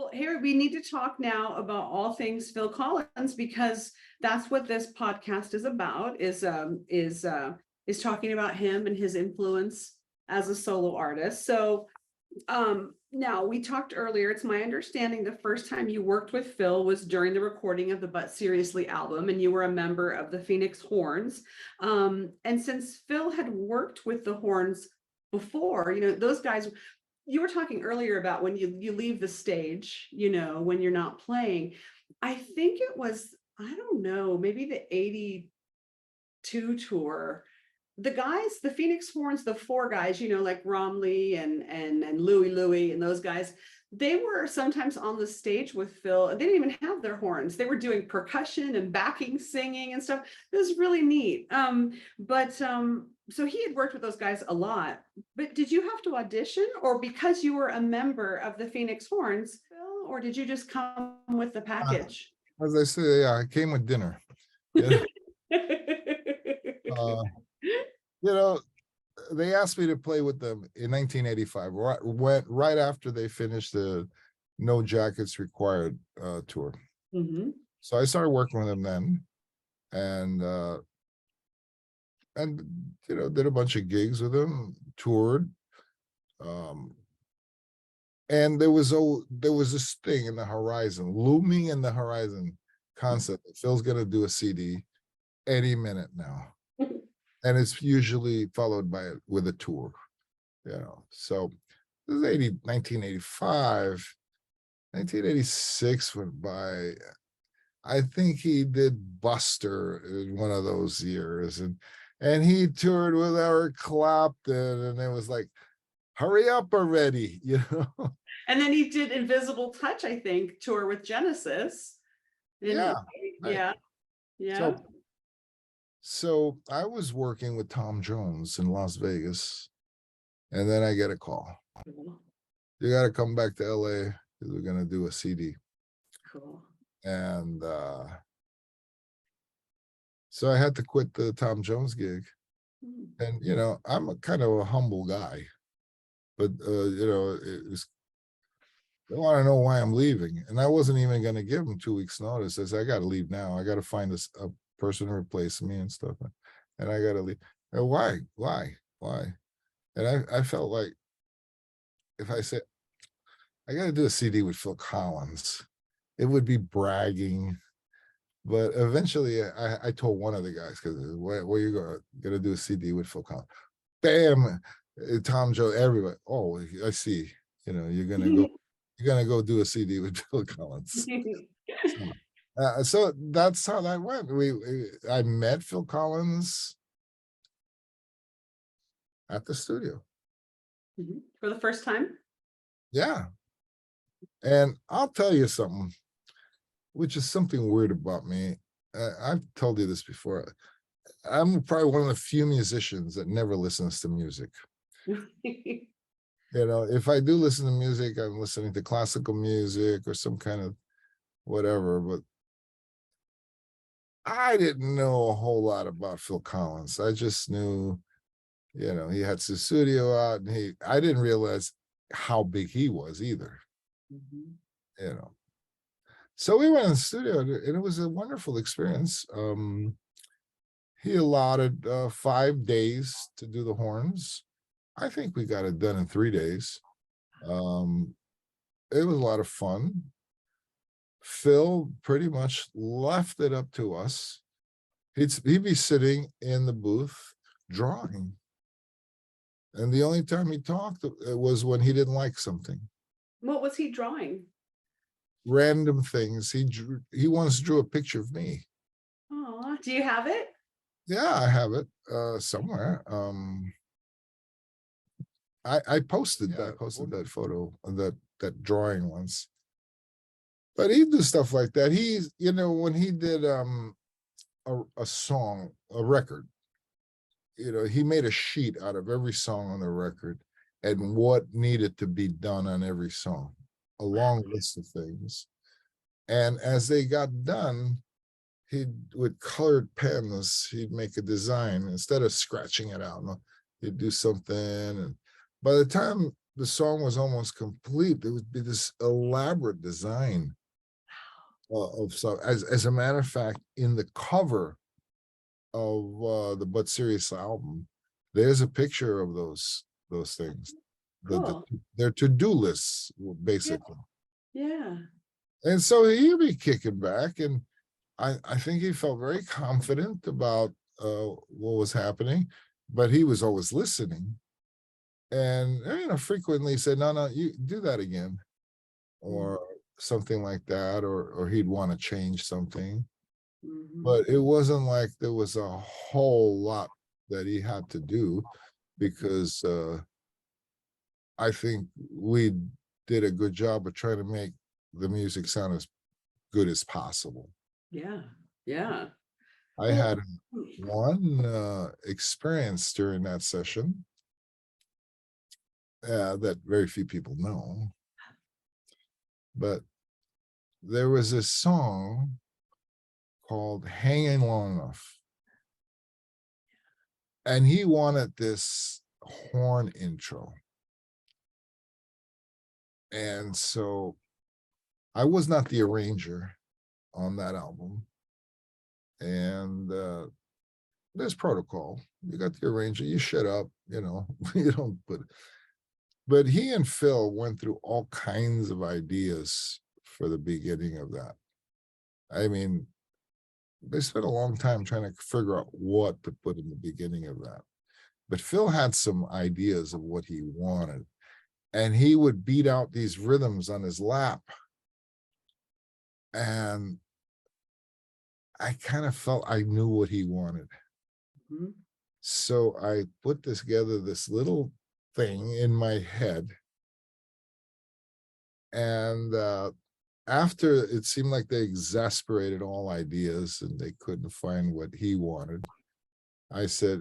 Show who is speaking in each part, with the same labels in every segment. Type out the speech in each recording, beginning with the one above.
Speaker 1: Well, Harry, we need to talk now about all things Phil Collins, because that's what this podcast is about, is talking about him and his influence as a solo artist. So now we talked earlier, it's my understanding the first time you worked with Phil was during the recording of the But Seriously album, and you were a member of the Phoenix Horns. And since Phil had worked with the Horns before, those guys, you were talking earlier about when you leave the stage, when you're not playing. I think it was, I don't know, maybe the 82 tour. The guys, the Phoenix Horns, the four guys, like Romley and Louie and those guys, they were sometimes on the stage with Phil. They didn't even have their horns. They were doing percussion and backing singing and stuff. It was really neat. So he had worked with those guys a lot. But did you have to audition, or because you were a member of the Phoenix Horns, Phil, or did you just come with the package?
Speaker 2: As I say, yeah, I came with dinner. Yeah. They asked me to play with them in 1985, right after they finished the No Jackets Required tour.
Speaker 1: Mm-hmm.
Speaker 2: So I started working with them then, and did a bunch of gigs with them, toured, and there was this thing in the horizon, looming in the horizon, concept that Phil's gonna do a CD any minute now. And it's usually followed with a tour, So this is 1985, 1986 went by. I think he did Buster in one of those years, and he toured with Eric Clapton, and it was like, hurry up already,
Speaker 1: And then he did Invisible Touch, I think, tour with Genesis.
Speaker 2: Yeah.
Speaker 1: Yeah.
Speaker 2: So I was working with Tom Jones in Las Vegas, and then I get a call.
Speaker 1: Cool.
Speaker 2: You got to come back to LA because we're going to do a CD.
Speaker 1: Cool.
Speaker 2: And so I had to quit the Tom Jones gig. And, I'm a kind of a humble guy, but, they want to know why I'm leaving. And I wasn't even going to give them 2 weeks notice. I said, I got to leave now. I got to find a person to replace me and stuff. And I got to leave. And why? And I felt like if I said, I got to do a CD with Phil Collins, it would be bragging. But eventually I told one of the guys, because where you going to do a CD with Phil Collins? Bam! Tom Jones, everybody. Oh, I see. You're gonna go do a CD with Phil Collins. So that's how that went. I met Phil Collins at the studio.
Speaker 1: For the first time?
Speaker 2: Yeah. And I'll tell you something, which is something weird about me. I've told you this before. I'm probably one of the few musicians that never listens to music. If I do listen to music, I'm listening to classical music or some kind of whatever, but I didn't know a whole lot about Phil Collins. I just knew, he had his studio out, and I didn't realize how big he was either. So we went in the studio, and it was a wonderful experience. He allotted 5 days to do the horns. I think we got it done in 3 days. It was a lot of fun. Phil pretty much left it up to us. He'd be sitting in the booth drawing. And the only time he talked was when he didn't like something.
Speaker 1: What was he drawing?
Speaker 2: Random things. He once drew a picture of me.
Speaker 1: Oh, do you have it?
Speaker 2: Yeah, I have it somewhere. I posted that photo, that drawing once. But he'd do stuff like that. He's, when he did a song, a record, he made a sheet out of every song on the record and what needed to be done on every song, a long list of things. And as they got done, with colored pens, he'd make a design instead of scratching it out. He'd do something. And by the time the song was almost complete. There would be this elaborate design of so. As a matter of fact, in the cover of the But Serious album, there's a picture of those things.
Speaker 1: Cool.
Speaker 2: Their to-do lists,
Speaker 1: Yeah.
Speaker 2: basically.
Speaker 1: Yeah.
Speaker 2: And so he'd be kicking back, and I think he felt very confident about what was happening, but he was always listening. And frequently said, no, you do that again, or something like that, or he'd want to change something.
Speaker 1: Mhm.
Speaker 2: But it wasn't like there was a whole lot that he had to do, because I think we did a good job of trying to make the music sound as good as possible.
Speaker 1: Yeah. Yeah.
Speaker 2: I
Speaker 1: Well,
Speaker 2: had one experience during that session that very few people know, but there was a song called Hanging Long Enough. And he wanted this horn intro. And so I was not the arranger on that album. And there's protocol. You got the arranger, you shut up, you don't put it. But he and Phil went through all kinds of ideas for the beginning of that. I mean, they spent a long time trying to figure out what to put in the beginning of that. But Phil had some ideas of what he wanted, and he would beat out these rhythms on his lap. And I kind of felt I knew what he wanted.
Speaker 1: Mhm.
Speaker 2: So I put together this little thing in my head. And after it seemed like they exasperated all ideas and they couldn't find what he wanted, I said,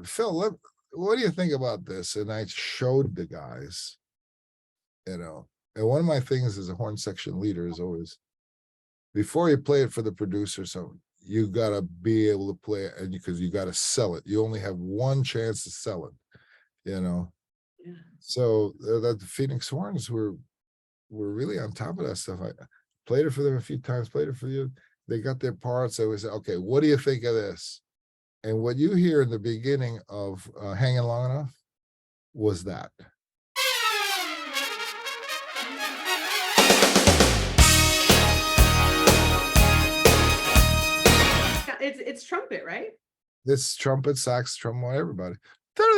Speaker 2: Phil, what do you think about this? And I showed the guys, and one of my things as a horn section leader is always, before you play it for the producer, so you got to be able to play it, and because you got to sell it. You only have one chance to sell it.
Speaker 1: Yeah.
Speaker 2: So that the Phoenix Horns were really on top of that stuff. I played it for them a few times, played it for you. They got their parts. I would say, okay, what do you think of this? And what you hear in the beginning of Hanging Long Enough was that.
Speaker 1: Yeah, it's trumpet, right?
Speaker 2: This trumpet, sax, trombone, everybody.
Speaker 1: Yes,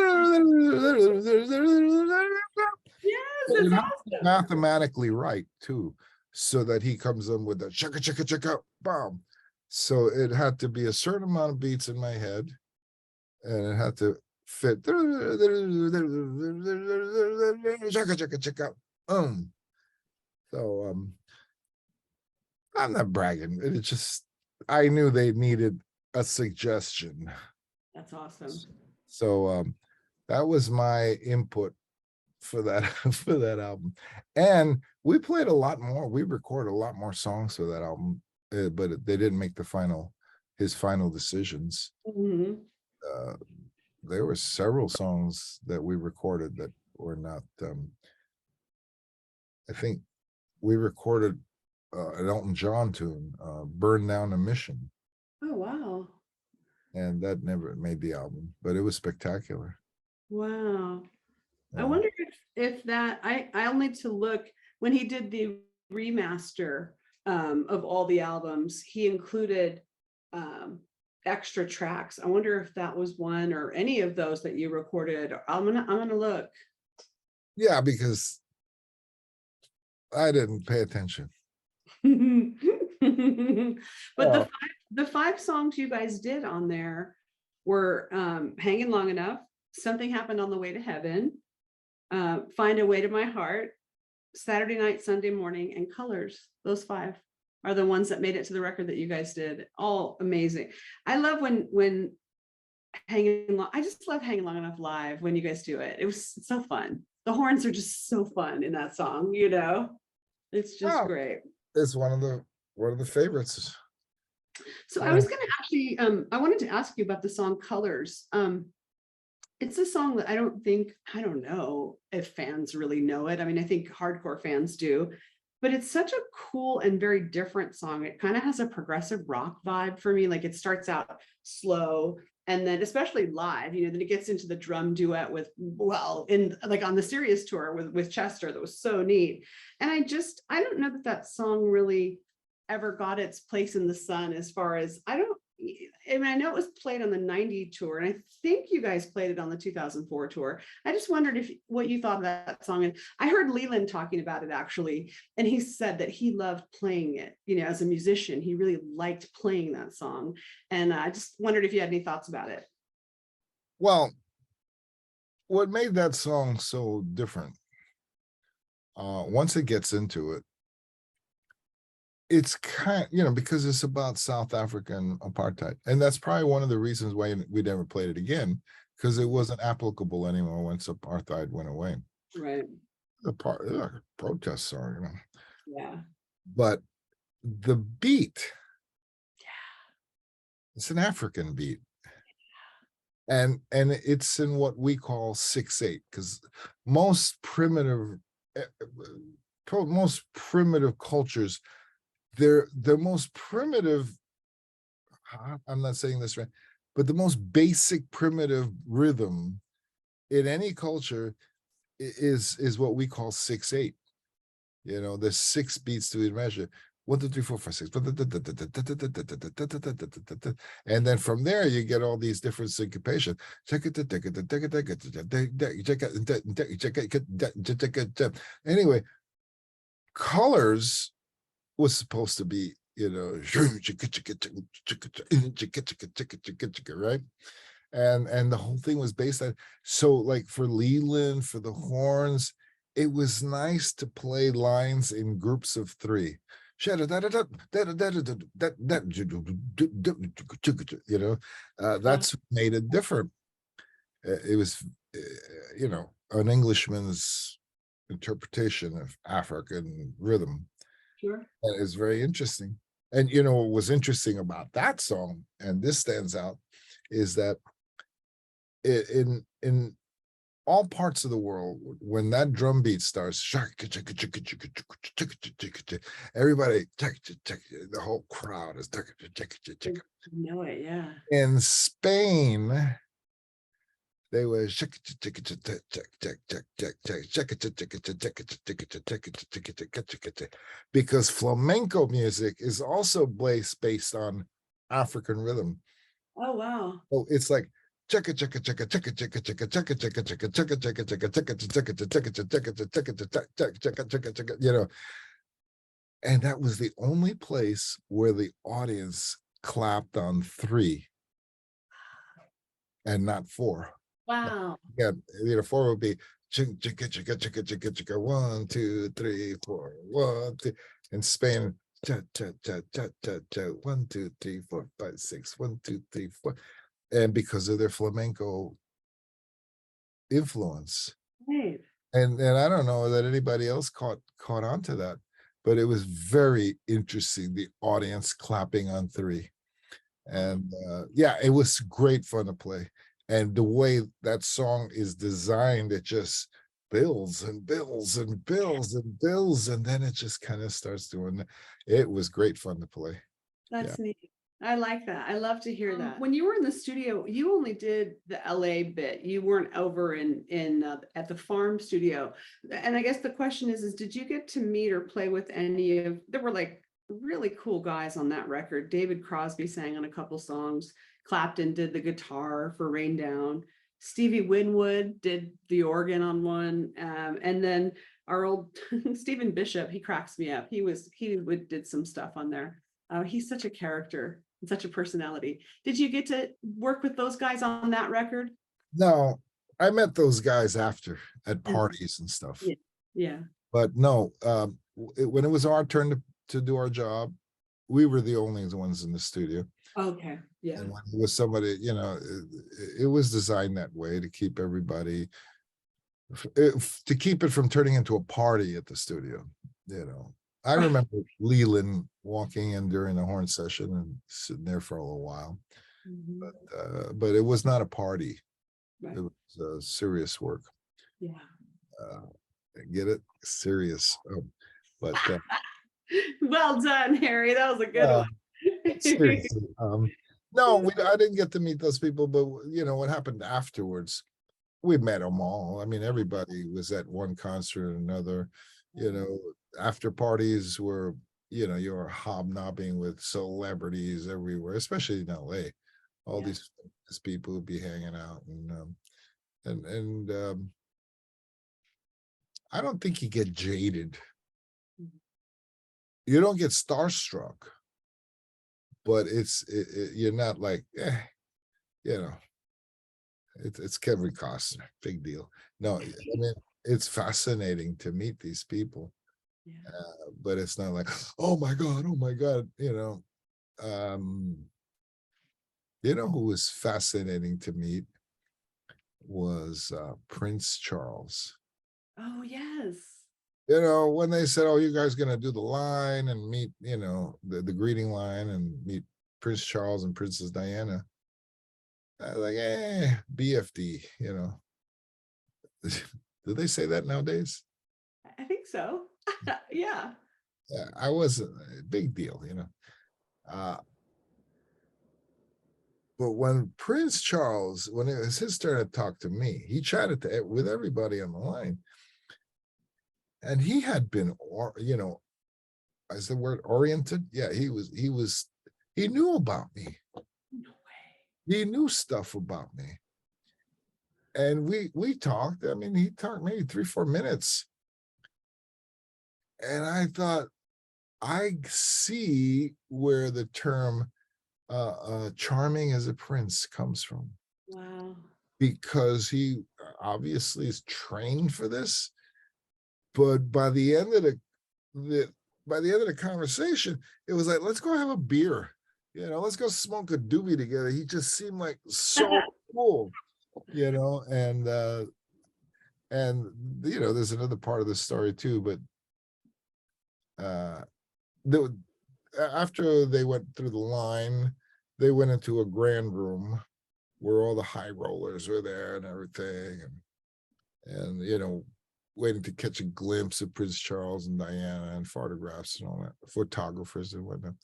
Speaker 2: It
Speaker 1: it's
Speaker 2: has to be
Speaker 1: awesome.
Speaker 2: mathematically right too, so that he comes in with the chicka chicka chicka bomb. So it had to be a certain amount of beats in my head, and it had to fit. Chicka chicka chicka. So I'm not bragging. It's just I knew they needed a suggestion.
Speaker 1: That's awesome.
Speaker 2: So that was my input for that for that album. And we played a lot more. We recorded a lot more songs for that album, but they didn't make his final decisions.
Speaker 1: Mhm.
Speaker 2: There were several songs that we recorded that were not. I think we recorded an Elton John tune, "Burn Down a Mission,"
Speaker 1: Oh, wow.
Speaker 2: and that never made the album, but it was spectacular.
Speaker 1: Wow. I
Speaker 2: Yeah.
Speaker 1: wonder if that I'll need to look when he did the remaster of all the albums, he included um extra tracks. I wonder if that was one or any of those that you recorded. I'm gonna look.
Speaker 2: Yeah, because I didn't pay attention.
Speaker 1: But
Speaker 2: Well,
Speaker 1: the five songs you guys did on there were Hanging Long Enough, Something Happened on the Way to Heaven, Find a Way to My Heart, Saturday Night, Sunday Morning, and Colors. Those five are the ones that made it to the record that you guys did. All amazing. I love when I just love Hanging Long Enough live when you guys do it. It was so fun. The horns are just so fun in that song, It's just
Speaker 2: oh,
Speaker 1: great.
Speaker 2: it's one of the favorites.
Speaker 1: So I
Speaker 2: Uh,
Speaker 1: was going to actually, I wanted to ask you about the song Colors. It's a song that I don't know if fans really know it. I mean, I think hardcore fans do, but it's such a cool and very different song. It kind of has a progressive rock vibe for me. Like it starts out slow, and then especially live, then it gets into the drum duet with, well, in like on the Sirius tour with Chester, that was so neat. And I don't know that song really ever got its place in the sun, as far as I know it was played on the 90 tour, and I think you guys played it on the 2004 tour. I just wondered what you thought of that song. And I heard Leland talking about it actually, and he said that he loved playing it, as a musician. He really liked playing that song. And I just wondered if you had any thoughts about it.
Speaker 2: Well, what made that song so different, once it gets into it, it's because it's about South African apartheid. And that's probably one of the reasons why we never played it again, because it wasn't applicable anymore once apartheid went away.
Speaker 1: Right.
Speaker 2: The protest song,
Speaker 1: Yeah.
Speaker 2: But the beat, it's an African beat. And it's in what we call 6/8, because most primitive cultures, their most primitive, I'm not saying this right, but the most basic primitive rhythm in any culture is what we call 6/8. There's 6 beats to each measure. 1, 2, 3, 4, 5, 6. And then from there you get all these different syncopation. Anyway, colors was supposed to be, right? And the whole thing was based on, so like for Leland, for the horns, it was nice to play lines in groups of 3. That's what made it different. It was, an Englishman's interpretation of African rhythm.
Speaker 1: Sure.
Speaker 2: That is very interesting. And what was interesting about that song, and this stands out, is that in all parts of the world, when that drum beat starts, everybody, the whole crowd is.
Speaker 1: Know it, yeah.
Speaker 2: In Spain, they were because flamenco music is also based on African rhythm.
Speaker 1: Oh wow.
Speaker 2: So it's like and that was the only place where the audience clapped on 3 and not 4.
Speaker 1: Wow.
Speaker 2: Yeah, 4 would be 1, 2, 3, 4, 1, 2. In Spain, 1, 2, 3, 4, 5, 6, 1, 2, 3, 4. And because of their flamenco influence.
Speaker 1: Right.
Speaker 2: And I don't know that anybody else caught on to that, but it was very interesting, the audience clapping on 3. And yeah, it was great fun to play. And the way that song is designed, it just builds and builds and builds and builds, and then it just kind of starts doing. It was great fun to play.
Speaker 1: That's neat. I like that. I love to hear that. When you were in the studio, you only did the LA bit. You weren't over in at the farm studio. And I guess the question is did you get to meet or play with any of, there were like really cool guys on that record. David Crosby sang on a couple songs. Clapton did the guitar for Rain Down. Stevie Winwood did the organ on one. And then our old Stephen Bishop, he cracks me up. He did some stuff on there. He's such a character and such a personality. Did you get to work with those guys on that record?
Speaker 2: No, I met those guys after at parties and stuff.
Speaker 1: Yeah.
Speaker 2: But no, when it was our turn to do our job, we were the only ones in the studio.
Speaker 1: Okay. Yeah.
Speaker 2: And when it was somebody, it was designed that way to keep everybody, to keep it from turning into a party at the studio. I remember Leland walking in during the horn session and sitting there for a little while, but it was not a party.
Speaker 1: Right.
Speaker 2: It was serious work.
Speaker 1: Yeah.
Speaker 2: Uh, get it? Serious. But
Speaker 1: Well done, Harry. That was a good
Speaker 2: uh,
Speaker 1: one.
Speaker 2: seriously, no, I didn't get to meet those people, but what happened afterwards? We met them all. I mean, everybody was at one concert or another. After parties were, you're hobnobbing with celebrities everywhere, especially in LA. All
Speaker 1: Yeah.
Speaker 2: these famous people would be hanging out, and I don't think you get jaded.
Speaker 1: Mhm.
Speaker 2: You don't get starstruck, but you're not like, you know, it's Kevin Costner, big deal. No, I mean, it's fascinating to meet these people,
Speaker 1: Yeah.
Speaker 2: but it's not like, oh my God, oh my God, who was fascinating to meet was Prince Charles.
Speaker 1: Oh, yes.
Speaker 2: When they said, oh, you guys gonna do the line and meet, the greeting line and meet Prince Charles and Princess Diana. I was like, BFD, Do they say that nowadays?
Speaker 1: I think so. Yeah.
Speaker 2: Yeah, I was a big deal. Uh, but when Prince Charles, when it was his turn to talk to me, he chatted with everybody on the line, and he had been, is the word oriented? Yeah, he knew about me.
Speaker 1: No way.
Speaker 2: He knew stuff about me, and we talked. I mean, he talked maybe 3-4 minutes, and I thought, I see where the term charming as a prince comes from,
Speaker 1: Wow.
Speaker 2: because he obviously is trained for this. But by the end of the conversation, it was like, let's go have a beer. Let's go smoke a doobie together. He just seemed like so cool, and there's another part of the story too, but uh the, after they went through the line, they went into a grand room where all the high rollers were there and everything, and waiting to catch a glimpse of Prince Charles and Diana and photographs and all that, photographers and whatnot.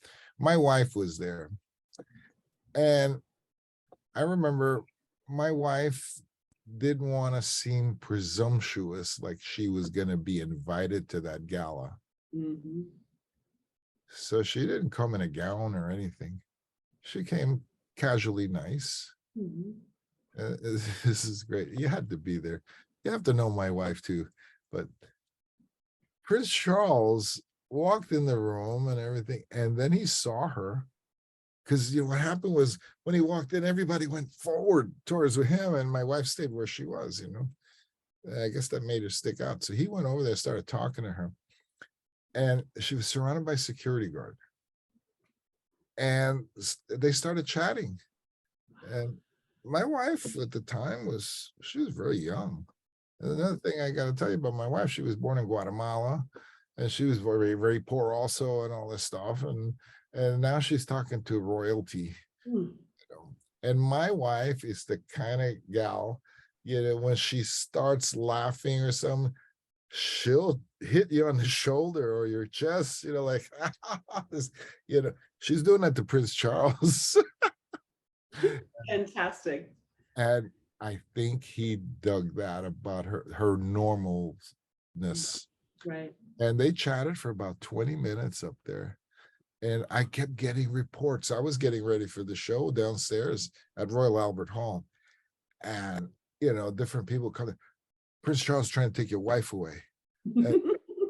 Speaker 2: My wife was there, and I remember my wife didn't want to seem presumptuous, like she was going to be invited to that gala.
Speaker 1: Mhm.
Speaker 2: So she didn't come in a gown or anything. She came casually nice.
Speaker 1: Mhm.
Speaker 2: This is great. You had to be there. You have to know my wife too. But Prince Charles walked in the room and everything, and then he saw her. Because what happened was, when he walked in, everybody went forward towards him, and my wife stayed where she was. I guess that made her stick out. So he went over there, started talking to her, and she was surrounded by security guard, and they started chatting. And my wife at the time she was very young. And another thing I got to tell you about my wife, she was born in Guatemala, and she was very, very poor also, and all this stuff. And now she's talking to royalty,
Speaker 1: Mm.
Speaker 2: And my wife is the kind of gal, when she starts laughing or something, she'll hit you on the shoulder or your chest, like, this, she's doing that to Prince Charles.
Speaker 1: Fantastic.
Speaker 2: And I think he dug that about her normalness.
Speaker 1: Right.
Speaker 2: And they chatted for about 20 minutes up there. And I kept getting reports. I was getting ready for the show downstairs at Royal Albert Hall. And, different people coming. Prince Charles trying to take your wife away. And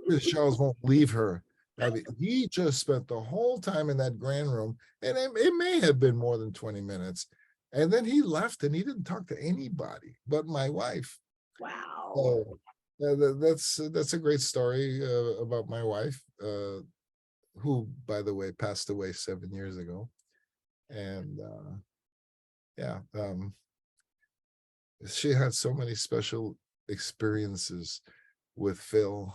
Speaker 2: Prince Charles won't leave her. I mean, he just spent the whole time in that grand room, and it may have been more than 20 minutes. And then he left, and he didn't talk to anybody but my wife.
Speaker 1: Wow.
Speaker 2: So that's a great story about my wife, who, by the way, passed away 7 years ago. And yeah, she had so many special experiences with Phil.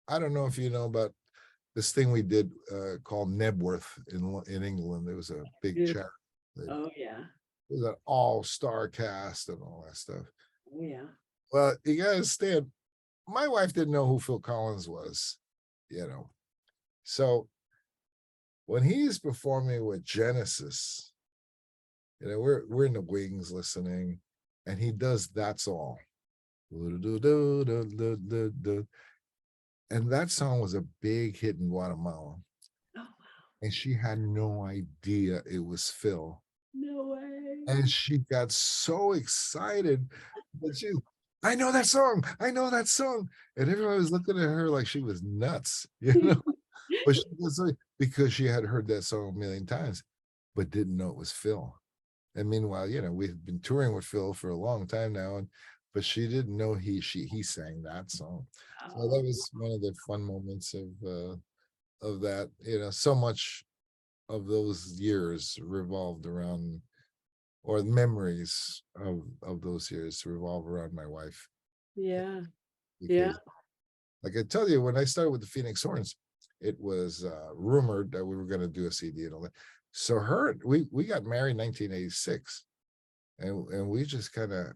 Speaker 2: I don't know if you know about this thing we did called Nebworth in England. There was a big
Speaker 1: Yeah.
Speaker 2: charity.
Speaker 1: Oh, yeah.
Speaker 2: It was an all-star cast and all that stuff.
Speaker 1: Oh, yeah.
Speaker 2: Well, you gotta understand, my wife didn't know who Phil Collins was, you know. So when he's performing with Genesis, we're in the wings listening, and he does That's All. And that song was a big hit in Guatemala.
Speaker 1: Oh, wow.
Speaker 2: And she had no idea it was Phil.
Speaker 1: No way.
Speaker 2: And she got so excited that I know that song. I know that song. And everyone was looking at her like she was nuts, But she was like, because she had heard that song a million times, but didn't know it was Phil. And meanwhile, we've been touring with Phil for a long time now, but she didn't know he sang that song. So that
Speaker 1: Oh,
Speaker 2: was one of the fun moments of that. So much of those years revolved around, or memories of those years revolve around my wife.
Speaker 1: yeah. Yeah.
Speaker 2: Because, like I tell you, when I started with the Phoenix Horns, it was rumored that we were going to do a CD and all that. So we got married in 1986, and we just kind of,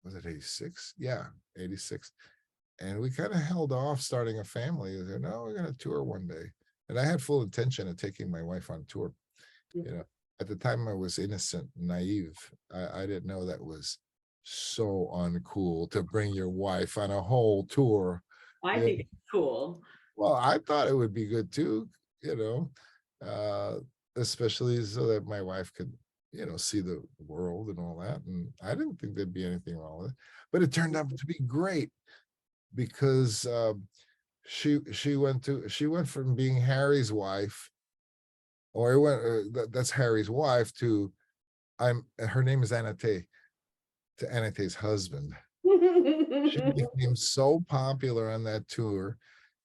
Speaker 2: was it 86? Yeah, 86. And we kind of held off starting a family. We said, no, we're going to tour one day. And I had full intention of taking my wife on tour.
Speaker 1: Yeah.
Speaker 2: At the time I was innocent, naive. I didn't know that was so uncool to bring your wife on a whole tour.
Speaker 1: I think it's cool.
Speaker 2: Well, I thought it would be good too, you know, uh, especially so that my wife could, see the world and all that. And I didn't think there'd be anything wrong with it, but it turned out to be great because she went from being Harry's wife, or it went that's Harry's wife, to her name is Anate, to Anate's husband. She became so popular on that tour.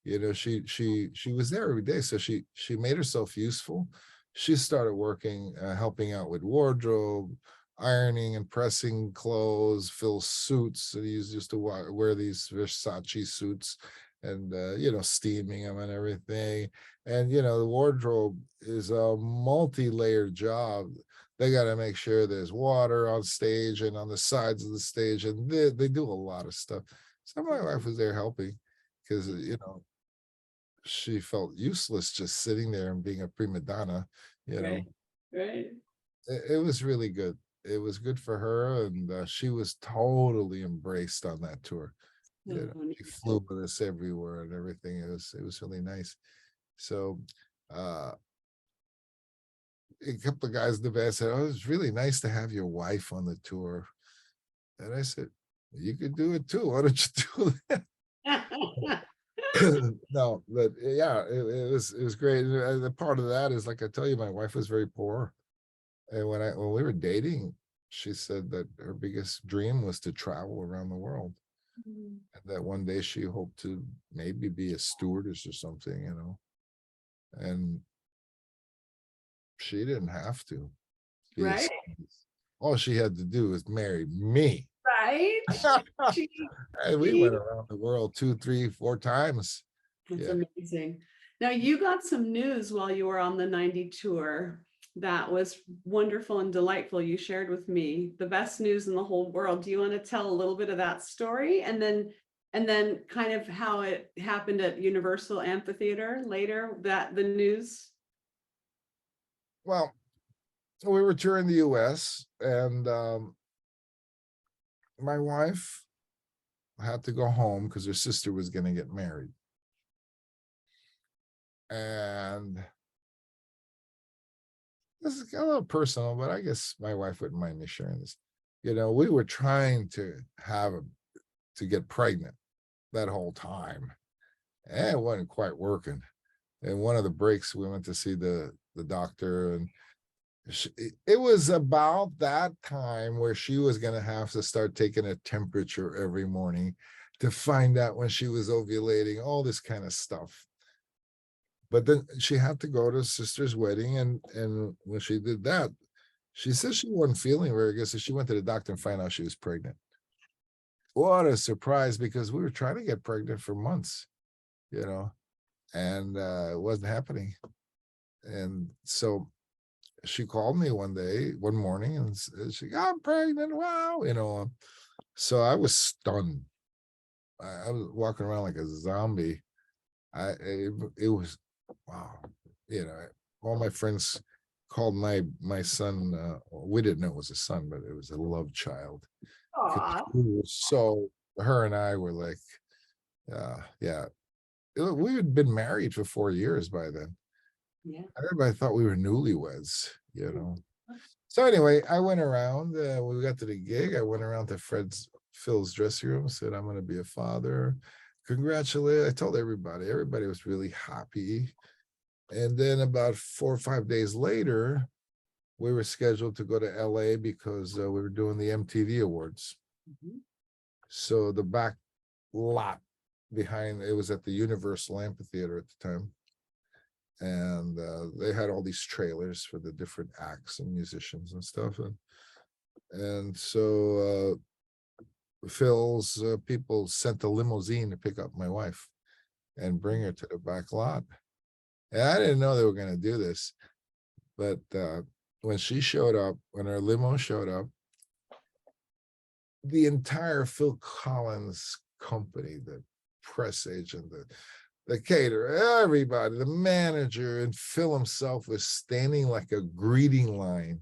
Speaker 2: She was there every day, so she made herself useful. She started working, helping out with wardrobe, ironing and pressing clothes, fill suits. And he used to wear these Versace suits, and steaming them and everything. And the wardrobe is a multi-layered job. They got to make sure there's water on stage and on the sides of the stage, and they do a lot of stuff. So my wife was there helping, because she felt useless just sitting there and being a prima donna.
Speaker 1: Right. Right.
Speaker 2: It was really good. It was good for her, and she was totally embraced on that tour.
Speaker 1: Oh,
Speaker 2: She flew with us everywhere and everything. It was really nice. So a couple of guys in the band said, "Oh, it's really nice to have your wife on the tour." And I said, "You could do it too. Why don't you do that?" No, but yeah, it was great. And the part of that is, like I tell you, my wife was very poor. And when we were dating, she said that her biggest dream was to travel around the world. And that one day she hoped to maybe be a stewardess or something. And she didn't have to be a
Speaker 1: Right.
Speaker 2: stewardess. All she had to do was marry me.
Speaker 1: Right. She,
Speaker 2: And we
Speaker 1: she,
Speaker 2: went around the world 2, 3, 4 times.
Speaker 1: that's
Speaker 2: Yeah.
Speaker 1: amazing. Now you got some news while you were on the 90 tour that was wonderful and delightful. You shared with me the best news in the whole world. Do you want to tell a little bit of that story, and then kind of how it happened at Universal Amphitheater later, that the news?
Speaker 2: Well, we were touring the US, and my wife had to go home because her sister was going to get married. And this is a little personal, but I guess my wife wouldn't mind me sharing this. We were trying to get pregnant that whole time, and it wasn't quite working. And one of the breaks, we went to see the doctor, and it was about that time where she was going to have to start taking a temperature every morning to find out when she was ovulating, all this kind of stuff. But then she had to go to her sister's wedding, and when she did that, she said she wasn't feeling very good, so she went to the doctor and found out she was pregnant. What a surprise, because we were trying to get pregnant for months, and it wasn't happening. And so she called me one morning, and she, I'm pregnant. Wow. So I was stunned. I was walking around like a zombie. It was, wow. You know, all my friends called my son, we didn't know it was a son, but it was a love child. 'Cause
Speaker 1: Aw.
Speaker 2: we were so, her and I were like, yeah, we had been married for 4 years by then.
Speaker 1: Yeah.
Speaker 2: Everybody thought we were newlyweds. So anyway, I went around, when we got to the gig, I went around to Phil's dressing room, said, I'm going to be a father. Congratulate. I told everybody. Everybody was really happy. And then about 4 or 5 days later, we were scheduled to go to LA because we were doing the MTV Awards.
Speaker 1: Mhm.
Speaker 2: So the back lot behind, it was at the Universal Amphitheater at the time. And they had all these trailers for the different acts and musicians and stuff. And so Phil's people sent a limousine to pick up my wife and bring her to the back lot. And I didn't know they were going to do this, but when she showed up, when her limo showed up, the entire Phil Collins company, the press agent, the caterer, everybody, the manager, and Phil himself was standing like a greeting line.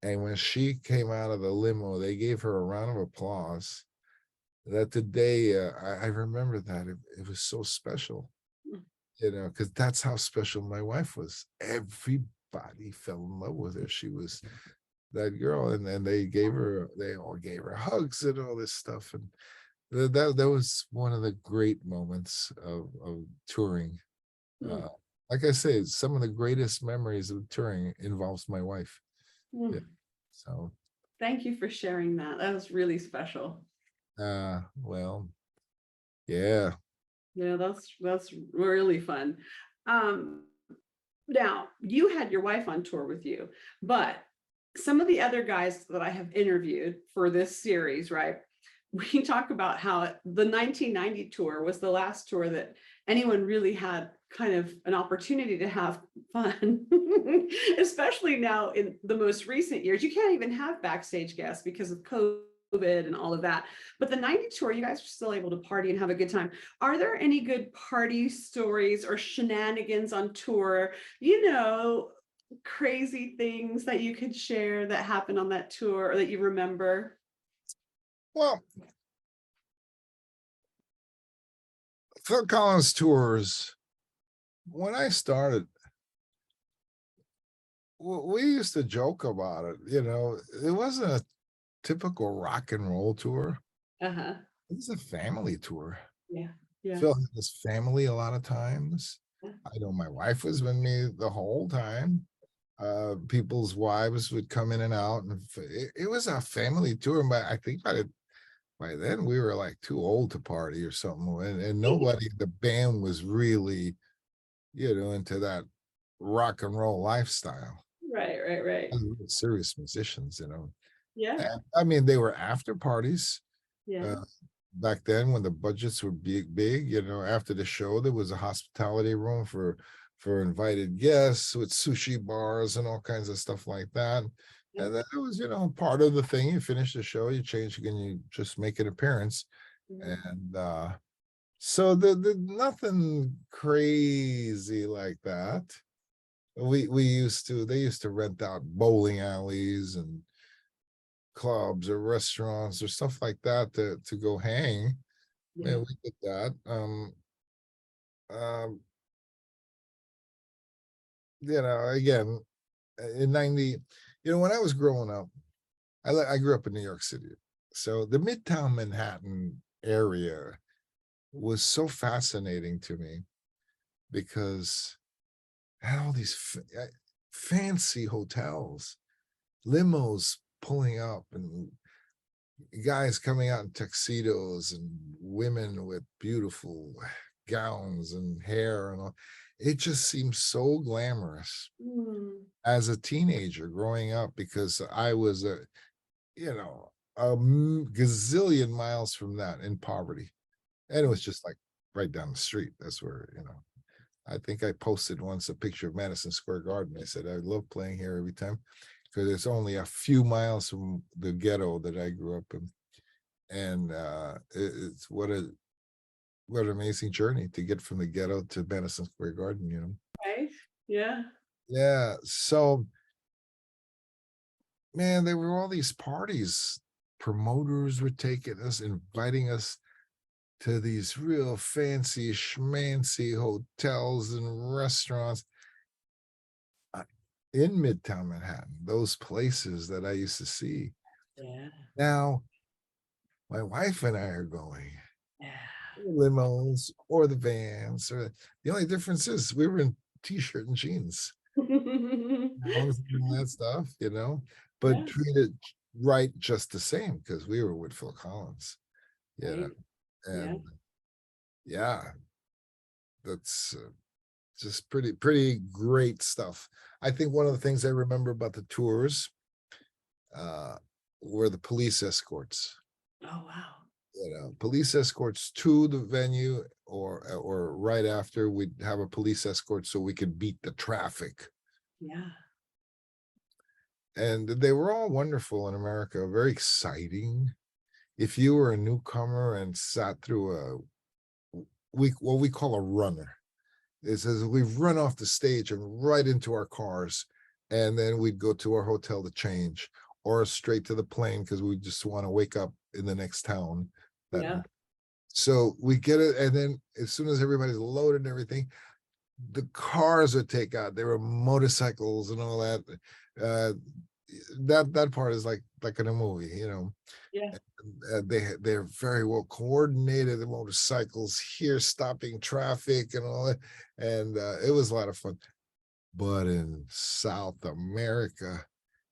Speaker 2: And when she came out of the limo, they gave her a round of applause. That today, I remember that. It was so special, because that's how special my wife was. Everybody fell in love with her. She was that girl. And then they all gave her hugs and all this stuff. And that was one of the great moments of touring.
Speaker 1: Mm.
Speaker 2: Uh, like I say, some of the greatest memories of touring involves my wife. Yeah.
Speaker 1: Mm.
Speaker 2: So,
Speaker 1: Thank you for sharing that. That was really special.
Speaker 2: well, yeah.
Speaker 1: Yeah, that's really fun. Now you had your wife on tour with you, but some of the other guys that I have interviewed for this series, right? We talk about how the 1990 tour was the last tour that anyone really had kind of an opportunity to have fun, especially now in the most recent years. You can't even have backstage guests because of COVID and all of that. But the 90 tour, you guys are still able to party and have a good time. Are there any good party stories or shenanigans on tour? Crazy things that you could share that happened on that tour or that you remember?
Speaker 2: Well, Phil Collins tours, when I started, we used to joke about it. It wasn't a typical rock and roll tour.
Speaker 1: Uh-huh.
Speaker 2: It was a family tour.
Speaker 1: Yeah. Yeah.
Speaker 2: Phil had his family a lot of times.
Speaker 1: Yeah.
Speaker 2: I know my wife was with me the whole time. People's wives would come in and out, and it was a family tour. But I think by then we were like too old to party or something, and nobody in the band was really, into that rock and roll lifestyle.
Speaker 1: Right, right, right.
Speaker 2: Serious musicians.
Speaker 1: Yeah.
Speaker 2: And, I mean, they were after parties.
Speaker 1: Yeah.
Speaker 2: Uh, Back then when the budgets were big, after the show, there was a hospitality room for invited guests with sushi bars and all kinds of stuff like that.
Speaker 1: Yeah.
Speaker 2: And that was, part of the thing. You finish the show, you change again, you just make an appearance.
Speaker 1: Mhm.
Speaker 2: And so the nothing crazy like that. They used to rent out bowling alleys and clubs or restaurants or stuff like that to go hang.
Speaker 1: Yeah.
Speaker 2: Yeah, we did that. Um, again, in 90, when I was growing up, I grew up in New York City. So the Midtown Manhattan area was so fascinating to me because it had all these fancy hotels, limos pulling up, and guys coming out in tuxedos and women with beautiful gowns and hair and all. It just seems so glamorous
Speaker 1: Mm.
Speaker 2: as a teenager growing up, because I was gazillion miles from that in poverty. And it was just like right down the street. That's where. I think I posted once a picture of Madison Square Garden. I said, I love playing here every time because it's only a few miles from the ghetto that I grew up in. And it's what an amazing journey to get from the ghetto to Madison Square Garden, you know?
Speaker 1: Right? Yeah.
Speaker 2: Yeah. So, man, there were all these parties. Promoters were taking us, inviting us to these real fancy schmancy hotels and restaurants uh, in Midtown Manhattan, those places that I used to see.
Speaker 1: Yeah.
Speaker 2: Now, my wife and I are going
Speaker 1: Yeah.
Speaker 2: limos or the vans, or the only difference is we were in t-shirt and jeans, gowns and all that stuff, you know, but
Speaker 1: Yeah.
Speaker 2: treated right just the same because we were with Phil Collins, you know,
Speaker 1: Right. Yeah.
Speaker 2: and yeah, that's just pretty great stuff. I think one of the things I remember about the tours uh were the police escorts.
Speaker 1: Oh, wow.
Speaker 2: You know, police escorts to the venue, or right after, we'd have a police escort so we could beat the traffic.
Speaker 1: Yeah.
Speaker 2: And they were all wonderful in America, very exciting. If you were a newcomer and sat through what we call a runner, it says we've run off the stage and right into our cars, and then we'd go to our hotel to change, or straight to the plane because we just want to wake up in the next town. That
Speaker 1: Yeah.
Speaker 2: so we get it, and then as soon as everybody's loaded and everything, the cars would take out. There were motorcycles and all that. Uh, that part is like in a movie, you know.
Speaker 1: Yeah.
Speaker 2: They're very well coordinated. The motorcycles here stopping traffic and all that, and it was a lot of fun. But in South America,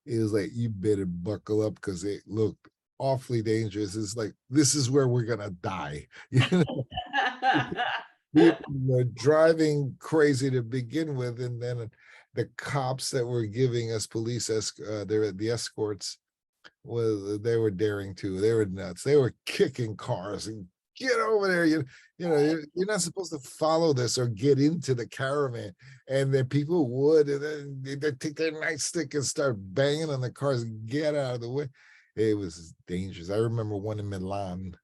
Speaker 2: it was like you better buckle up because it looked awfully dangerous. It's like this is where we're gonna die. You know, people were driving crazy to begin with, and then the cops that were giving us the escorts, well, they were daring too. They were nuts. They were kicking cars and get over there. You know, you're not supposed to follow this or get into the caravan. And then people would, and then they'd take their nightstick and start banging on the cars and get out of the way. It was dangerous. I remember one in Milan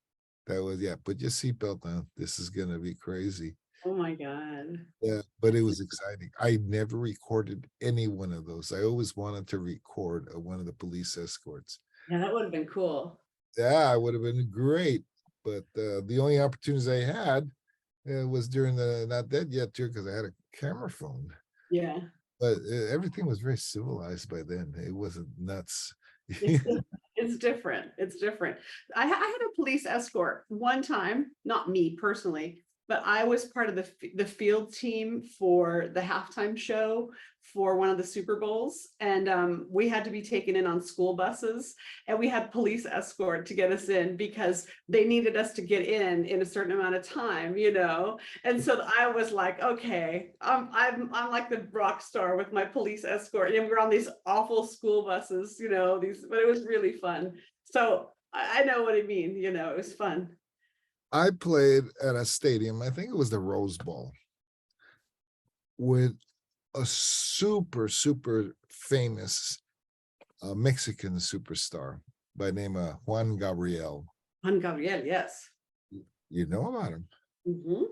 Speaker 2: that was, yeah, put your seatbelt on. This is gonna be crazy.
Speaker 1: Oh my God.
Speaker 2: Yeah, but it was exciting. I never recorded any one of those. I always wanted to record one of the police escorts.
Speaker 1: Yeah, that would have been cool.
Speaker 2: Yeah, it would have been great. But the only opportunities I had was during the Not Dead Yet tour because I had a camera phone.
Speaker 1: Yeah.
Speaker 2: But everything was very civilized by then. It wasn't nuts.
Speaker 1: It's it's different. It's different. I had a police escort one time, not me personally, but I was part of the field team for the halftime show for one of the Super Bowls, and we had to be taken in on school buses, and we had police escort to get us in because they needed us to get in a certain amount of time, you know. And so I was like, okay, I'm like the rock star with my police escort, and we're on these awful school buses, you know, but it was really fun. So I know what I mean, you know, it was fun.
Speaker 2: I played at a stadium, I think it was the Rose Bowl, with a super famous Mexican superstar by name of Juan Gabriel.
Speaker 1: Juan Gabriel, yes.
Speaker 2: You know about him?
Speaker 1: Hmm.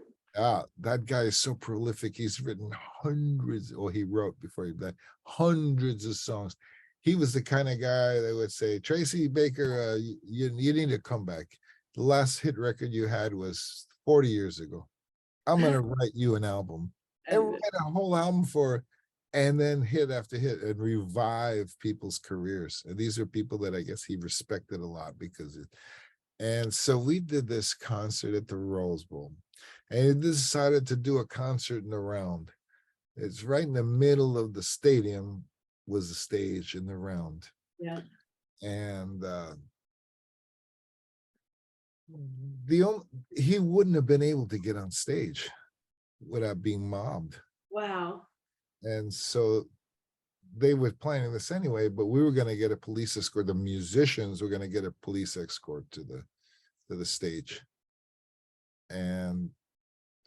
Speaker 2: That guy is so prolific. He's written hundreds, or he wrote before he died, hundreds of songs. He was the kind of guy that would say, Tracy Baker, you need to come back. The last hit record you had was 40 years ago. I'm going to write you an album and
Speaker 1: And
Speaker 2: write a whole album and then hit after hit and revive people's careers. And these are people that I guess he respected a lot and so we did this concert at the Rose Bowl, and he decided to do a concert in the round. It's right in the middle of the stadium was the stage in the round.
Speaker 1: yeah.
Speaker 2: And he wouldn't have been able to get on stage without being mobbed.
Speaker 1: Wow.
Speaker 2: And so they were planning this anyway, but we were going to get a police escort. The musicians were going to get a police escort to the stage. And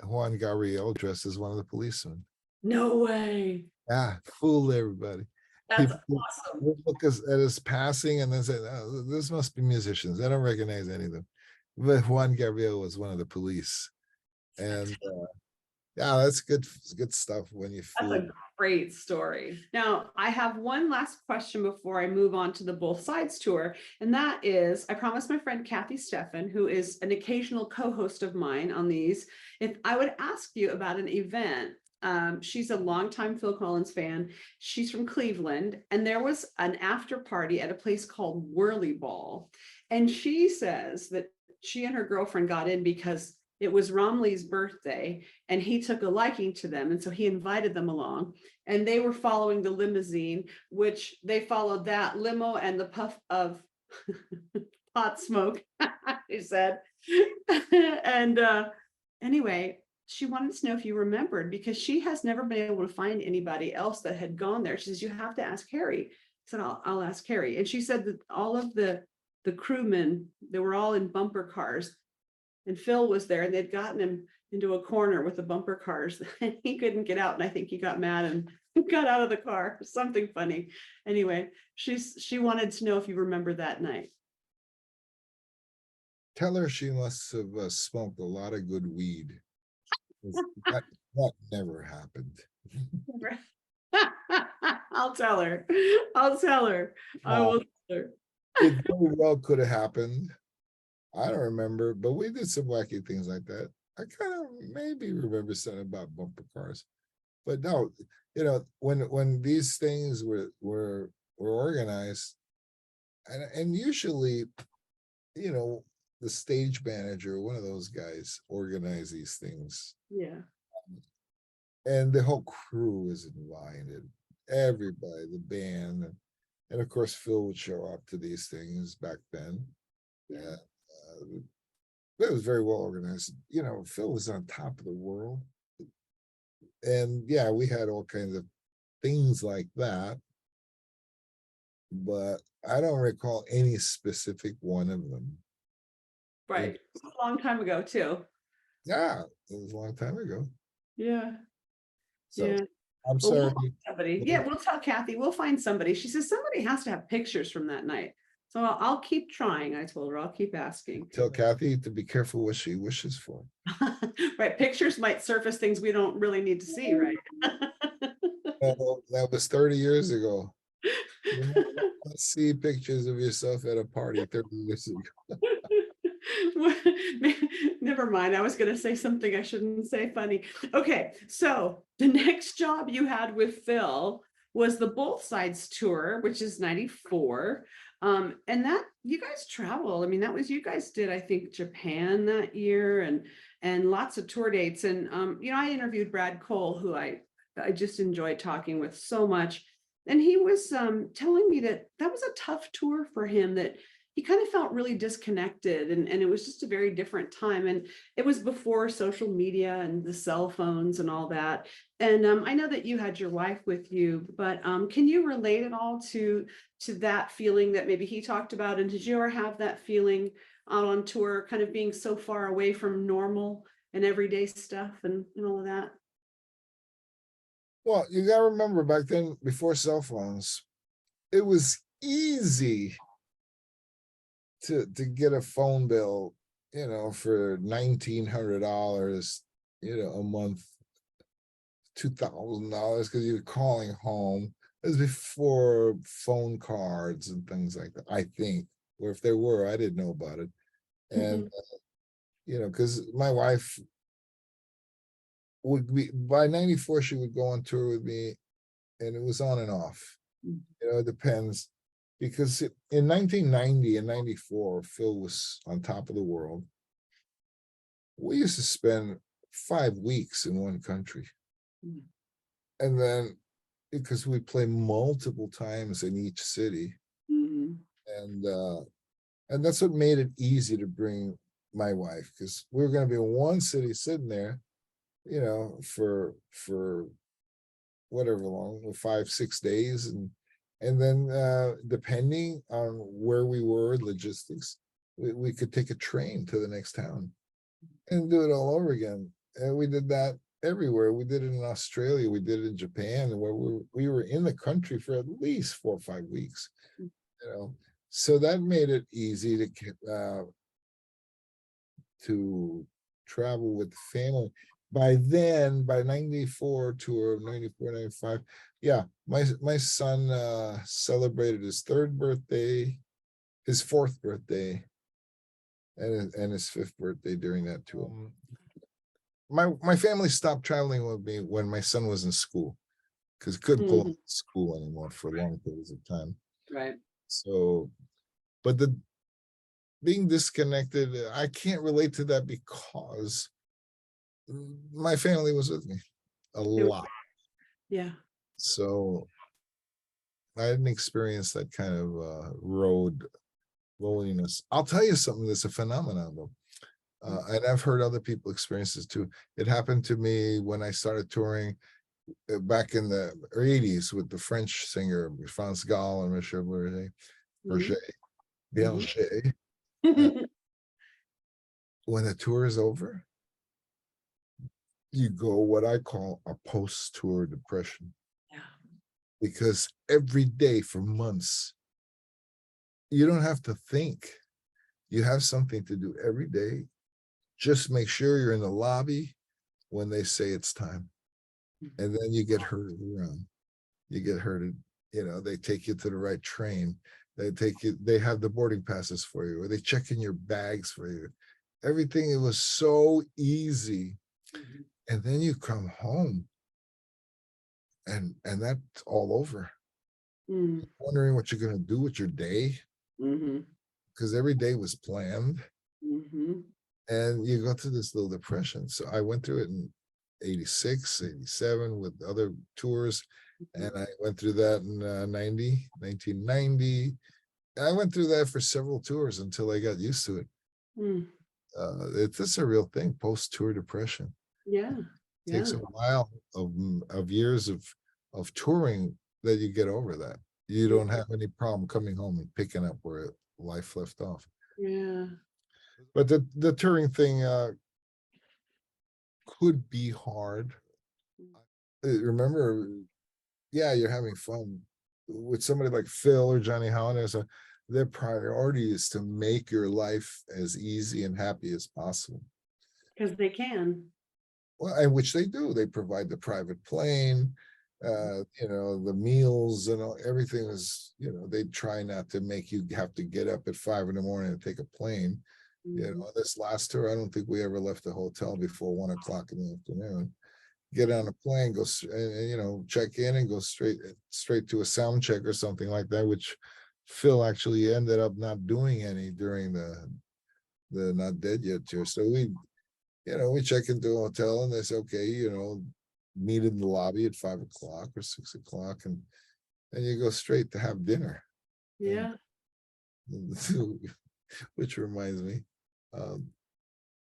Speaker 2: Juan Gabriel dressed as one of the policemen.
Speaker 1: No way.
Speaker 2: Yeah, fooled everybody.
Speaker 1: That's
Speaker 2: People
Speaker 1: awesome.
Speaker 2: would look at his passing and then say, "Oh, this must be musicians. I don't recognize any of them." But Juan Gabriel was one of the police. And yeah, that's good stuff when you
Speaker 1: That's
Speaker 2: fool.
Speaker 1: a great story. Now, I have one last question before I move on to the Both Sides tour. And that is, I promised my friend Kathy Steffen, who is an occasional co-host of mine on these, if I would ask you about an event. She's a longtime Phil Collins fan. She's from Cleveland, and there was an after party at a place called Whirly Ball. And she says that she and her girlfriend got in because it was Romley's birthday and he took a liking to them. And so he invited them along, and they were following the limousine, which they followed that limo and the puff of pot smoke, he said. And anyway, she wanted to know if you remembered, because she has never been able to find anybody else that had gone there. She says, you have to ask Harry. I said, I'll ask Harry. And she said that all of the crewmen, they were all in bumper cars, and Phil was there, and they'd gotten him into a corner with the bumper cars and he couldn't get out. And I think he got mad and got out of the car. Something funny. Anyway, she wanted to know if you remember that night.
Speaker 2: Tell her she must have smoked a lot of good weed. That, that never happened.
Speaker 1: I'll tell her. I'll tell her. I will tell her.
Speaker 2: It very well could have happened. I don't remember, but we did some wacky things like that. I kind of maybe remember something about bumper cars, but no, when these things were organized, and usually, the stage manager, one of those guys, organize these things,
Speaker 1: Yeah.
Speaker 2: and the whole crew is invited, everybody, the band, and of course Phil would show up to these things back then. Yeah. It was very well organized. Phil was on top of the world. And yeah, we had all kinds of things like that. But I don't recall any specific one of them.
Speaker 1: Right. A long time ago, too.
Speaker 2: Yeah, it was a long time ago.
Speaker 1: Yeah.
Speaker 2: So
Speaker 1: Yeah.
Speaker 2: I'm
Speaker 1: Well, we'll
Speaker 2: sorry.
Speaker 1: find somebody. Yeah, we'll tell Kathy. We'll find somebody. She says somebody has to have pictures from that night. So I'll keep trying. I told her I'll keep asking.
Speaker 2: Tell Kathy to be careful what she wishes for.
Speaker 1: Right. Pictures might surface things we don't really need to see, right?
Speaker 2: That was 30 years ago. Let's see pictures of yourself at a party 30 years ago.
Speaker 1: Never mind. I was going to say something I shouldn't say funny. Okay. So the next job you had with Phil was the Both Sides tour, which is 94. And that you guys travel. I mean, that was, you guys did, I think, Japan that year, and lots of tour dates. And, I interviewed Brad Cole, who I just enjoyed talking with so much. And he was telling me that was a tough tour for him, that he kind of felt really disconnected, and it was just a very different time. And it was before social media and the cell phones and all that. And I know that you had your wife with you, but can you relate at all to that feeling that maybe he talked about? And did you ever have that feeling out on tour, kind of being so far away from normal and everyday stuff and all of that?
Speaker 2: Well, you got to remember back then, before cell phones, it was easy to get a phone bill, for $1,900, a month, $2,000, because you're calling home. It was before phone cards and things like that, I think. Or if there were, I didn't know about it. And because my wife would be, by 94, she would go on tour with me, and it was on and off. It depends, because in 1990 and 94, Phil was on top of the world. We used to spend 5 weeks in one country. And then, because we play multiple times in each city, and that's what made it easy to bring my wife, because we were going to be in one city sitting there, for whatever long, 5-6 days, and then depending on where we were, logistics, we could take a train to the next town and do it all over again. And we did that everywhere. We did it in Australia. We did it in Japan, where we were in the country for at least 4 or 5 weeks. So that made it easy to travel with family. By then, by 94 tour, 94, 95, yeah, my son celebrated his 3rd birthday, his 4th birthday, and his 5th birthday during that tour. My family stopped traveling with me when my son was in school, because couldn't pull him to school anymore for long periods of time.
Speaker 1: Right.
Speaker 2: So, but the being disconnected, I can't relate to that because my family was with me a lot.
Speaker 1: Yeah.
Speaker 2: So I didn't experience that kind of road loneliness. I'll tell you something that's a phenomenon though. And I've heard other people experience this too. It happened to me when I started touring back in the 80s with the French singer France Gall and Michel Berger. When the tour is over, you go what I call a post-tour depression.
Speaker 1: Yeah.
Speaker 2: Because every day for months, you don't have to think. You have something to do every day. Just make sure you're in the lobby when they say it's time. And then you get herded around. You get herded, they take you to the right train. They have the boarding passes for you, or they check in your bags for you. Everything, it was so easy. And then you come home and that's all over. Wondering what you're going to do with your day, because every day was planned. And you go through this little depression. So I went through it in 86, 87 with other tours. And I went through that in 1990. I went through that for several tours until I got used to it. It's a real thing, post-tour depression.
Speaker 1: Yeah.
Speaker 2: It takes a while of years of touring that you get over that. You don't have any problem coming home and picking up where life left off.
Speaker 1: Yeah.
Speaker 2: But the touring thing could be hard. Remember, yeah, you're having fun with somebody like Phil or Johnny Holiday. So their priority is to make your life as easy and happy as possible.
Speaker 1: Because they can.
Speaker 2: Well, and which they do. They provide the private plane, the meals and everything is, they try not to make you have to get up at 5 in the morning and take a plane. This last tour, I don't think we ever left the hotel before 1 o'clock in the afternoon. Get on a plane, go and check in and go straight to a sound check or something like that, which Phil actually ended up not doing any during the Not Dead Yet tour. So we check into a hotel and they say, okay, meet in the lobby at 5 o'clock or 6 o'clock, and you go straight to have dinner.
Speaker 1: Yeah.
Speaker 2: Which reminds me,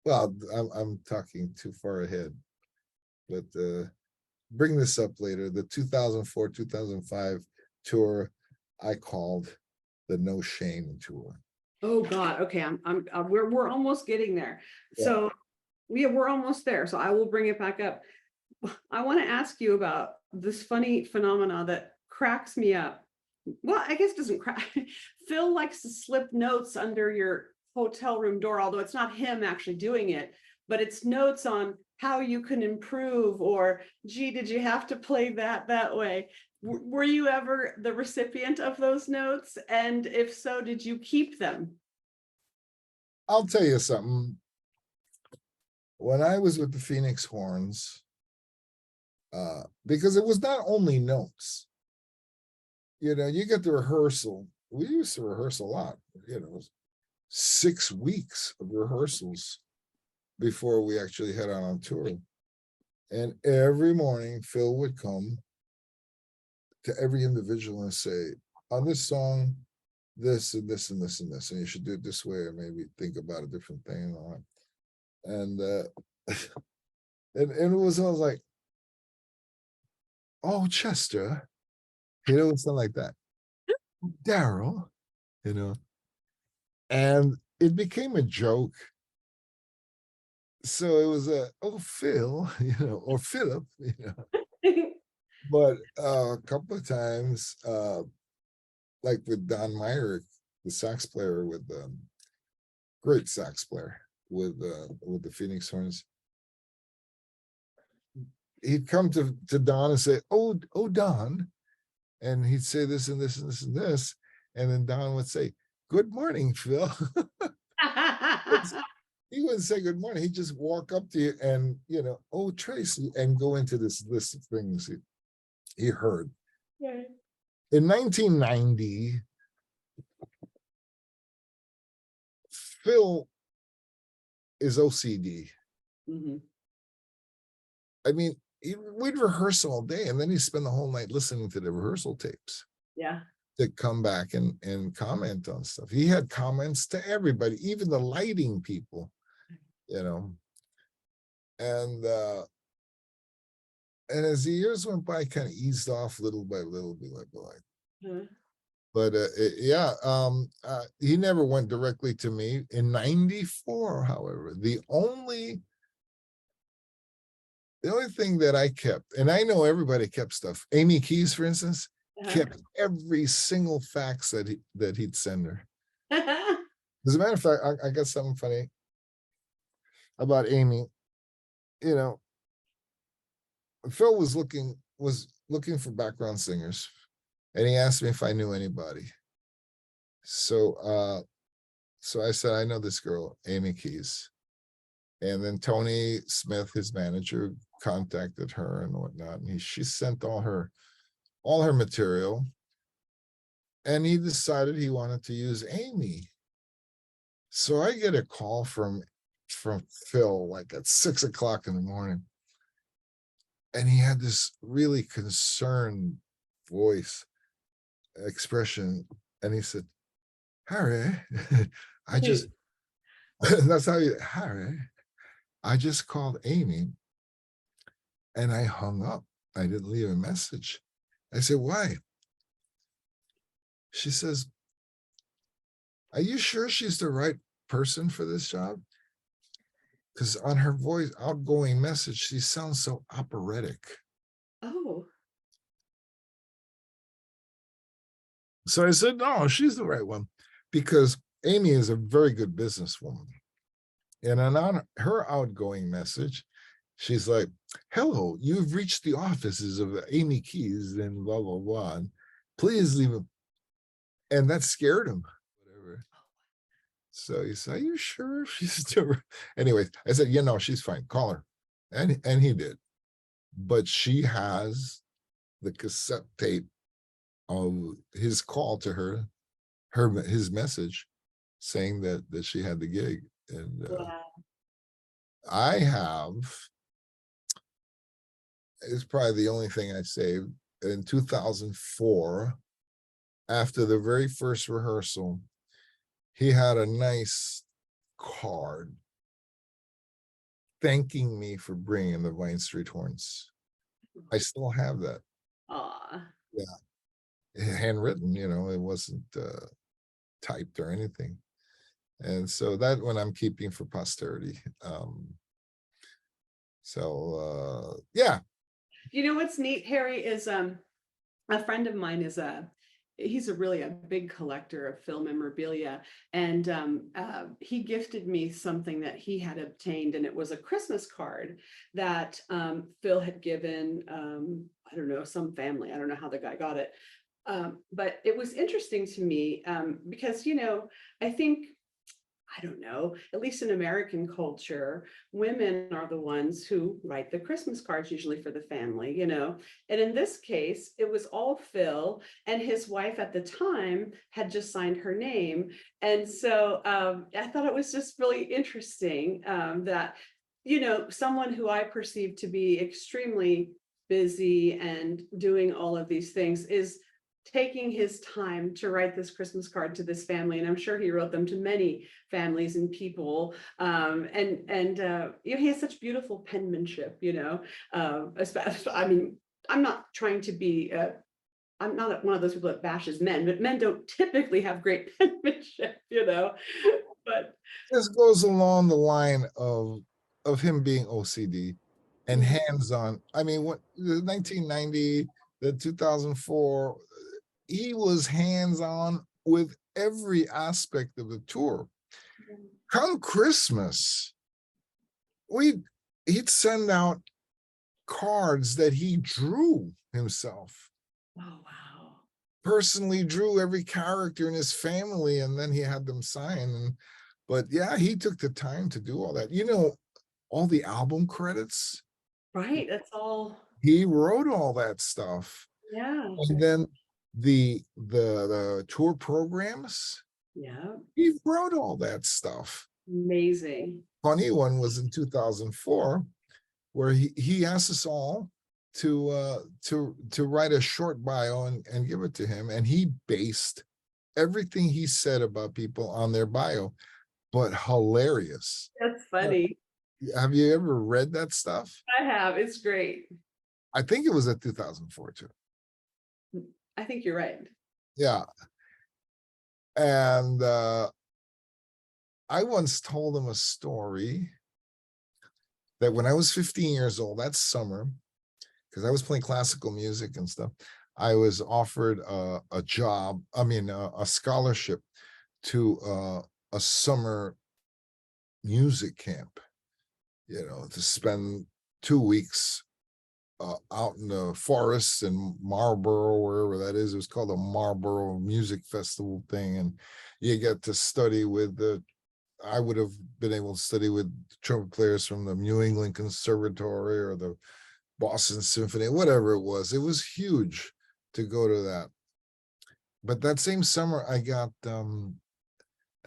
Speaker 2: well, I'm talking too far ahead, but bring this up later. The 2004, 2005 tour I called the No Shame tour.
Speaker 1: Oh God. Okay. We're almost getting there.
Speaker 2: Yeah.
Speaker 1: So we're almost there. So I will bring it back up. I want to ask you about this funny phenomena that cracks me up. Well, I guess doesn't crack. Phil likes to slip notes under your hotel room door, although it's not him actually doing it, but it's notes on how you can improve, or gee, did you have to play that way? Were you ever the recipient of those notes? And if so, did you keep them?
Speaker 2: I'll tell you something. When I was with the Phoenix Horns, because it was not only notes, you get the rehearsal. We used to rehearse a lot, 6 weeks of rehearsals before we actually head out on tour. And every morning, Phil would come to every individual and say, on this song, this and this and this and this, and you should do it this way, or maybe think about a different thing and all that. And and it was always like, oh, Chester, something like that. Daryl, and it became a joke So it was oh, Phil, or Philip, but a couple of times, like with Don Meyer, the sax player with great sax player with the Phoenix Horns, he'd come to Don and say, oh, Don, and he'd say this and this and this and this, and then Don would say, good morning, Phil. He wouldn't say good morning. He'd just walk up to you and, oh, Tracy, and go into this list of things he heard.
Speaker 1: Yeah.
Speaker 2: In 1990, Phil is OCD.
Speaker 1: Mhm.
Speaker 2: I mean, we'd rehearse all day, and then he'd spend the whole night listening to the rehearsal tapes
Speaker 1: Yeah.
Speaker 2: to come back and comment on stuff. He had comments to everybody, even the lighting people, and as the years went by, kind of eased off little by little,
Speaker 1: Mhm.
Speaker 2: but he never went directly to me. In 94, however, the only thing that I kept, and I know everybody kept stuff. Amy Keys, for instance,
Speaker 1: Uh-huh.
Speaker 2: kept every single fax that he'd send her. As a matter of fact, I got something funny about Amy. Phil was looking for background singers, and he asked me if I knew anybody. So I said, I know this girl, Amy Keys. And then Tony Smith, his manager, contacted her and whatnot, and she sent all her material, and he decided he wanted to use Amy. So I get a call from Phil like at 6 o'clock in the morning, and he had this really concerned voice expression, and he said, Harry, I just that's how you Harry, I just called Amy and I hung up. I didn't leave a message. I said, why? She says, are you sure she's the right person for this job? Because on her voice, outgoing message, she sounds so operatic.
Speaker 1: Oh.
Speaker 2: So I said, no, she's the right one, because Amy is a very good businesswoman. And on her outgoing message, she's like, hello, you've reached the offices of Amy Keys and blah, blah, blah. And please leave him. And that scared him. Whatever. So he said, are you sure she's still? Anyways, I said, she's fine. Call her. And he did. But she has the cassette tape of his call to her, his message saying that she had the gig. And
Speaker 1: Wow.
Speaker 2: I have, it's probably the only thing I saved. In 2004, after the very first rehearsal, he had a nice card thanking me for bringing the Vine Street Horns. I still have that.
Speaker 1: Aw.
Speaker 2: Yeah, handwritten. It wasn't typed or anything, and so that one I'm keeping for posterity. Yeah.
Speaker 1: You know what's neat, Harry, is a friend of mine he's really a big collector of film memorabilia, and he gifted me something that he had obtained, and it was a Christmas card that Phil had given I don't know, some family. I don't know how the guy got it, but it was interesting to me because I think, I don't know, at least in American culture, women are the ones who write the Christmas cards, usually for the family, And in this case, it was all Phil, and his wife at the time had just signed her name. And so I thought it was just really interesting that, someone who I perceive to be extremely busy and doing all of these things is taking his time to write this Christmas card to this family, and I'm sure he wrote them to many families and people. He has such beautiful penmanship. I mean, I'm not trying to be. I'm not one of those people that bashes men, but men don't typically have great penmanship. But
Speaker 2: This goes along the line of of him being OCD and
Speaker 1: Mhm.
Speaker 2: hands-on. I mean, what the 1990, the 2004, he was hands-on with every aspect of the tour. Come Christmas, we he'd send out cards that he drew himself,
Speaker 1: Oh, wow.
Speaker 2: personally drew every character in his family, and then he had them sign. And but yeah, he took the time to do all that. You know, all the album credits,
Speaker 1: Right, that's all.
Speaker 2: he wrote all that stuff.
Speaker 1: Yeah,
Speaker 2: And then the tour programs,
Speaker 1: yeah,
Speaker 2: he wrote all that stuff.
Speaker 1: amazing.
Speaker 2: Funny one was in 2004, where he asked us all to write a short bio and give it to him, and he based everything he said about people on their bio, but hilarious.
Speaker 1: That's funny.
Speaker 2: Have you ever read that stuff?
Speaker 1: I have, it's great.
Speaker 2: I think it was at 2004 too.
Speaker 1: I think you're right.
Speaker 2: Yeah. And I once told him a story that when I was 15 years old, that summer, because I was playing classical music and stuff, I was offered a job, I mean, a scholarship to a summer music camp, you know, to spend 2 weeks out in the forests in Marlboro, wherever that is. It was called a Marlboro Music Festival thing. And you get to study with I would have been able to study with trumpet players from the New England Conservatory or the Boston Symphony, whatever it was. It was huge to go to that. But that same summer, I got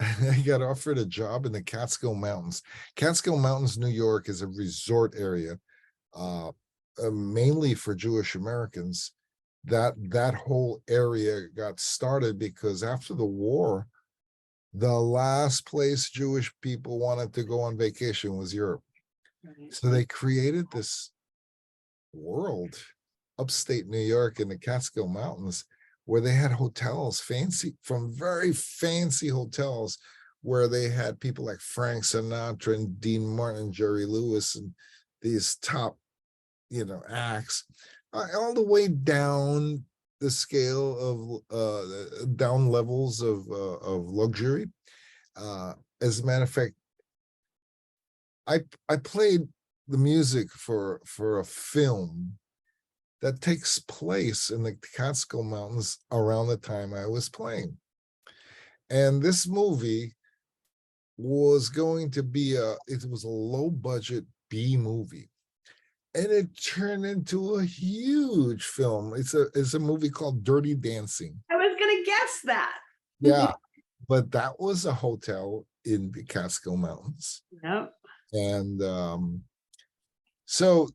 Speaker 2: I got offered a job in the Catskill Mountains. Catskill Mountains, New York, is a resort area, uh, mainly for Jewish Americans. That whole area got started because after the war, the last place Jewish people wanted to go on vacation was Europe.
Speaker 1: Right.
Speaker 2: So they created this world upstate New York in the Catskill Mountains where they had hotels, fancy, from very fancy hotels where they had people like Frank Sinatra and Dean Martin, Jerry Lewis, and these top, you know, acts, all the way down the scale of down levels of luxury. As a matter of fact, I played the music for a film that takes place in the Catskill Mountains around the time I was playing. And this movie was going to be it was a low budget B movie. And it turned into a huge film. It's a movie called Dirty Dancing.
Speaker 1: I was gonna guess that.
Speaker 2: Yeah, but that was a hotel in the Catskill Mountains.
Speaker 1: Yep.
Speaker 2: And so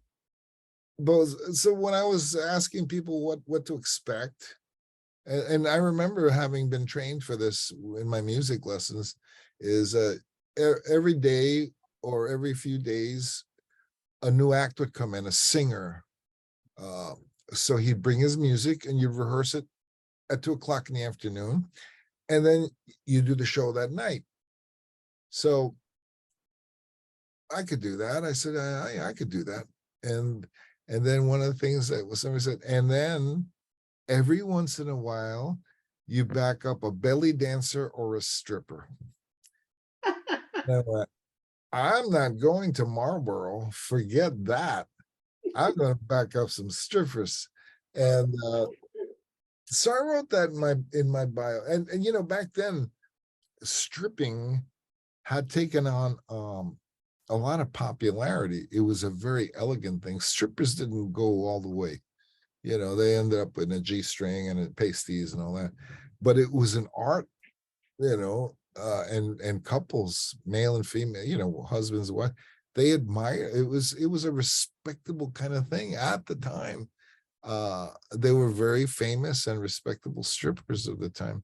Speaker 2: but so when I was asking people what to expect, and I remember having been trained for this in my music lessons, is every day or every few days, a new act would come in, a singer. Uh, so he'd bring his music and you'd rehearse it at 2 o'clock in the afternoon, and then you do the show that night. So I could do that. I said, I could do that. And then one of the things that was somebody said, and then every once in a while, you back up a belly dancer or a stripper. And I went, I'm not going to Marlboro. Forget that. I'm going to back up some strippers. And so I wrote that in my bio. And you know, back then, stripping had taken on a lot of popularity. It was a very elegant thing. Strippers didn't go all the way. You know, they ended up in a G string and a pasties and all that. But it was an art, you know, and couples, male and female, you know, husbands and wife, they admire it. Was a respectable kind of thing at the time. They were very famous and respectable strippers of the time.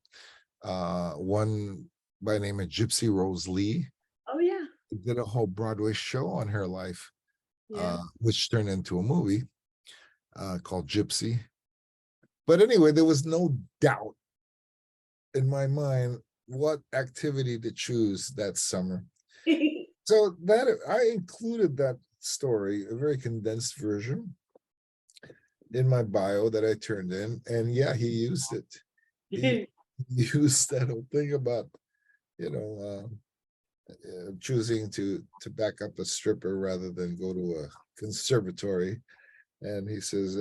Speaker 2: One by the name of Gypsy Rose Lee
Speaker 1: Oh, yeah.
Speaker 2: did a whole Broadway show on her life,
Speaker 1: Yeah.
Speaker 2: which turned into a movie called Gypsy. But anyway, there was no doubt in my mind what activity to choose that summer. So that I included that story, a very condensed version, in my bio that I turned in, and yeah, he used it. He used that whole thing about, you know, choosing to back up a stripper rather than go to a conservatory. And he says,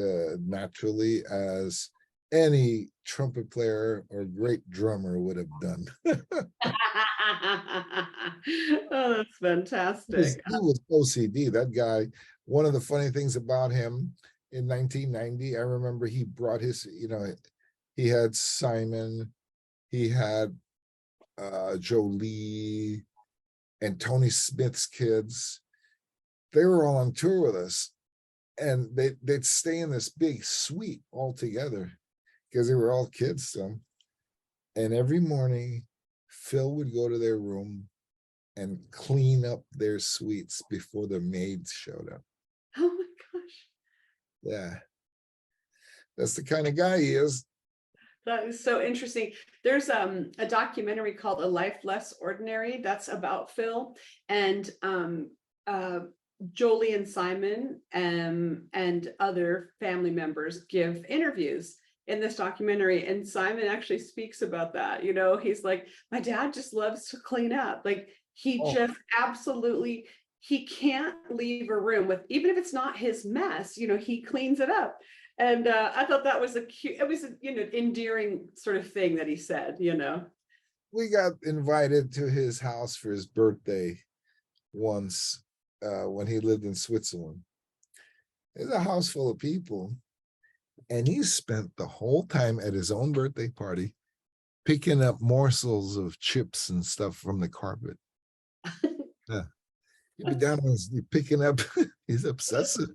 Speaker 2: naturally, as any trumpet player or great drummer would have done.
Speaker 1: Oh, that's fantastic.
Speaker 2: He was OCD, that guy. One of the funny things about him in 1990, I remember he brought his, he had Simon, he had Jolie and Tony Smith's kids. They were all on tour with us, and they'd stay in this big suite all together because they were all kids still. And every morning, Phil would go to their room and clean up their suites before the maids showed up.
Speaker 1: Oh my gosh.
Speaker 2: Yeah, that's the kind of guy he is.
Speaker 1: That is so interesting. There's a documentary called A Life Less Ordinary that's about Phil, and Jolie and Simon and other family members give interviews in this documentary, and Simon actually speaks about that. He's like, my dad just loves to clean up. Like he just absolutely, he can't leave a room with, even if it's not his mess, he cleans it up. And I thought that was it was endearing sort of thing that he said.
Speaker 2: We got invited to his house for his birthday once when he lived in Switzerland. There's a house full of people, and he spent the whole time at his own birthday party picking up morsels of chips and stuff from the carpet. Yeah. He'd be down on picking up. He's obsessive.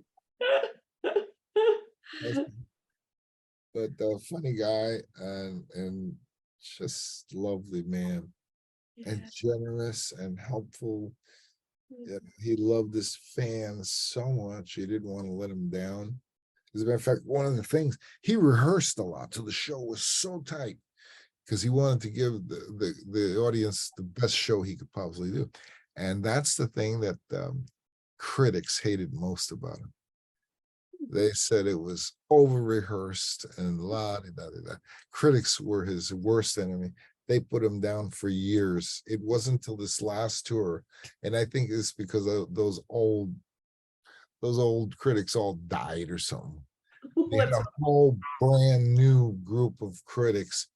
Speaker 2: But a funny guy and just lovely man, and generous and helpful. Yeah, he loved his fans so much. He didn't want to let them down. As a matter of fact, one of the things, he rehearsed a lot, so the show was so tight because he wanted to give the audience the best show he could possibly do. And that's the thing that critics hated most about him. They said it was over rehearsed and critics were his worst enemy. They put him down for years. It wasn't until this last tour, and I think it's because of those old critics all died or something. They had a whole brand new group of critics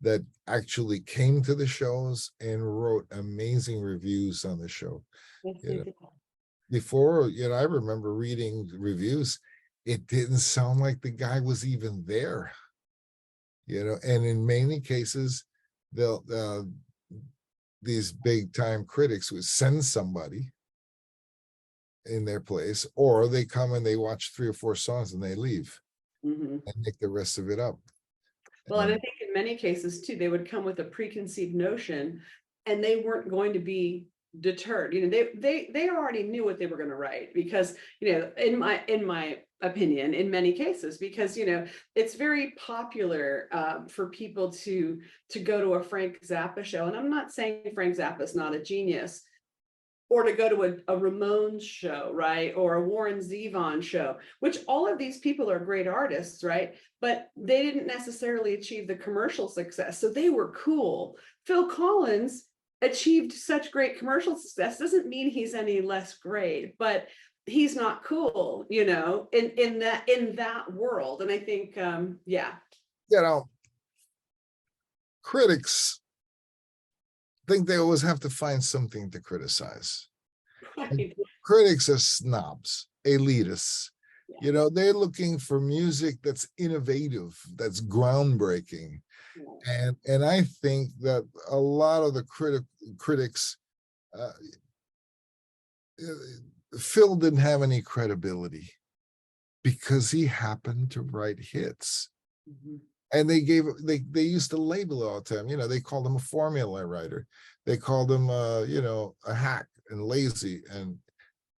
Speaker 2: that actually came to the shows and wrote amazing reviews on the show. Before, I remember reading reviews, it didn't sound like the guy was even there, and in many cases, these big time critics would send somebody in their place, or they come and they watch 3 or 4 songs and they leave and make the rest of it up.
Speaker 1: Well, and I think in many cases too, they would come with a preconceived notion, and they weren't going to be deterred. They already knew what they were going to write, because in my opinion, in many cases, because it's very popular for people to go to a Frank Zappa show, and I'm not saying Frank Zappa is not a genius, or to go to a Ramones show, right? Or a Warren Zevon show, which all of these people are great artists, right? But they didn't necessarily achieve the commercial success. So they were cool. Phil Collins achieved such great commercial success. Doesn't mean he's any less great, but he's not cool, in that world. And I think,
Speaker 2: critics think they always have to find something to criticize.
Speaker 1: right.
Speaker 2: Critics are snobs, elitists. They're looking for music that's innovative, that's groundbreaking. And I think that a lot of the critics, Phil didn't have any credibility because he happened to write hits. And they used to label it all the time. They called him a formula writer. They called him, a hack and lazy. And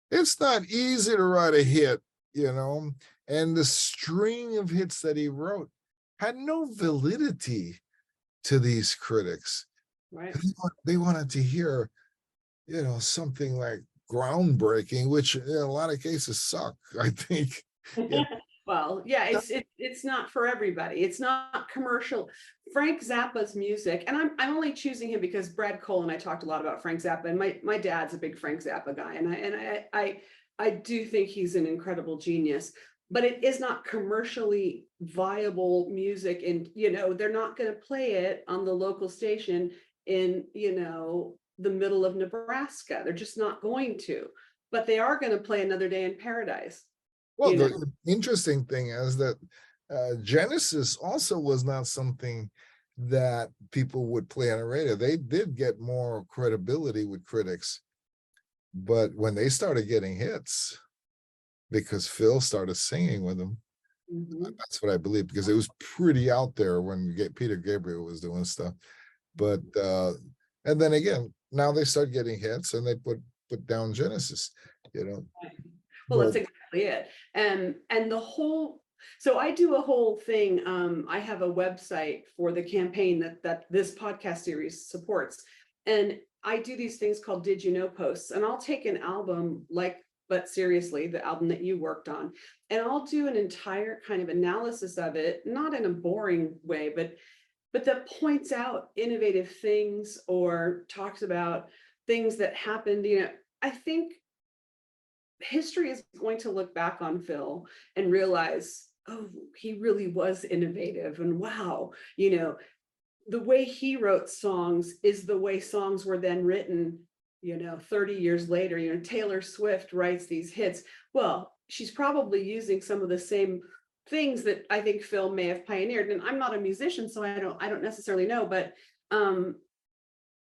Speaker 2: it's not easy to write a hit, and the string of hits that he wrote had no validity to these critics.
Speaker 1: Right.
Speaker 2: They wanted to hear, something like groundbreaking, which in a lot of cases suck, I think. You
Speaker 1: Well, yeah,
Speaker 2: know,
Speaker 1: it's not for everybody. It's not commercial. Frank Zappa's music, and I'm only choosing him because Brad Cole and I talked a lot about Frank Zappa, and my dad's a big Frank Zappa guy, and I do think he's an incredible genius, but it is not commercially viable music, and they're not going to play it on the local station in the middle of Nebraska. They're just not going to, but they are going to play Another Day in Paradise.
Speaker 2: well,
Speaker 1: You know,
Speaker 2: the interesting thing is that Genesis also was not something that people would play on the radio. They did get more credibility with critics, but when they started getting hits, because Phil started singing with them,
Speaker 1: mhm.
Speaker 2: that's what I believe, because it was pretty out there when Peter Gabriel was doing stuff. But and then again, now they start getting hits and they put down Genesis, you know.
Speaker 1: Well,
Speaker 2: But
Speaker 1: that's exactly it. And the whole, so I do a whole thing. I have a website for the campaign that this podcast series supports. And I do these things called Did You Know posts. And I'll take an album like But Seriously, the album that you worked on, and I'll do an entire kind of analysis of it, not in a boring way, but that points out innovative things or talks about things that happened. I think history is going to look back on Phil and realize, oh, he really was innovative. And wow, the way he wrote songs is the way songs were then written, 30 years later. Taylor Swift writes these hits. Well, she's probably using some of the same things that I think Phil may have pioneered. And I'm not a musician, so I don't necessarily know, um,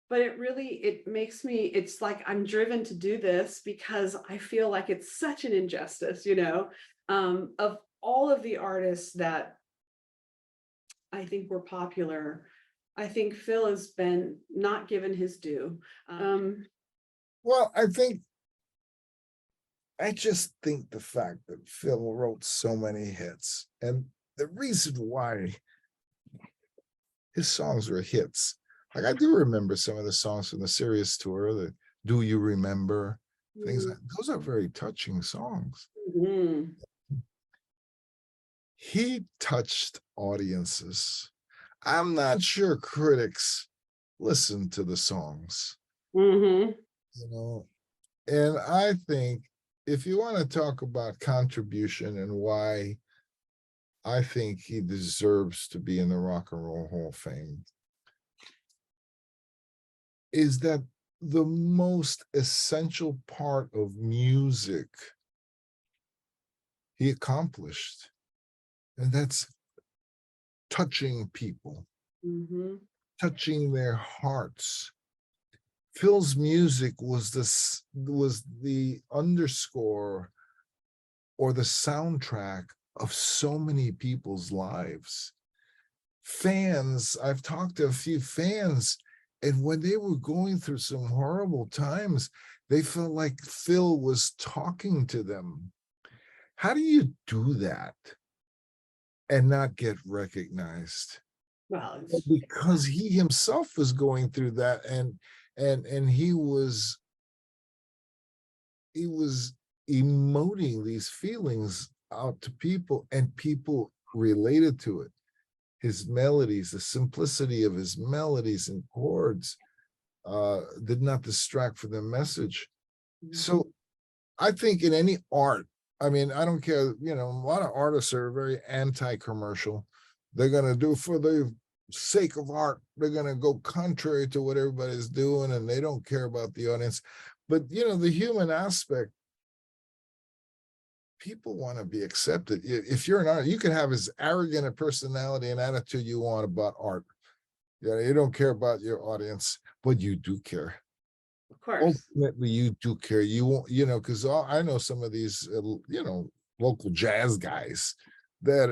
Speaker 1: but it makes me, it's like I'm driven to do this because I feel like it's such an injustice, of all of the artists that I think were popular. I think Phil has been not given his due.
Speaker 2: well, I just think the fact that Phil wrote so many hits, and the reason why his songs were hits, like I do remember some of the songs from the Sirius tour, the Do You Remember, things like those are very touching songs.
Speaker 1: Mhm.
Speaker 2: He touched audiences. I'm not sure critics listen to the songs,
Speaker 1: Mhm.
Speaker 2: you know. And I think if you want to talk about contribution and why I think he deserves to be in the Rock and Roll Hall of Fame, is that the most essential part of music he accomplished, and that's touching people,
Speaker 1: Mhm.
Speaker 2: touching their hearts. Phil's music was the underscore or the soundtrack of so many people's lives. Fans, I've talked to a few fans, and when they were going through some horrible times, they felt like Phil was talking to them. How do you do that and not get recognized?
Speaker 1: Well,
Speaker 2: Well, because he himself was going through that, and he was emoting these feelings out to people, and people related to it. His melodies, the simplicity of his melodies and chords, did not distract from the message. So I think in any art, I mean, I don't care, a lot of artists are very anti-commercial. They're going to do for the sake of art. They're going to go contrary to what everybody's doing, and they don't care about the audience. But, the human aspect, people want to be accepted. If you're an artist, you can have as arrogant a personality and attitude you want about art. You don't care about your audience, but you do care.
Speaker 1: of course.
Speaker 2: Ultimately, you do care. You won't, because I know some of these, local jazz guys that,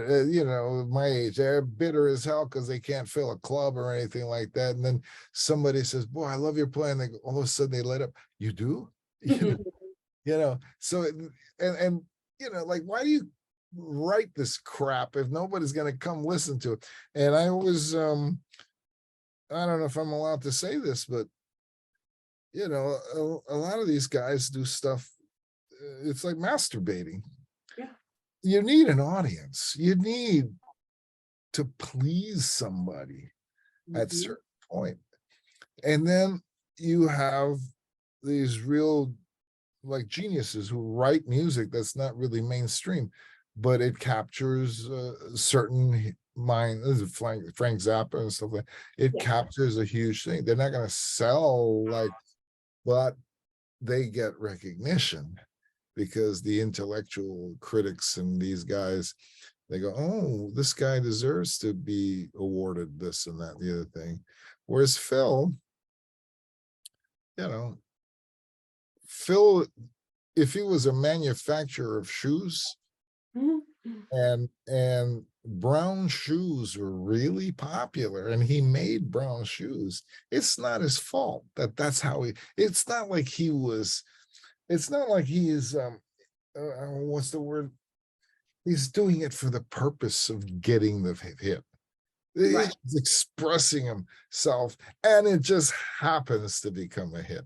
Speaker 2: my age, they're bitter as hell because they can't fill a club or anything like that. And then somebody says, "Boy, I love your playing." They go, all of a sudden they light up. You do, So, and like, why do you write this crap if nobody's going to come listen to it? And I was, I don't know if I'm allowed to say this, but you know, a lot of these guys do stuff. It's like masturbating.
Speaker 1: Yeah.
Speaker 2: You need an audience. You need to please somebody at a
Speaker 1: Mhm.
Speaker 2: certain point. And then you have these real like geniuses who write music that's not really mainstream, but it captures certain mind. This is Frank Zappa and stuff like it
Speaker 1: Yeah.
Speaker 2: captures a huge thing. They're not going to sell like, but they get recognition because the intellectual critics and these guys, they go, oh, this guy deserves to be awarded this and that, the other thing. Whereas Phil, you know, Phil, if he was a manufacturer of shoes
Speaker 1: Mhm.
Speaker 2: and brown shoes were really popular and he made brown shoes, it's not his fault that that's how he, it's not like he was, it's not like he is what's the word, he's doing it for the purpose of getting the hit.
Speaker 1: Right.
Speaker 2: He's expressing himself and it just happens to become a hit.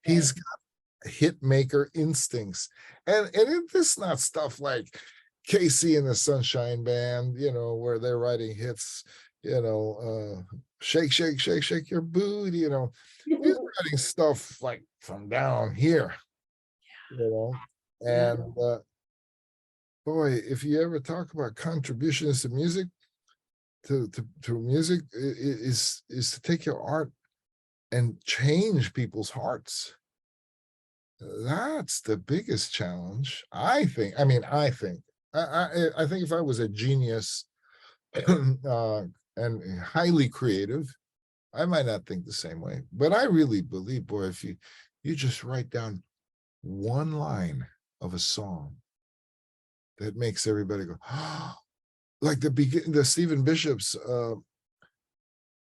Speaker 2: He's
Speaker 1: Right.
Speaker 2: got hit maker instincts. It's not stuff like Casey and the Sunshine Band, you know, where they're writing hits, you know, shake, shake, shake, shake your booty, you know. He's writing stuff like from down here, you know.
Speaker 1: Yeah.
Speaker 2: And boy, if you ever talk about contributions to music, to music is to take your art and change people's hearts. That's the biggest challenge, I think. I mean, I think if I was a genius and highly creative, I might not think the same way. But I really believe, boy, if you just write down one line of a song that makes everybody go, like the Stephen Bishop's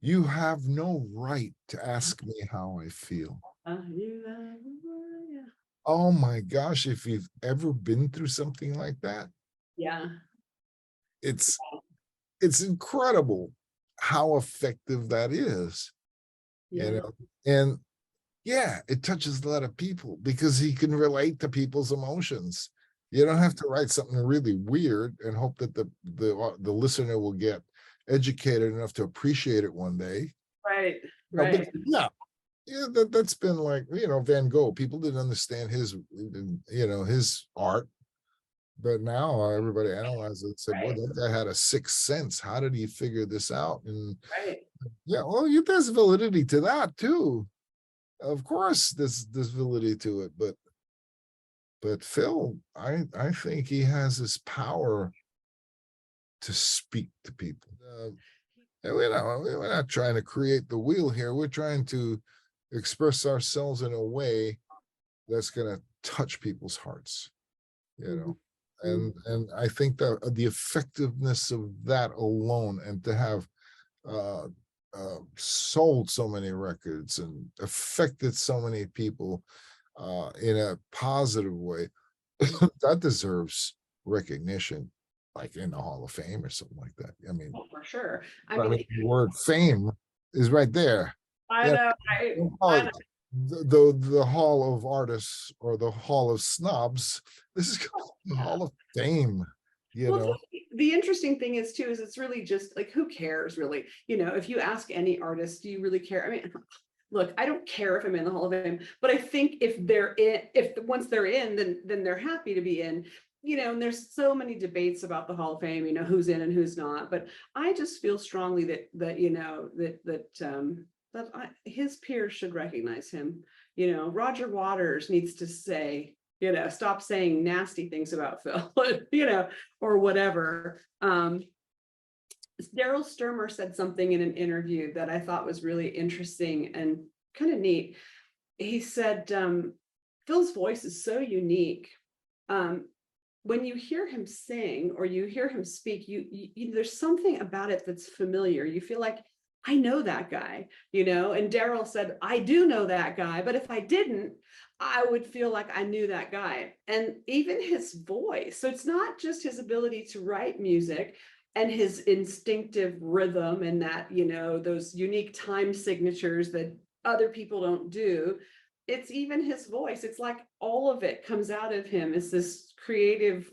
Speaker 2: you have no right to ask me how I feel.
Speaker 1: Yeah.
Speaker 2: Oh my gosh, if you've ever been through something like that,
Speaker 1: Yeah.
Speaker 2: it's it's incredible how effective that is, you
Speaker 1: Yeah.
Speaker 2: know. And yeah, it touches a lot of people because he can relate to people's emotions. You don't have to write something really weird and hope that the listener will get educated enough to appreciate it one day.
Speaker 1: Right.
Speaker 2: No, but
Speaker 1: Right.
Speaker 2: yeah, yeah, that's been like, you know, Van Gogh. People didn't understand his, you know, his art, but now everybody analyzes it and said, boy,
Speaker 1: Right.
Speaker 2: that guy had a sixth sense. How did he figure this out? And
Speaker 1: Right.
Speaker 2: yeah, well, there's validity to that too. Of course, there's validity to it, but Phil, I think he has this power to speak to people. And we're not trying to create the wheel here. We're trying to express ourselves in a way that's going to touch people's hearts, you
Speaker 1: Mhm.
Speaker 2: know. And I think that the effectiveness of that alone, and to have uh, sold so many records and affected so many people in a positive way, that deserves recognition, like in the Hall of Fame or something like that.
Speaker 1: Oh, for sure. I
Speaker 2: I
Speaker 1: mean,
Speaker 2: mean, the word fame is right there.
Speaker 1: I
Speaker 2: Yeah,
Speaker 1: know.
Speaker 2: don't call
Speaker 1: I
Speaker 2: it
Speaker 1: know.
Speaker 2: the Hall of Artists or the Hall of Snobs. This is the Hall of Fame. You
Speaker 1: Well,
Speaker 2: know,
Speaker 1: the interesting thing is too, is it's really just like, who cares really? You know, if you ask any artist, do you really care? I mean, look, I don't care if I'm in the Hall of Fame, but I think if they're in, if once they're in, then they're happy to be in. You know, and there's so many debates about the Hall of Fame, you know, who's in and who's not. But I just feel strongly that you know his peers should recognize him. You know, Roger Waters needs to say, you know, stop saying nasty things about Phil, you know, or whatever. Daryl Sturmer said something in an interview that I thought was really interesting and kind of neat. He said, Phil's voice is so unique. Um, when you hear him sing or you hear him speak, there's something about it that's familiar. You feel like, I know that guy, you know. And Daryl said, I do know that guy, but if I didn't, I would feel like I knew that guy. And even his voice. So it's not just his ability to write music and his instinctive rhythm and that, you know, those unique time signatures that other people don't do. it's even his voice. It's like all of it comes out of him. It's this creative,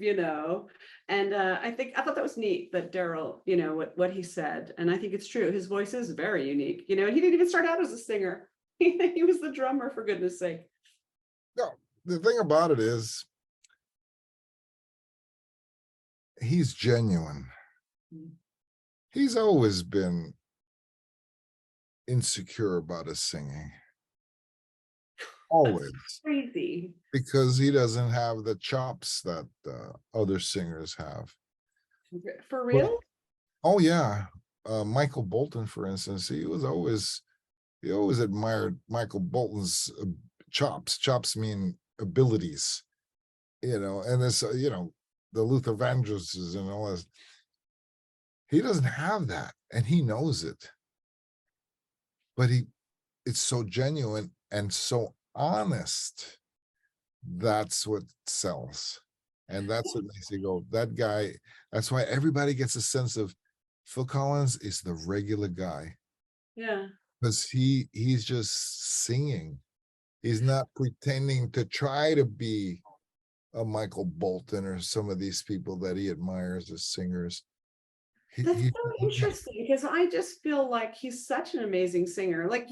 Speaker 1: and I thought that was neat that Daryl, what he said. And I think it's true. His voice is very unique, and he didn't even start out as a singer. He was the drummer, for goodness sake.
Speaker 2: No, the thing about it is he's genuine.
Speaker 1: Mm.
Speaker 2: He's always been insecure about his singing. Always.
Speaker 1: Crazy.
Speaker 2: Because he doesn't have the chops that other singers have.
Speaker 1: For
Speaker 2: But,
Speaker 1: real?
Speaker 2: oh yeah. Michael Bolton, for instance, he always admired Michael Bolton's chops. Chops mean abilities, and this, the Luther Vandross and all this. He doesn't have that, and he knows it. But it's so genuine and so honest. That's what sells. And that's what makes you go, that guy. That's why everybody gets a sense of Phil Collins is the regular guy.
Speaker 1: Yeah.
Speaker 2: Because he's just singing. He's not pretending to try to be a Michael Bolton or some of these people that he admires as singers.
Speaker 1: That's
Speaker 2: He
Speaker 1: so interesting, because I just feel like he's such an amazing singer. Like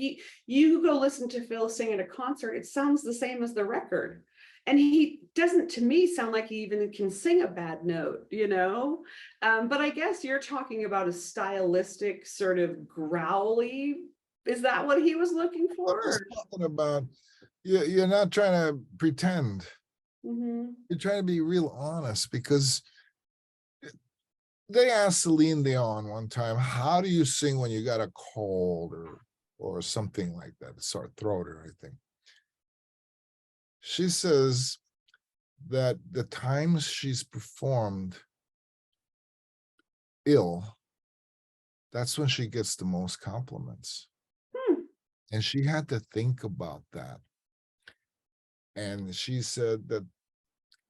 Speaker 1: you go listen to Phil sing at a concert, it sounds the same as the record. And he doesn't, to me, sound like he even can sing a bad note, But I guess you're talking about a stylistic sort of growly. Is that what he was looking
Speaker 2: I'm
Speaker 1: for?
Speaker 2: just talking about, you're not trying to pretend.
Speaker 1: Mm-hmm.
Speaker 2: You're trying to be real honest, because they asked Celine Dion one time, how do you sing when you got a cold or something like that, a sore throat or anything? She says that the times she's performed ill, that's when she gets the most compliments.
Speaker 1: Hmm.
Speaker 2: And she had to think about that. And she said that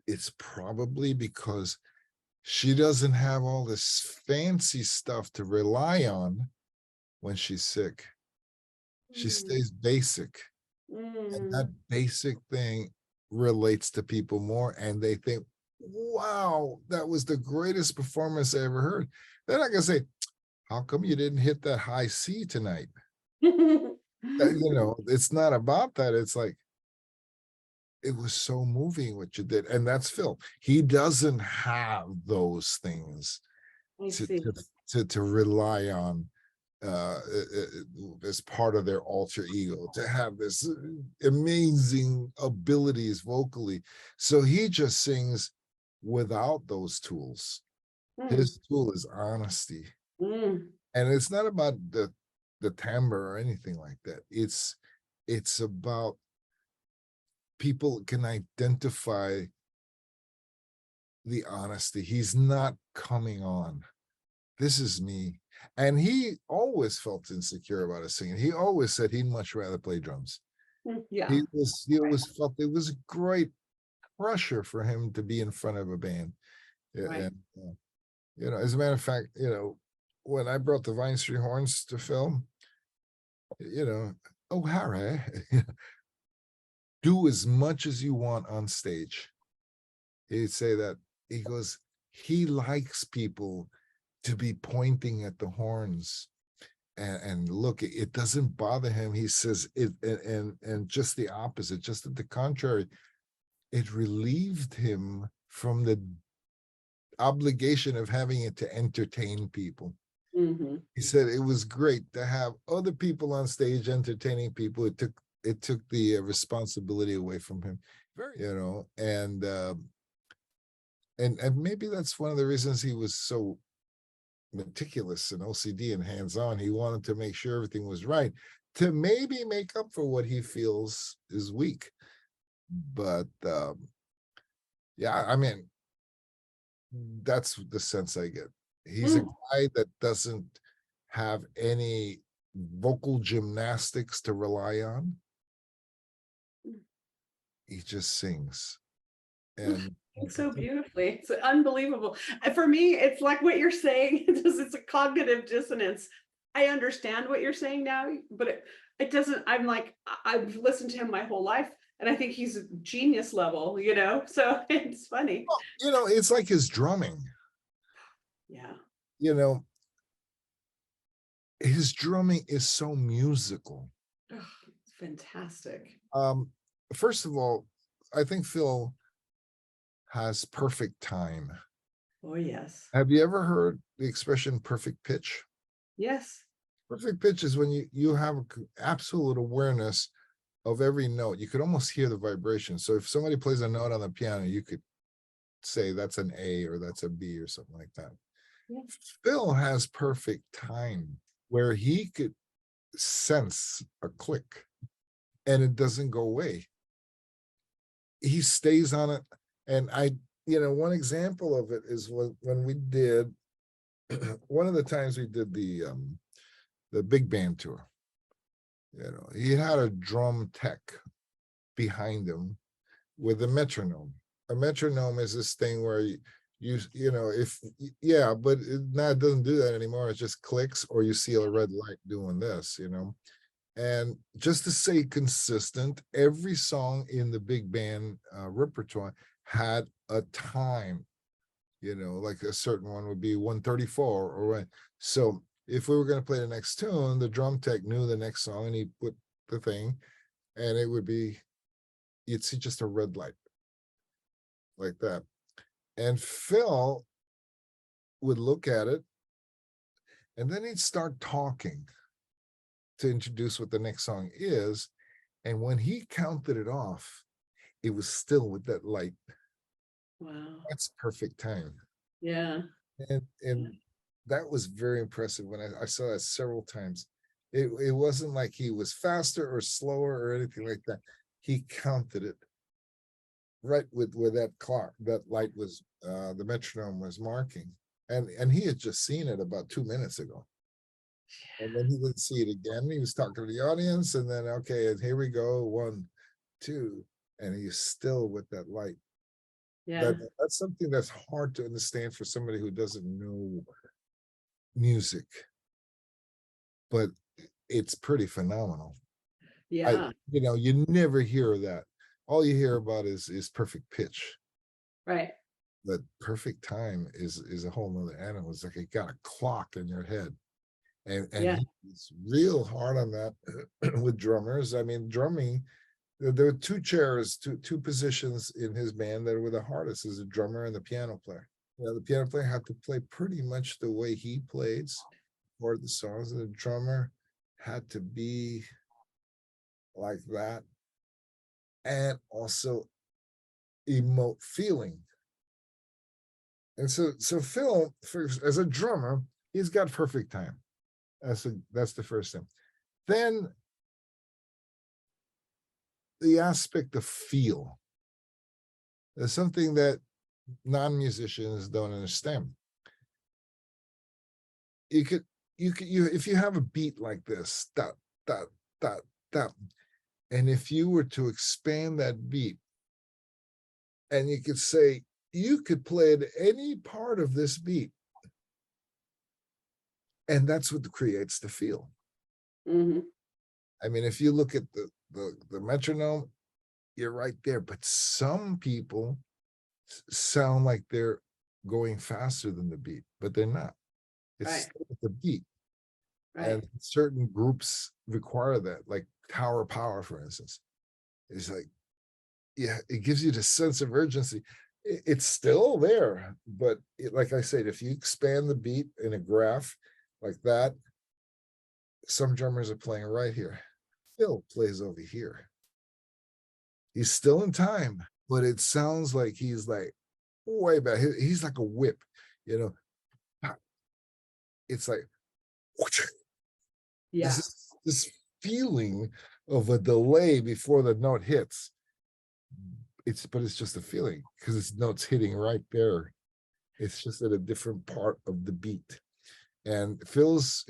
Speaker 2: it's probably because she doesn't have all this fancy stuff to rely on when she's sick. She stays basic. And that basic thing relates to people more. And they think, wow, that was the greatest performance I ever heard. Then I can say, how come you didn't hit that high C tonight? It's not about that. It's like, it was so moving what you did. And that's Phil. He doesn't have those things
Speaker 1: I
Speaker 2: to
Speaker 1: see.
Speaker 2: to rely on as part of their alter ego, to have this amazing abilities vocally. So he just sings without those tools. His tool is honesty.
Speaker 1: Mm.
Speaker 2: And it's not about the timbre or anything like that. It's about people can identify the honesty. He's not coming on. This is me. And he always felt insecure about his singing. He always said he'd much rather play drums.
Speaker 1: Yeah.
Speaker 2: He always felt it was great pressure for him to be in front of a band.
Speaker 1: Right.
Speaker 2: And as a matter of fact, when I brought the Vine Street Horns to film, oh Harry, do as much as you want on stage. He'd say that. He goes, he likes people to be pointing at the horns and look, it doesn't bother him. He says it, and just the opposite, just at the contrary, it relieved him from the obligation of having it to entertain people.
Speaker 1: Mm-hmm.
Speaker 2: He said it was great to have other people on stage entertaining people. It took the responsibility away from him. And maybe that's one of the reasons he was so meticulous and OCD and hands-on. He wanted to make sure everything was right to maybe make up for what he feels is weak. But yeah, I mean, that's the sense I get. He's a guy that doesn't have any vocal gymnastics to rely on. He just sings. And
Speaker 1: So beautifully. It's unbelievable. And for me, it's like what you're saying. It's a cognitive dissonance. I understand what you're saying now, but it doesn't, I'm like, I've listened to him my whole life and I think he's genius level, so it's funny.
Speaker 2: It's like his drumming,
Speaker 1: Yeah.
Speaker 2: you know, his drumming is so musical.
Speaker 1: Ugh, it's fantastic.
Speaker 2: Um, First of all, I think Phil has perfect time.
Speaker 1: Oh, yes.
Speaker 2: Have you ever heard the expression perfect pitch?
Speaker 1: Yes.
Speaker 2: Perfect pitch is when you have absolute awareness of every note. You could almost hear the vibration. So if somebody plays a note on the piano, you could say that's an A or that's a B or something like that.
Speaker 1: Yeah.
Speaker 2: Phil has perfect time where he could sense a click and it doesn't go away. He stays on it. And one example of it is when we did one of the times we did the big band tour. He had a drum tech behind him with a metronome. A metronome is this thing where if yeah, but it doesn't do that anymore. It just clicks, or you see a red light doing this. And just to stay consistent, every song in the big band repertoire had a time. Like a certain one would be 134 or what. So if we were going to play the next tune, the drum tech knew the next song and he put the thing, and it would be, you'd see just a red light like that. And Phil would look at it and then he'd start talking to introduce what the next song is. And when he counted it off, it was still with that light.
Speaker 1: Wow.
Speaker 2: That's perfect time.
Speaker 1: Yeah.
Speaker 2: And that was very impressive when I saw that several times. It wasn't like he was faster or slower or anything like that. He counted it right with where that clock, that light was, the metronome was marking. And he had just seen it about 2 minutes ago. And then he didn't see it again. He was talking to the audience, and then, okay, and here we go, 1, 2, and he's still with that light.
Speaker 1: Yeah.
Speaker 2: That's something that's hard to understand for somebody who doesn't know music, but it's pretty phenomenal.
Speaker 1: Yeah.
Speaker 2: You never hear that. All you hear about is perfect pitch.
Speaker 1: Right.
Speaker 2: But perfect time is a whole nother animal. It's like you got a clock in your head. And
Speaker 1: Yeah.
Speaker 2: he's real hard on that with drummers. I mean, drumming, there are two chairs, two positions in his band that were the hardest, is the drummer and the piano player. The piano player had to play pretty much the way he plays for the songs, and the drummer had to be like that and also emote feeling. And so Phil, as a drummer, he's got perfect time. That's the first thing. Then the aspect of feel is something that non-musicians don't understand. You if you have a beat like this, da da da da, and if you were to expand that beat, and you could say you could play at any part of this beat, and that's what creates the feel.
Speaker 1: Hmm.
Speaker 2: I mean, if you look at the metronome, you're right there. But some people sound like they're going faster than the beat, but they're not. It's
Speaker 1: Right.
Speaker 2: still the beat.
Speaker 1: Right.
Speaker 2: And certain groups require that, like Tower Power, for instance. It's like, yeah, it gives you the sense of urgency. It's still there, but like I said, if you expand the beat in a graph like that, some drummers are playing right here. Phil plays over here. He's still in time, but it sounds like he's like way back. He's like a whip, you know. It's like
Speaker 1: Yeah.
Speaker 2: this feeling of a delay before the note hits. But it's just a feeling because it's notes hitting right there. It's just at a different part of the beat. And Phil's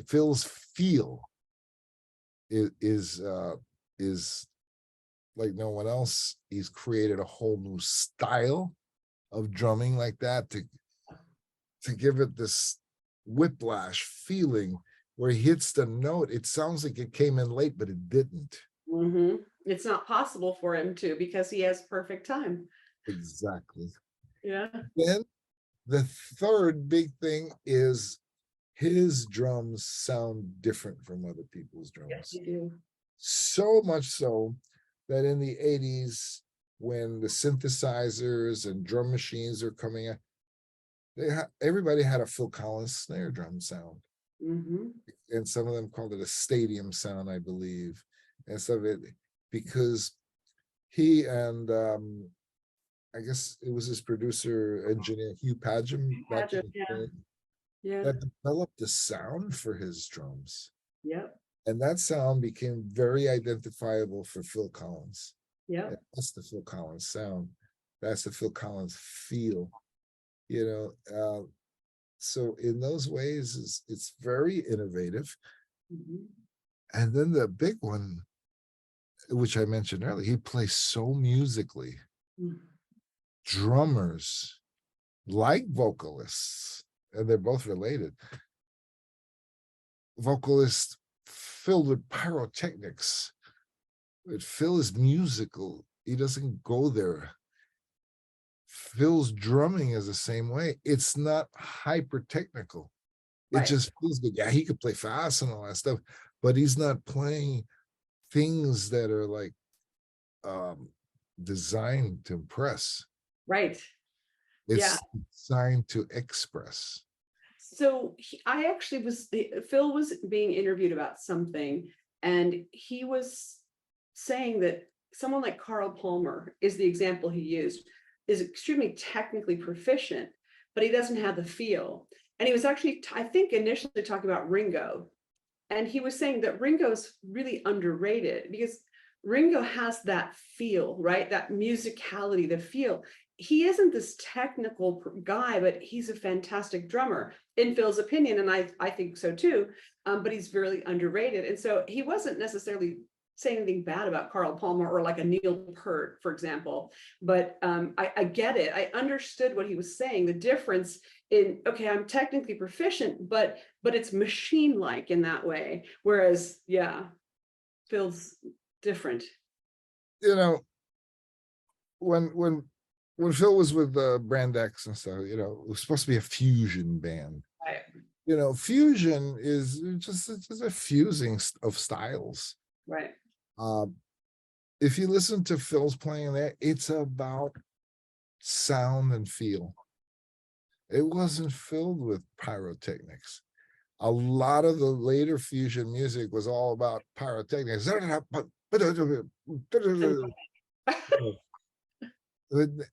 Speaker 2: feel is like no one else. He's created a whole new style of drumming like that to give it this whiplash feeling where he hits the note, it sounds like it came in late, but it didn't.
Speaker 1: It's not possible for him to because he has perfect time.
Speaker 2: Exactly.
Speaker 1: Yeah.
Speaker 2: Then the third big thing is his drums sound different from other people's
Speaker 1: Yes,
Speaker 2: drums.
Speaker 1: you do.
Speaker 2: So much so that in the 80s, when the synthesizers and drum machines are coming out, everybody had a Phil Collins snare drum sound.
Speaker 1: Mm-hmm.
Speaker 2: And some of them called it a stadium sound, I believe. And some of it, because he and I guess it was his producer engineer Hugh Padgham back in
Speaker 1: Imagine,
Speaker 2: the
Speaker 1: yeah.
Speaker 2: day
Speaker 1: Yeah.
Speaker 2: that developed the sound for his drums.
Speaker 1: Yep.
Speaker 2: And that sound became very identifiable for Phil Collins.
Speaker 1: Yep.
Speaker 2: That's the Phil Collins sound. That's the Phil Collins feel. So in those ways, it's very innovative.
Speaker 1: Mm-hmm.
Speaker 2: And then the big one, which I mentioned earlier, he plays so musically. Drummers, like vocalists, and they're both related, vocalists filled with pyrotechnics. But Phil is musical. He doesn't go there. Phil's drumming is the same way. It's not hyper technical. It
Speaker 1: Right.
Speaker 2: just feels good. Yeah, he could play fast and all that stuff, but he's not playing things that are like designed to impress.
Speaker 1: Right. Yeah.
Speaker 2: It's designed to express.
Speaker 1: So I actually Phil was being interviewed about something, and he was saying that someone like Carl Palmer is the example he used, is extremely technically proficient, but he doesn't have the feel. And he was actually, I think, initially talking about Ringo. And he was saying that Ringo's really underrated because Ringo has that feel, right? That musicality, the feel. He isn't this technical guy, but he's a fantastic drummer in Phil's opinion, and I think so too. But he's really underrated, and so he wasn't necessarily saying anything bad about Carl Palmer or like a Neil Peart, for example. But I get it. I understood what he was saying. The difference in, okay, I'm technically proficient, but it's machine-like in that way. Whereas, yeah, Phil's different.
Speaker 2: You know, when when when Phil was with Brand X and stuff, it was supposed to be a fusion band.
Speaker 1: Right.
Speaker 2: Fusion is just a fusing of styles.
Speaker 1: Right.
Speaker 2: Um, if you listen to Phil's playing there, it's about sound and feel. It wasn't filled with pyrotechnics. A lot of the later fusion music was all about pyrotechnics.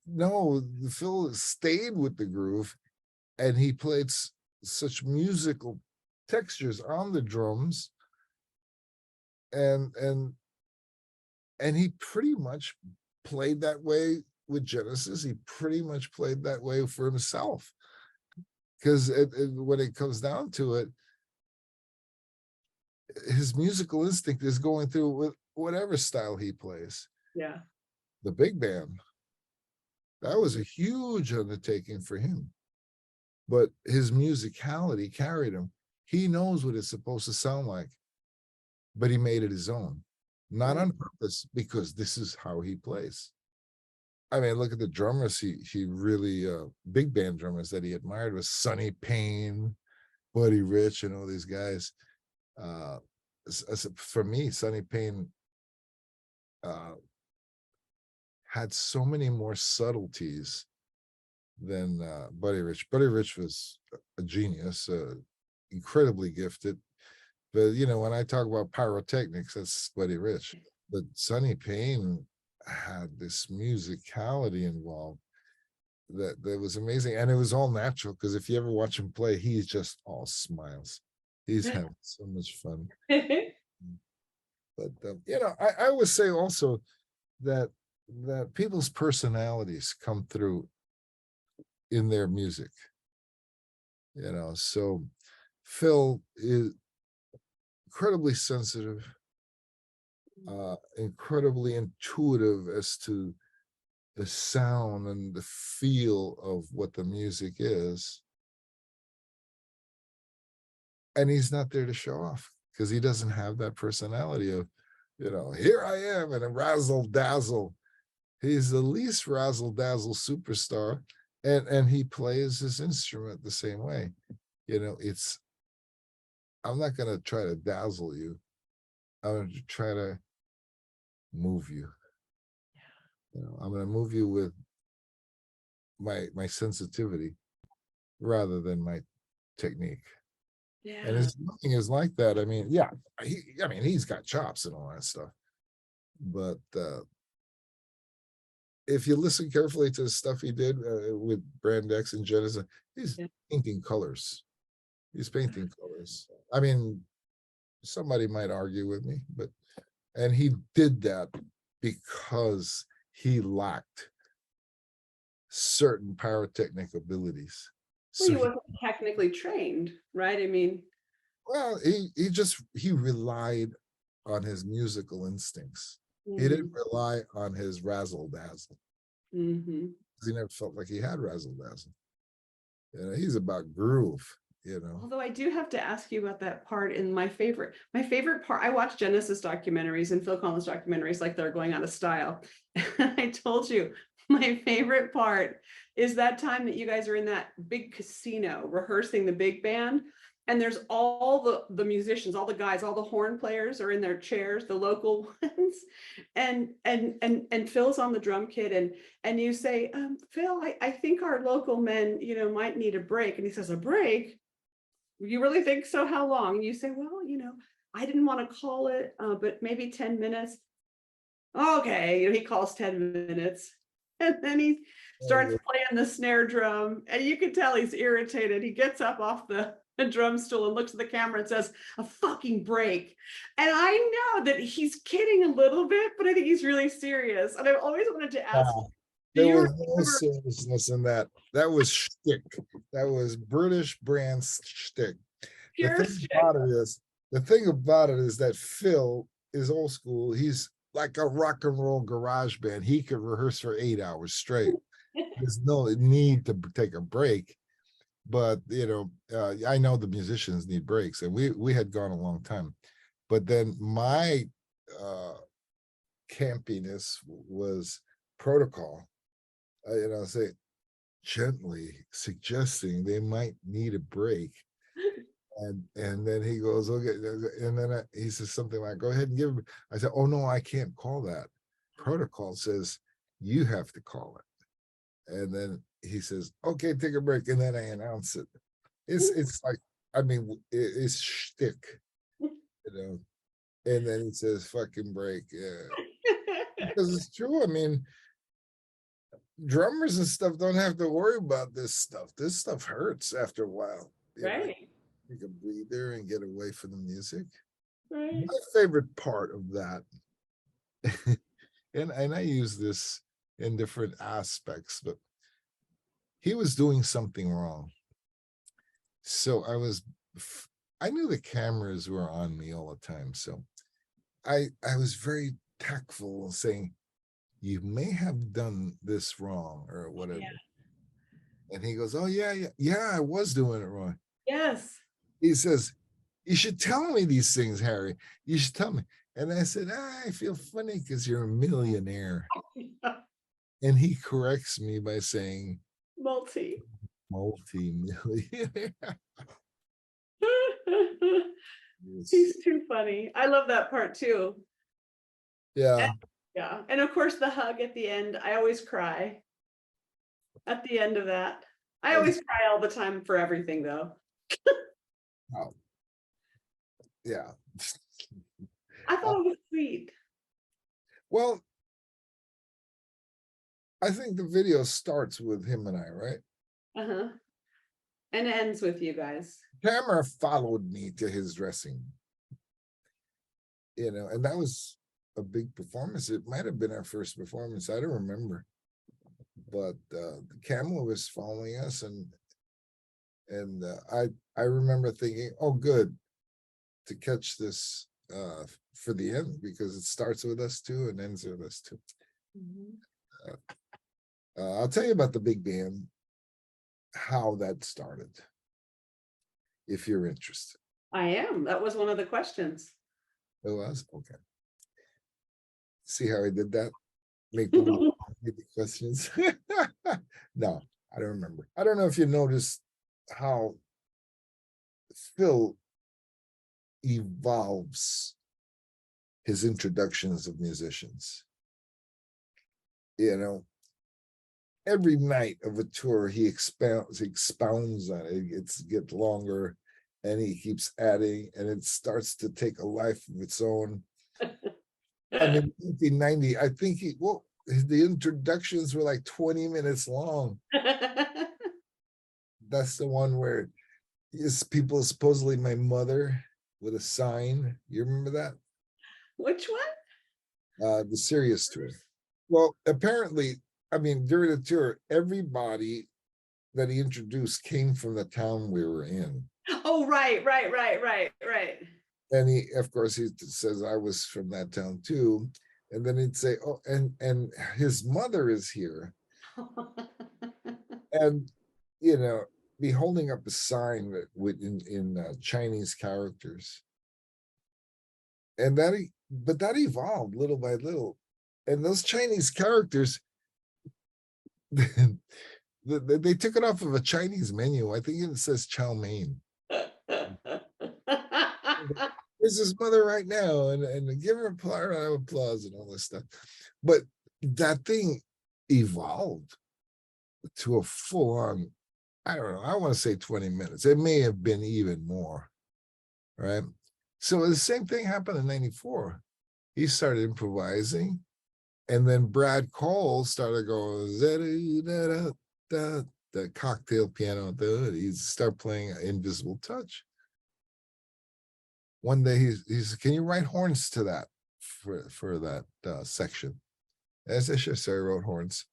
Speaker 2: No, Phil stayed with the groove, and he played such musical textures on the drums, and and and he pretty much played that way with Genesis. He pretty much played that way for himself, because when it comes down to it, his musical instinct is going through with whatever style he plays.
Speaker 1: Yeah.
Speaker 2: The big band, that was a huge undertaking for him, but his musicality carried him. He knows what it's supposed to sound like, but he made it his own, not on purpose, because this is how he plays. I mean, look at the drummers. He really big band drummers that he admired was Sonny Payne, Buddy Rich, and all these guys. For me, Sonny Payne had so many more subtleties than Buddy Rich. Buddy Rich was a genius, incredibly gifted. But when I talk about pyrotechnics, that's Buddy Rich. But Sonny Payne had this musicality involved that was amazing, and it was all natural. Because if you ever watch him play, he's just all smiles. He's having so much fun. But I would say also that people's personalities come through in their music. So Phil is incredibly sensitive, incredibly intuitive as to the sound and the feel of what the music is. And he's not there to show off because he doesn't have that personality of, here I am and a razzle dazzle. He's the least razzle dazzle superstar, and he plays his instrument the same way. It's I'm not gonna try to dazzle you. I'm gonna try to move you. I'm gonna move you with my sensitivity rather than my technique. And
Speaker 1: Yeah.
Speaker 2: his nothing is like that. I mean, yeah, he's got chops and all that stuff. But if you listen carefully to the stuff he did with Brand X and Genesis, he's
Speaker 1: Yeah.
Speaker 2: painting colors. He's painting colors. I mean, somebody might argue with me, and he did that because he lacked certain pyrotechnic abilities.
Speaker 1: Well,
Speaker 2: So
Speaker 1: he wasn't technically trained, right? I mean,
Speaker 2: he relied on his musical instincts. He didn't
Speaker 1: mhm,
Speaker 2: rely on his razzle dazzle.
Speaker 1: mhm.
Speaker 2: He never felt like he had razzle dazzle. He's about groove.
Speaker 1: Although I do have to ask you about that part in my favorite part. I watch Genesis documentaries and Phil Collins documentaries like they're going out of style. And I told you my favorite part is that time that you guys are in that big casino rehearsing the big band. And there's all the musicians, all the guys, all the horn players are in their chairs, the local ones. And Phil's on the drum kit and you say, Phil, I think our local men, might need a break. And he says, a break? You really think so? How long? And you say, well, I didn't want to call it, but maybe 10 minutes. Okay, he calls 10 minutes. And then he starts playing the snare drum, and you can tell he's irritated. He gets up off the drum stool and looks at the camera and says, a fucking break. And I know that he's kidding a little bit, but I think he's really serious. And I've always wanted to ask, do
Speaker 2: There
Speaker 1: you
Speaker 2: was no
Speaker 1: remember
Speaker 2: seriousness in that. That was shtick. That was British brand shtick. The
Speaker 1: pure
Speaker 2: thing
Speaker 1: shit?
Speaker 2: about it is, the thing about it is that Phil is old school. He's like a rock and roll garage band. He could rehearse for 8 hours straight. There's no need to take a break. But I know the musicians need breaks, and we had gone a long time. But then my campiness was protocol. Say gently suggesting they might need a break. And then he goes, okay, and then he says something like, go ahead and give him. I said, oh no, I can't call that. Protocol says you have to call it. And then he says, okay, take a break. And then I announce it. It's like, I mean, it's shtick, you know. And then he says, fucking break. Yeah. Because it's true. I mean, drummers and stuff don't have to worry about this stuff. This stuff hurts after a while.
Speaker 1: Right,
Speaker 2: Take a breather and get away from the music.
Speaker 1: right.
Speaker 2: My favorite part of that, and I use this in different aspects, but he was doing something wrong. So I knew the cameras were on me all the time. So I was very tactful saying, you may have done this wrong or whatever.
Speaker 1: Yeah.
Speaker 2: And he goes, oh yeah, I was doing it wrong.
Speaker 1: Yes.
Speaker 2: He says, you should tell me these things, Harry. You should tell me. And I said, I feel funny because you're a millionaire. And he corrects me by saying,
Speaker 1: Multi.
Speaker 2: multi-millionaire.
Speaker 1: He's too funny. I love that part too.
Speaker 2: Yeah.
Speaker 1: And, yeah. And of course, the hug at the end. I always cry at the end of that. I always cry all the time for everything, though.
Speaker 2: Oh, yeah.
Speaker 1: I thought it was sweet.
Speaker 2: Well, I think the video starts with him and I, right?
Speaker 1: Uh-huh. And it ends with you guys.
Speaker 2: Camera followed me to his dressing, and that was a big performance. It might have been our first performance. I don't remember. But the camera was following us, and I remember thinking, oh, good to catch this for the end, because it starts with us too and ends with us too.
Speaker 1: Mhm.
Speaker 2: I'll tell you about the big band, how that started, if you're interested.
Speaker 1: I am. That was one of the questions.
Speaker 2: It was? Okay. See how I did that? Make them read the questions. No, I don't remember. I don't know if you noticed how Phil evolves his introductions of musicians. You know, every night of a tour, he expounds on it. It gets longer, and he keeps adding, and it starts to take a life of its own. I mean, 1990, I think the introductions were like 20 minutes long. That's the one where people supposedly my mother with a sign. You remember that?
Speaker 1: Which one?
Speaker 2: The Serious tour. Well, apparently, I mean, during the tour, everybody that he introduced came from the town we were in.
Speaker 1: Oh, right.
Speaker 2: And he, of course, he says I was from that town too. And then he'd say, oh, and his mother is here. And, you know, be holding up a sign that in Chinese characters. And that evolved little by little. And those Chinese characters, they took it off of a Chinese menu. I think it says chow mein. There's his mother right now, and give her a round of applause and all this stuff. But that thing evolved to a full-on, I don't know, I want to say 20 minutes. It may have been even more, right? So the same thing happened in 94. He started improvising, and then Brad Cole started going, the cocktail piano, he started playing Invisible Touch. One day he said, can you write horns to that for that section? And I said, sure. So I wrote horns.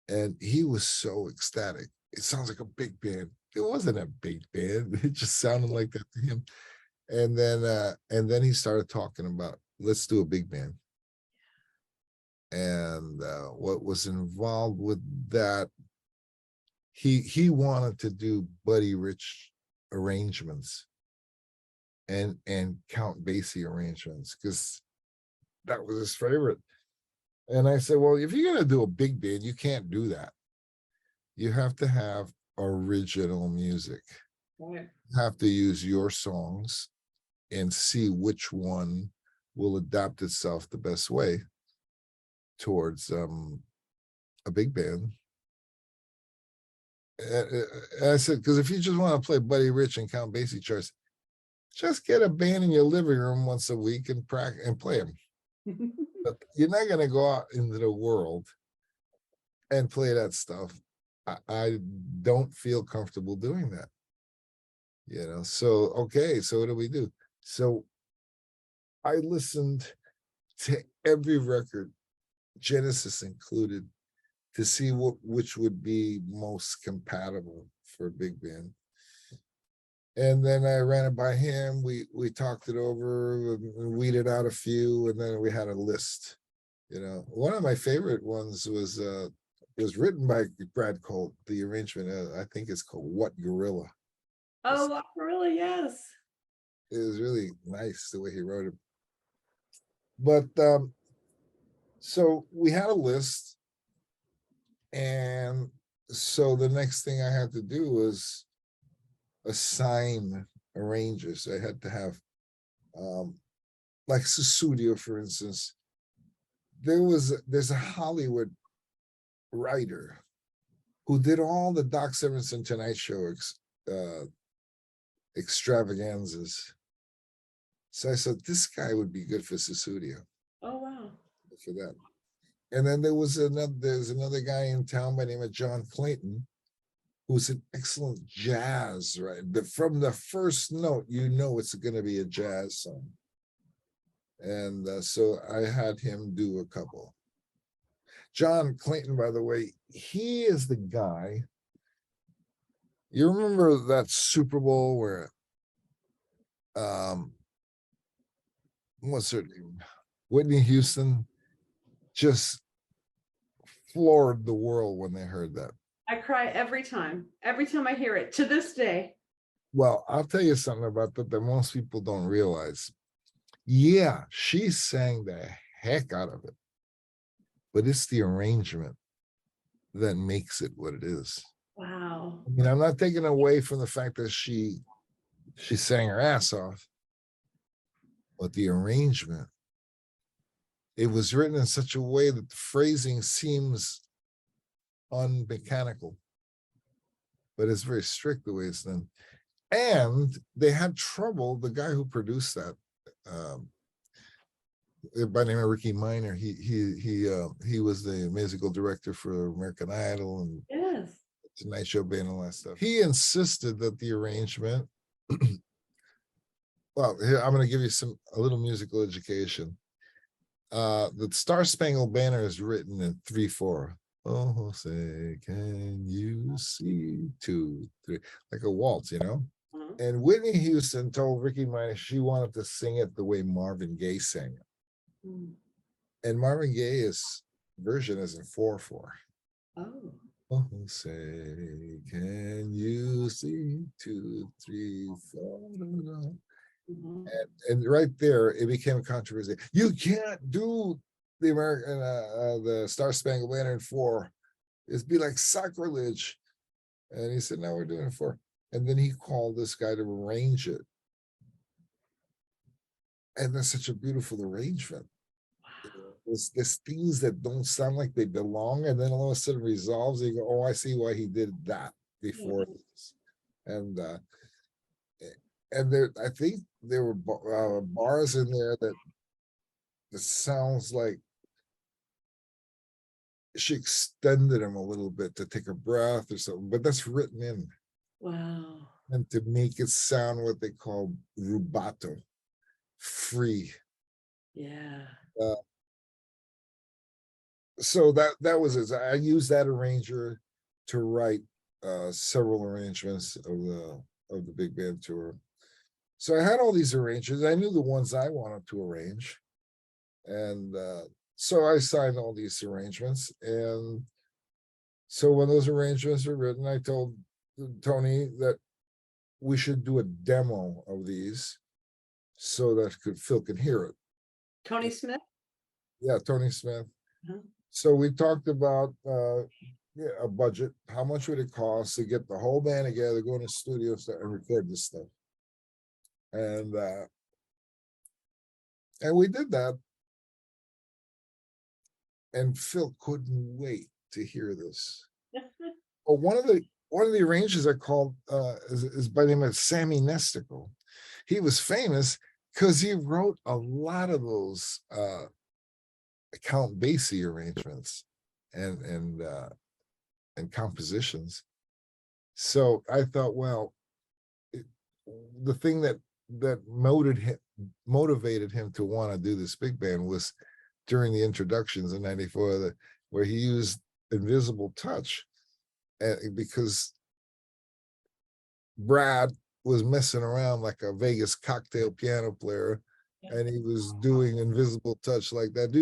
Speaker 2: And he was so ecstatic. It sounds like a big band. It wasn't a big band. It just sounded like that to him. And then he started talking about, let's do a big band. And what was involved with that, he wanted to do Buddy Rich arrangements and Count Basie arrangements, because that was his favorite. And I said, well, if you're going to do a big band, you can't do that. You have to have original music.
Speaker 1: Right.
Speaker 2: You have to use your songs and see which one will adapt itself the best way towards a big band. And I said, because if you just want to play Buddy Rich and Count Basie charts, just get a band in your living room once a week and practice and play them. But you're not going to go out into the world and play that stuff. I don't feel comfortable doing that. You know, so, okay, so what do we do? So I listened to every record, Genesis included, to see which would be most compatible for a big band. And then I ran it by him. We talked it over, and weeded out a few, and then we had a list. You know, one of my favorite ones was written by Brad Cole. The arrangement, I think it's called "What Gorilla."
Speaker 1: Oh, really? Yes.
Speaker 2: It was really nice the way he wrote it. But so we had a list, and so the next thing I had to do was assign arrangers. I had to have like Susudio, for instance. There's a Hollywood writer who did all the Doc Severinsen Tonight Show extravaganzas. So I said, this guy would be good for Susudio.
Speaker 1: Oh, wow.
Speaker 2: For that. And then there's another guy in town by the name of John Clayton, who's an excellent jazz, right? From the first note, you know it's going to be a jazz song. And so I had him do a couple. John Clayton, by the way, he is the guy. You remember that Super Bowl where, what's her name? Whitney Houston just floored the world when they heard that.
Speaker 1: I cry every time I hear it, to this day.
Speaker 2: Well, I'll tell you something about that most people don't realize. Yeah, she sang the heck out of it, but it's the arrangement that makes it what it is.
Speaker 1: Wow.
Speaker 2: I mean, I'm not taking away from the fact that she sang her ass off, but the arrangement, it was written in such a way that the phrasing seems unmechanical, but it's very strict the way it's done. And they had trouble. The guy who produced that, by the name of Ricky Minor, he was the musical director for American Idol and
Speaker 1: Yes.
Speaker 2: Tonight Show Band and all that stuff. He insisted that the arrangement. Well, here, I'm going to give you a little musical education. The Star Spangled Banner is written in 3/4. Oh, say, can you see 2, 3, like a waltz, you know? And Whitney Houston told Ricky Minor she wanted to sing it the way Marvin Gaye sang it. And Marvin Gaye's version is in 4/4.
Speaker 1: Oh.
Speaker 2: Oh, say, can you see 2, 3, 4? And right there, it became a controversy. You can't do the American, the Star Spangled Banner in 4. It'd be like sacrilege. And he said, no, we're doing it 4. And then he called this guy to arrange it. And that's such a beautiful arrangement. There's things that don't sound like they belong, and then all of a sudden resolves. And you go, oh, I see why he did that before this. And there, I think there were bars in there that sounds like she extended him a little bit to take a breath or something, but that's written in.
Speaker 1: Wow.
Speaker 2: And to make it sound what they call rubato, free.
Speaker 1: Yeah.
Speaker 2: So that was it. I used that arranger to write several arrangements of the big band tour. So I had all these arrangements. I knew the ones I wanted to arrange. And so I signed all these arrangements. And so when those arrangements were written, I told Tony that we should do a demo of these so that Phil can hear it.
Speaker 1: Tony Smith?
Speaker 2: Yeah, Tony Smith.
Speaker 1: Uh-huh.
Speaker 2: So we talked about a budget. How much would it cost to get the whole band together, go in the studio and record this stuff? And we did that. And Phil couldn't wait to hear this. Well, one of the arrangers I called is by the name of Sammy Nestico. He was famous because he wrote a lot of those Count Basie arrangements and compositions. So I thought, well, the thing that motivated him to want to do this big band was during the introductions in '94, where he used invisible touch, because Brad was messing around like a Vegas cocktail piano player, and he was doing invisible touch like that.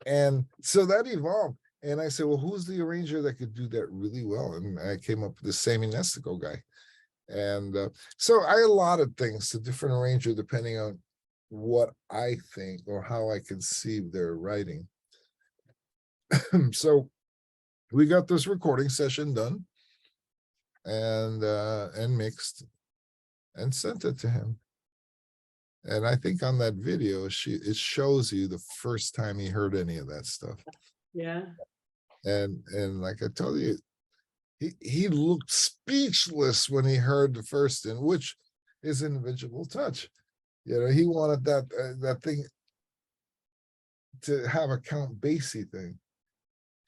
Speaker 2: And so that evolved. And I said, well, who's the arranger that could do that really well? And I came up with the Sammy Nestico guy. And so I allotted things to different arrangers depending on what I think or how I conceive their writing. So we got this recording session done and mixed and sent it to him. And I think on that video, it shows you the first time he heard any of that stuff.
Speaker 1: Yeah.
Speaker 2: And like I told you, he looked speechless when he heard the first in, which is invisible touch. You know, he wanted that thing to have a Count Basie thing.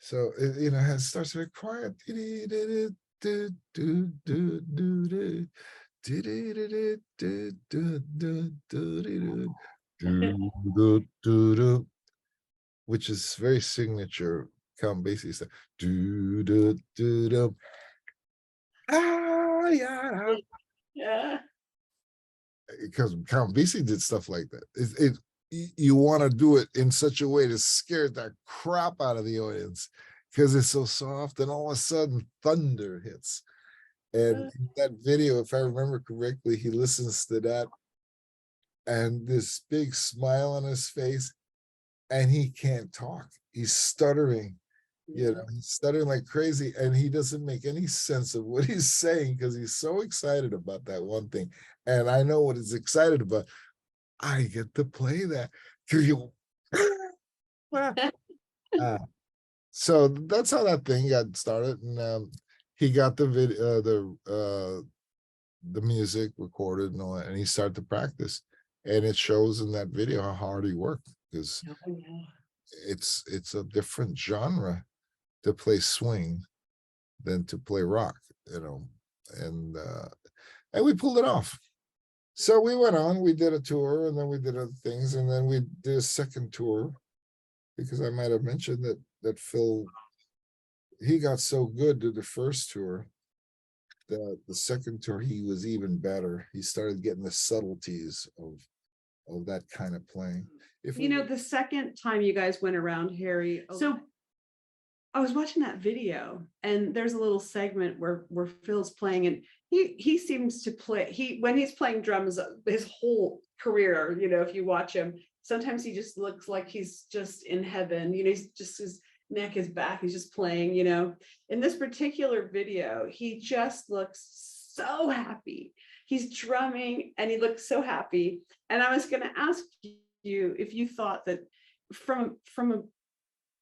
Speaker 2: So it starts very quiet. Which is very signature Count Basie stuff.
Speaker 1: Yeah.
Speaker 2: Because Count Basie did stuff like that. You want to do it in such a way to scare the crap out of the audience. because it's so soft, and all of a sudden thunder hits. And in that video, if I remember correctly, he listens to that and this big smile on his face, and he can't talk. He's stuttering, he's stuttering like crazy, and he doesn't make any sense of what he's saying because he's so excited about that one thing. And I know what he's excited about. I get to play that. So that's how that thing got started. And he got the video, the music recorded and all that, and he started to practice. And it shows in that video how hard he worked, because it's a different genre to play swing than to play rock, and we pulled it off. So we went on, we did a tour, and then we did other things, and then we did a second tour, because I might have mentioned that Phil, he got so good to the first tour that the second tour he was even better. He started getting the subtleties of that kind of playing.
Speaker 1: The second time you guys went around, Harry, so I was watching that video, and there's a little segment where Phil's playing, and he seems to play, when he's playing drums his whole career, if you watch him, sometimes he just looks like he's just in heaven, he's just, his neck is back, he's just playing, in this particular video, he just looks so happy. He's drumming and he looks so happy. And I was going to ask you if you thought that from a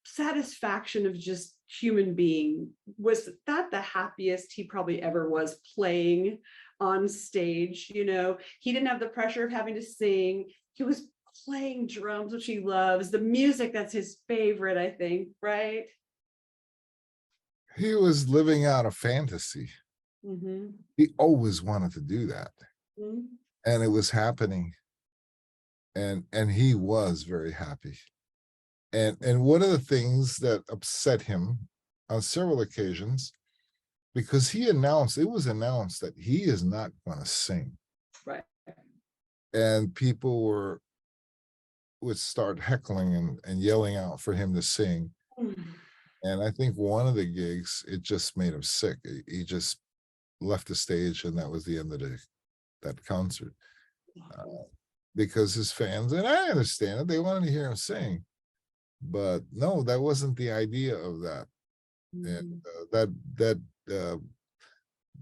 Speaker 1: satisfaction of just human being, was that the happiest he probably ever was playing on stage? He didn't have the pressure of having to sing. He was playing drums, which he loves, the music that's his favorite, I think, right?
Speaker 2: He was living out a fantasy. He always wanted to do that, and it was happening, and he was very happy. And one of the things that upset him on several occasions, because it was announced that he is not going to sing,
Speaker 1: right?
Speaker 2: And people would start heckling and yelling out for him to sing. And I think one of the gigs, it just made him sick. He just left the stage, and that was the end of that concert, because his fans, and I understand it, they wanted to hear him sing, but no, that wasn't the idea of that. And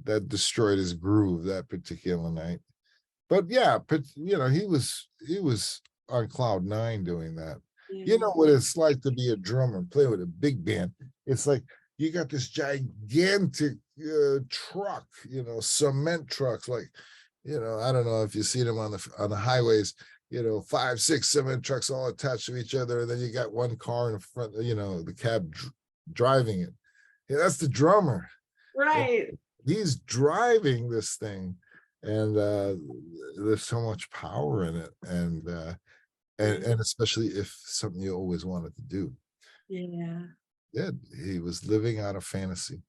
Speaker 2: that destroyed his groove that particular night. But yeah, he was on cloud 9 doing that. You know what it's like to be a drummer and play with a big band. It's like you got this gigantic truck, cement trucks, like, I don't know if you see them on the highways, 5, 6 cement trucks all attached to each other, and then you got one car in front, the cab driving it. Yeah, that's the drummer,
Speaker 1: right?
Speaker 2: He's driving this thing, and there's so much power in it, and especially if something you always wanted to do. Yeah, he was living out a fantasy,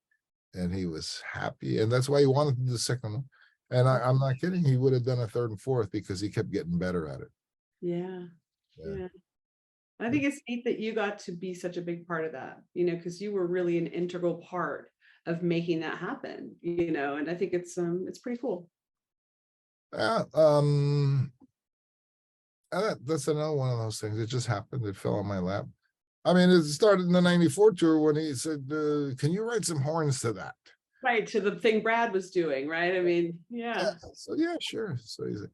Speaker 2: and he was happy, and that's why he wanted to do the second one. And I'm not kidding, he would have done a third and fourth because he kept getting better at it.
Speaker 1: Yeah. I think it's neat that you got to be such a big part of that, because you were really an integral part of making that happen, and I think it's pretty cool.
Speaker 2: Yeah, that's another one of those things. It just happened. It fell on my lap. I mean, it started in the '94 tour when he said, can you write some horns to that?
Speaker 1: Right, to the thing Brad was doing, right? I mean, yeah.
Speaker 2: So yeah, sure. So he said,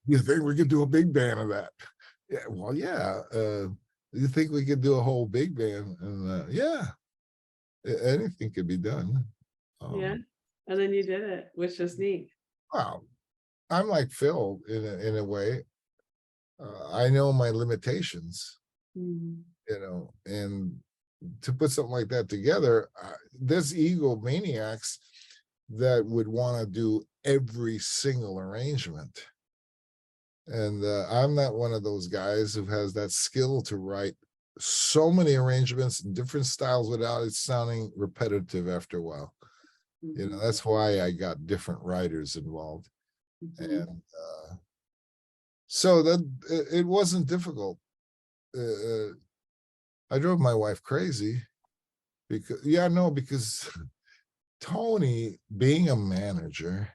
Speaker 2: you think we could do a big band of that? Yeah, well, yeah. You think we could do a whole big band? And yeah, anything could be done.
Speaker 1: And then you did it, which is neat.
Speaker 2: Wow. I'm like Phil in a way. I know my limitations, and to put something like that together, there's egomaniacs that would want to do every single arrangement. And I'm not one of those guys who has that skill to write so many arrangements in different styles without it sounding repetitive after a while. That's why I got different writers involved. And so that it wasn't difficult. I drove my wife crazy, because yeah, no, because Tony, being a manager,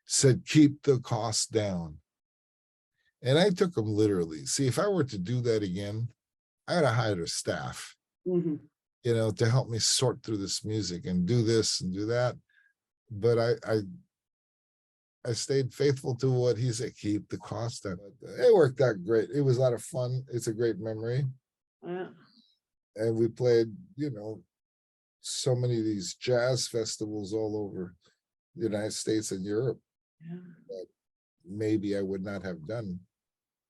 Speaker 2: said keep the costs down. And I took him literally. See, if I were to do that again, I would have hired a staff,
Speaker 1: Mhm.
Speaker 2: to help me sort through this music and do this and do that. But I stayed faithful to what he said, keep the cost down. It worked out great. It was a lot of fun. It's a great memory.
Speaker 1: Yeah.
Speaker 2: And we played, so many of these jazz festivals all over the United States and Europe
Speaker 1: Yeah.
Speaker 2: that maybe I would not have done,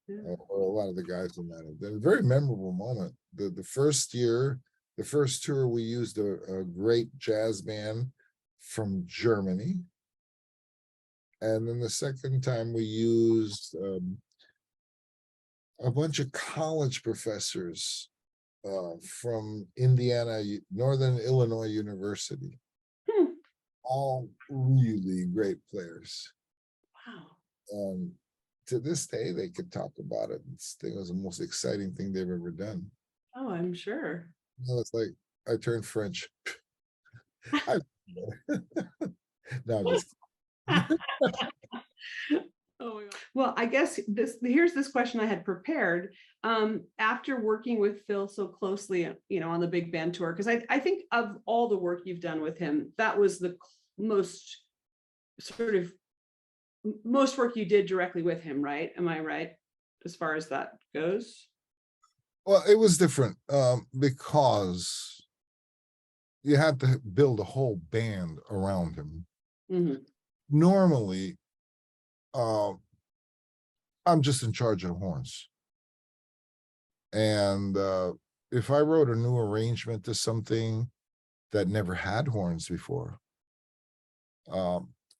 Speaker 1: Yeah.
Speaker 2: or a lot of the guys would not have done. Very memorable moment. The first year, the first tour, we used a great jazz band from Germany. And then the second time we used a bunch of college professors from Indiana, Northern Illinois University,
Speaker 1: Hmm.
Speaker 2: all really great players.
Speaker 1: Wow.
Speaker 2: And to this day, they could talk about it. This thing was the most exciting thing they've ever done.
Speaker 1: Oh, I'm sure.
Speaker 2: It's like I turned French. I, no, just
Speaker 1: Oh my God. Well, I guess here's this question I had prepared. After working with Phil so closely, on the big band tour, because I think of all the work you've done with him, that was the most sort of most work you did directly with him, right? Am I right as far as that goes?
Speaker 2: well, it was different because you had to build a whole band around him.
Speaker 1: Mhm.
Speaker 2: Normally, I'm just in charge of horns. And if I wrote a new arrangement to something that never had horns before,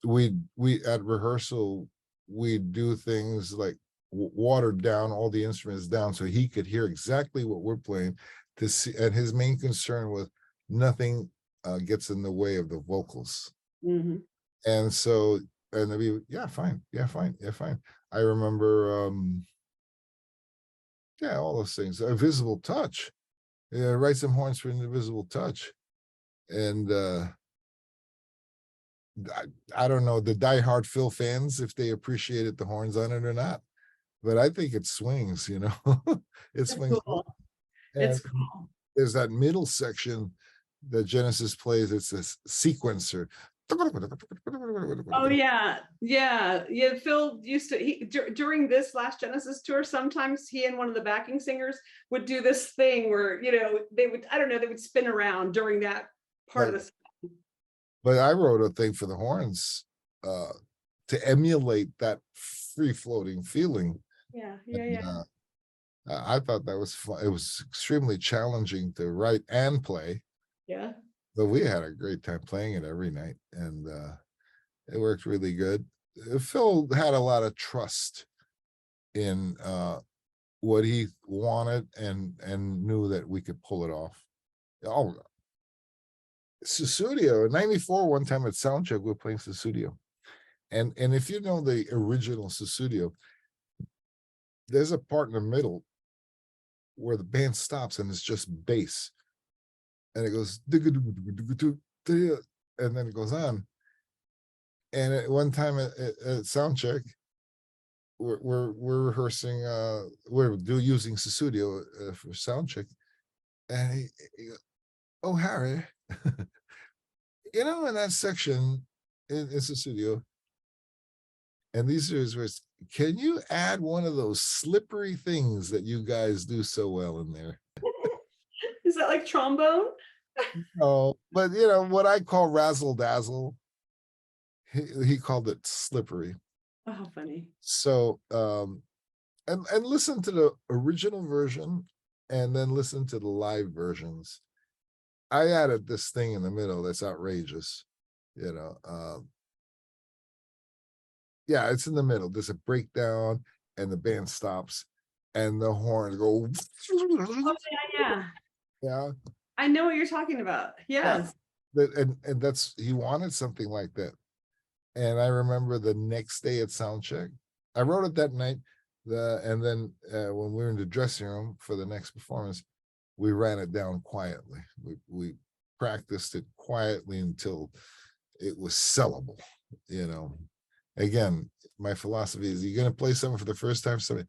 Speaker 2: we at rehearsal, we do things like water down all the instruments down so he could hear exactly what we're playing to see. And his main concern was nothing gets in the way of the vocals.
Speaker 1: Mhm.
Speaker 2: And so, and we, yeah, fine, yeah, fine, yeah, fine. I remember, yeah, all those things. A visible touch. Yeah, write some horns for an invisible touch. And I don't know the diehard Phil fans if they appreciated the horns on it or not, but I think it swings. It
Speaker 1: It's
Speaker 2: swings.
Speaker 1: cool.
Speaker 2: And
Speaker 1: It's cool.
Speaker 2: there's that middle section that Genesis plays. It's this sequencer.
Speaker 1: Oh yeah, yeah, yeah. Phil used to during this last Genesis tour. Sometimes he and one of the backing singers would do this thing where they would, I don't know, they would spin around during that part of
Speaker 2: But,
Speaker 1: the.
Speaker 2: but I wrote a thing for the horns to emulate that free floating feeling.
Speaker 1: Yeah, yeah,
Speaker 2: And,
Speaker 1: yeah,
Speaker 2: I thought that was fun. It was extremely challenging to write and play,
Speaker 1: yeah.
Speaker 2: but we had a great time playing it every night, and it worked really good. Phil had a lot of trust in what he wanted and knew that we could pull it off. Oh, Susudio in '94, one time at Soundcheck, we were playing Susudio. And if you know the original Susudio, there's a part in the middle where the band stops and it's just bass. And it goes, and then it goes on. And at one time at Soundcheck, we're rehearsing, we're using Susudio for Soundcheck. And he goes, oh, Harry, in that section in Susudio, and these are his words, can you add one of those slippery things that you guys do so well in there?
Speaker 1: Is that like trombone?
Speaker 2: Oh, but what I call razzle dazzle, he called it slippery.
Speaker 1: Oh, how funny.
Speaker 2: So and listen to the original version and then listen to the live versions. I added this thing in the middle that's outrageous. Yeah, it's in the middle. There's a breakdown and the band stops and the horns go.
Speaker 1: Oh yeah, yeah.
Speaker 2: Yeah,
Speaker 1: I know what you're talking about.
Speaker 2: yeah.
Speaker 1: Yes.
Speaker 2: And that's, he wanted something like that. And I remember the next day at Soundcheck, I wrote it that night. And then when we were in the dressing room for the next performance, we ran it down quietly. We practiced it quietly until it was sellable, you know. Again, my philosophy is, you're going to play something for the first time, something,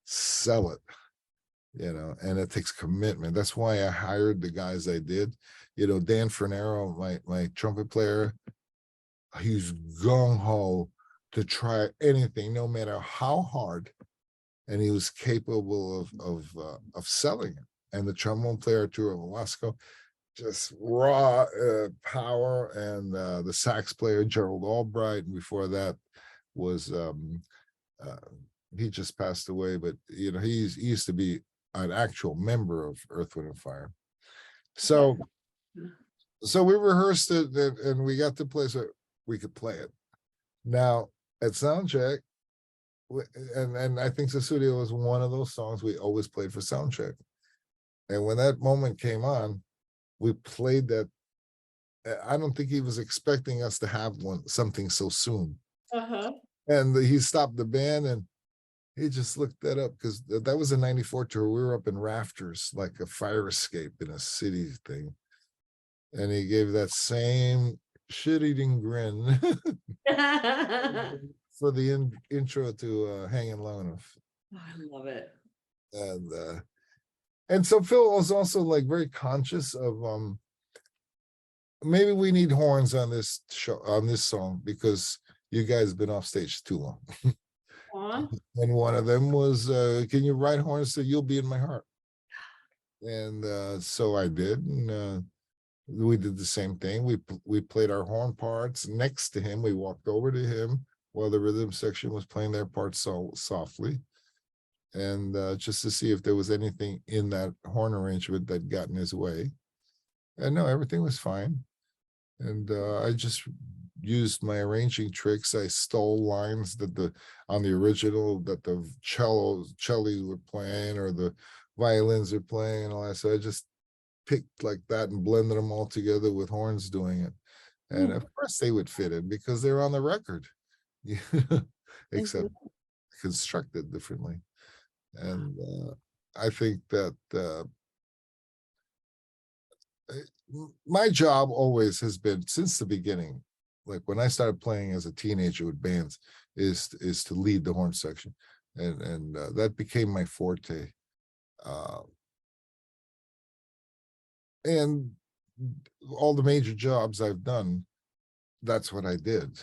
Speaker 2: sell it, you know, and it takes commitment. That's why I hired the guys I did. You know, Dan Fernero, my trumpet player, he's gung-ho to try anything, no matter how hard, and he was capable of selling it. And the trombone player, Arturo Velasco, just raw power, and the sax player Gerald Albright, and before that was he just passed away, but you know, he used to be an actual member of Earth, Wind and Fire. So we rehearsed it, and we got to play so we could play it. Now at soundcheck, and I think Susudio was one of those songs we always played for soundcheck. And when that moment came on, we played that. I don't think he was expecting us to have something so soon. And he stopped the band, and he just looked that up, because that was a '94 tour. We were up in rafters, like a fire escape in a city thing. And he gave that same shit-eating grin for the intro to Hanging Low.
Speaker 1: I love it.
Speaker 2: And so Phil was also like very conscious of maybe we need horns on this show, on this song, because you guys have been off stage too long. And one of them was, can you write horns so you'll be in my heart? And so I did, and we did the same thing. We played our horn parts next to him. We walked over to him while the rhythm section was playing their parts so softly, and just to see if there was anything in that horn arrangement that got in his way. And no, everything was fine. And I just used my arranging tricks. I stole lines that on the original that the cellos were playing, or the violins are playing, and all that. So I just picked like that and blended them all together with horns doing it. And of course they would fit in because they're on the record, except constructed differently. And I think that my job always has been, since the beginning, like when I started playing as a teenager with bands, is to lead the horn section, and that became my forte. And all the major jobs I've done, that's what I did.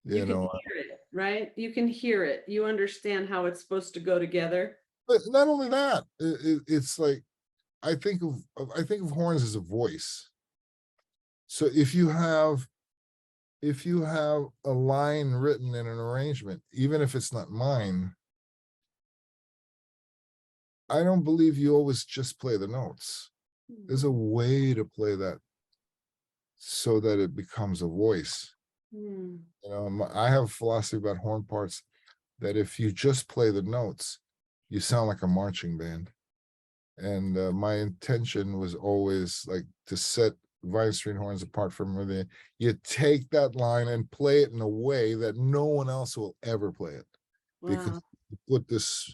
Speaker 2: You know,
Speaker 1: hear it, right? You can hear it. You understand how it's supposed to go together.
Speaker 2: but not only that, it's like I think of horns as a voice. So if you have a line written in an arrangement, even if it's not mine, I don't believe you always just play the notes. There's a way to play that so that it becomes a voice. You know, I have a philosophy about horn parts that if you just play the notes, you sound like a marching band. And my intention was always like to set violin string horns apart from everything. You take that line and play it in a way that no one else will ever play it. Because you put this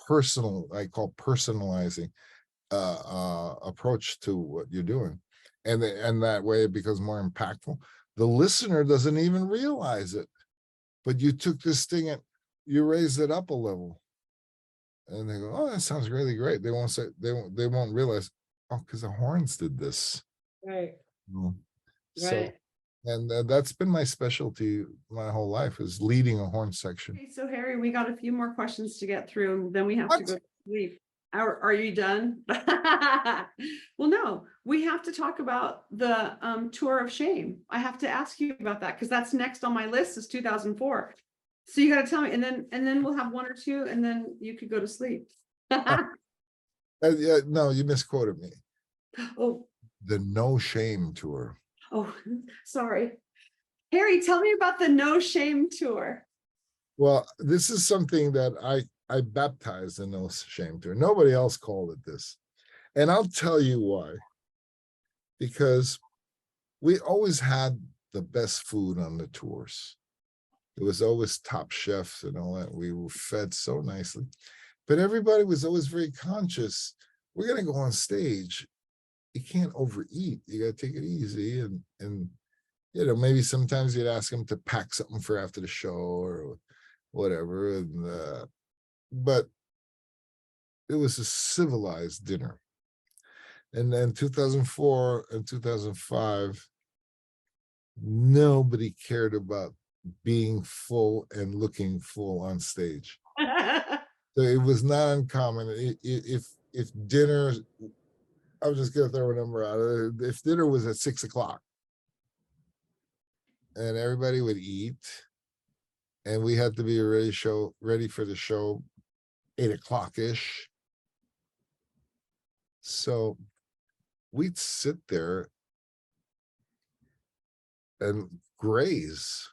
Speaker 2: personal, I call personalizing approach to what you're doing. And that way it becomes more impactful. The listener doesn't even realize it, but you took this thing and you raised it up a level. And they go, oh, that sounds really great. They won't say, they won't realize, oh, because the horns did this.
Speaker 1: Right.
Speaker 2: So,
Speaker 1: Right.
Speaker 2: and that's been my specialty my whole life, is leading a horn section.
Speaker 1: Okay, so Harry, we got a few more questions to get through, and then we have to go to sleep. Are you done? Well, no, we have to talk about the tour of shame. I have to ask you about that, because that's next on my list, is 2004. So you got to tell me, and then we'll have one or two, and then you could go to sleep.
Speaker 2: Yeah, no, you misquoted me.
Speaker 1: Oh,
Speaker 2: The No Shame Tour.
Speaker 1: oh, sorry. Harry, tell me about the No Shame Tour.
Speaker 2: Well, this is something that I baptized the No Shame Tour. Nobody else called it this. And I'll tell you why. Because we always had the best food on the tours. It was always top chefs and all that. We were fed so nicely. But everybody was always very conscious. We're going to go on stage. you can't overeat. You got to take it easy. And, maybe sometimes you'd ask him to pack something for after the show or whatever. But it was a civilized dinner. And then 2004 and 2005, nobody cared about being full and looking full on stage. So it was not uncommon. If dinner, I'm just gonna throw a number out. If dinner was at 6 o'clock and everybody would eat, and we had to be ready for the show 8 o'clock ish. So we'd sit there and graze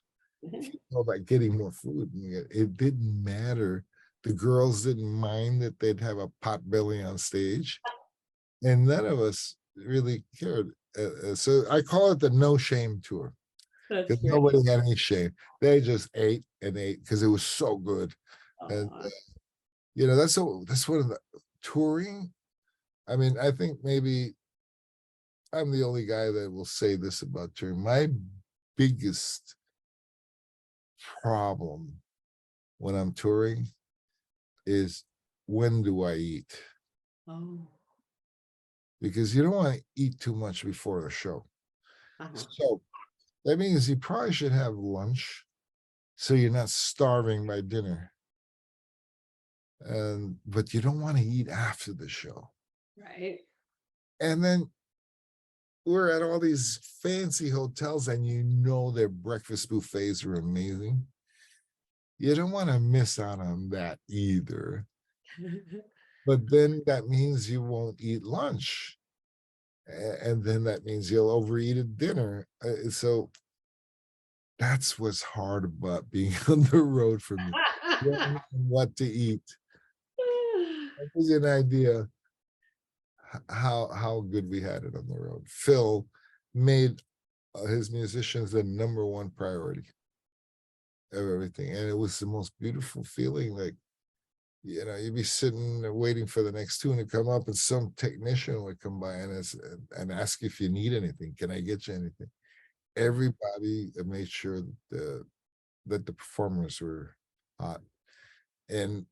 Speaker 2: about getting more food. It didn't matter. The girls didn't mind that they'd have a pot belly on stage, and none of us really cared. So I call it the no shame tour,
Speaker 1: That's
Speaker 2: because
Speaker 1: great.
Speaker 2: nobody had any shame. They just ate and ate because it was so good. And that's one of the touring. I mean, I think maybe I'm the only guy that will say this about touring. My biggest problem when I'm touring is, when do I eat?
Speaker 1: Oh.
Speaker 2: Because you don't want to eat too much before the show. So that means you probably should have lunch so you're not starving by dinner. But you don't want to eat after the show.
Speaker 1: Right.
Speaker 2: And then we're at all these fancy hotels, and their breakfast buffets are amazing. You don't want to miss out on that either. But then that means you won't eat lunch. And then that means you'll overeat at dinner. So that's what's hard about being on the road for me. What to eat. That gives you an idea how good we had it on the road. Phil made his musicians the #1 priority of everything, and it was the most beautiful feeling. Like, you'd be sitting there waiting for the next tune to come up, and some technician would come by and ask if you need anything. Can I get you anything? Everybody made sure that the performers were hot. And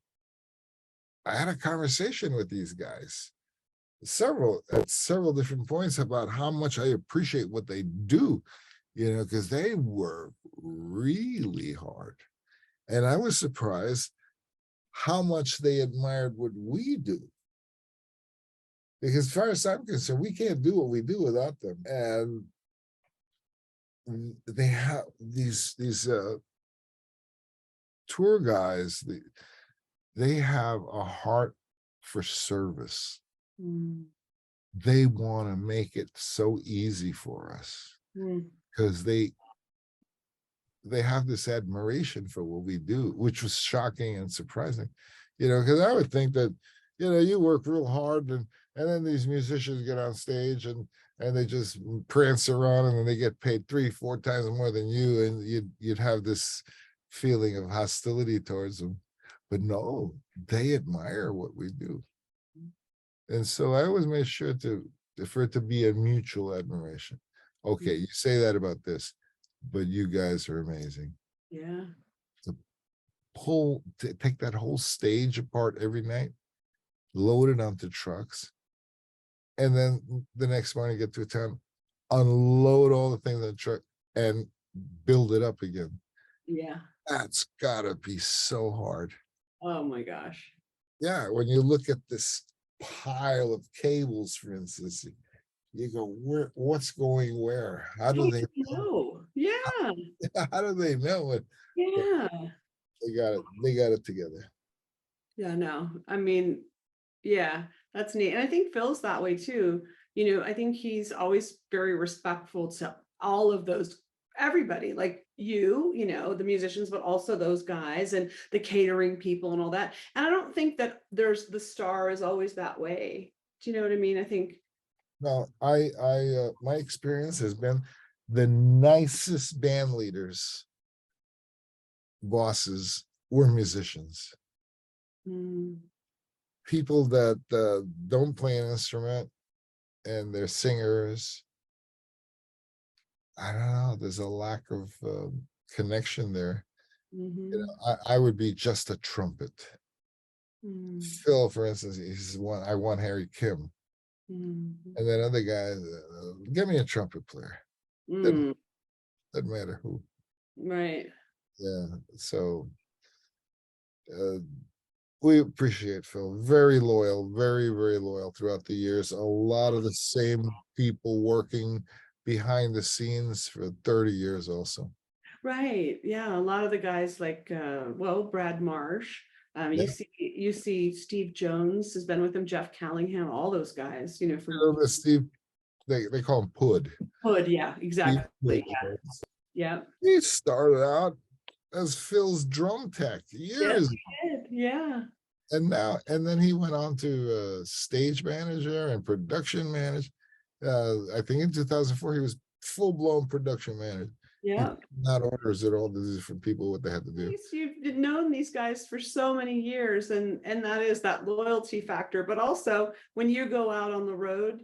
Speaker 2: I had a conversation with these guys at several different points about how much I appreciate what they do, because they work really hard. And I was surprised how much they admired what we do. Because as far as I'm concerned, we can't do what we do without them. And they have these tour guys, they have a heart for service. They want to make it so easy for us because they have this admiration for what we do, which was shocking and surprising, because I would think that, you work real hard, and then these musicians get on stage and they just prance around, and then they get paid 3-4 times more than you, and you'd have this feeling of hostility towards them. But no, they admire what we do. And so I always made sure for it to be a mutual admiration. Okay, you say that about this, but you guys are amazing.
Speaker 1: Yeah.
Speaker 2: To take that whole stage apart every night, load it onto trucks, and then the next morning get to a town, unload all the things on the truck, and build it up again.
Speaker 1: Yeah.
Speaker 2: That's gotta be so hard.
Speaker 1: Oh my gosh.
Speaker 2: Yeah, when you look at this pile of cables, for instance, you go, what's going where? How do they
Speaker 1: know? Yeah.
Speaker 2: How do they know it?
Speaker 1: Yeah.
Speaker 2: They got it together.
Speaker 1: Yeah, no. I mean, yeah, that's neat. And I think Phil's that way too. I think he's always very respectful to all of those, everybody, like the musicians, but also those guys and the catering people and all that. And I don't think that the star is always that way. Do you know what I mean? I think.
Speaker 2: No, my experience has been the nicest band leaders, bosses, were musicians. People that don't play an instrument and they're singers. I don't know. There's a lack of connection there.
Speaker 1: Mhm.
Speaker 2: I would be just a trumpet.
Speaker 1: Mm.
Speaker 2: Phil, for instance, he's one. I want Harry Kim,
Speaker 1: Mhm.
Speaker 2: and then other guys, give me a trumpet player. Doesn't,
Speaker 1: Mm.
Speaker 2: doesn't matter who.
Speaker 1: Right.
Speaker 2: Yeah. So uh, we appreciate Phil. Very loyal, very, very loyal throughout the years. A lot of the same people working behind the scenes for 30 years also.
Speaker 1: Right. Yeah. A lot of the guys like well, Brad Marsh.
Speaker 2: Yeah.
Speaker 1: You see Steve Jones has been with him, Jeff Callingham, all those guys, you know, from
Speaker 2: Remember Steve, they call him Pud.
Speaker 1: Hood. Yeah,
Speaker 2: Steve Pud.
Speaker 1: exactly. Yeah.
Speaker 2: He started out as Phil's drum tech
Speaker 1: Yes,
Speaker 2: years,
Speaker 1: he did. Yeah.
Speaker 2: and then he went on to stage manager and production manager. I think in 2004 he was full blown production manager. He
Speaker 1: Yeah.
Speaker 2: not orders at all the different people what they had to do.
Speaker 1: You've known these guys for so many years, and that is that loyalty factor. But also when you go out on the road,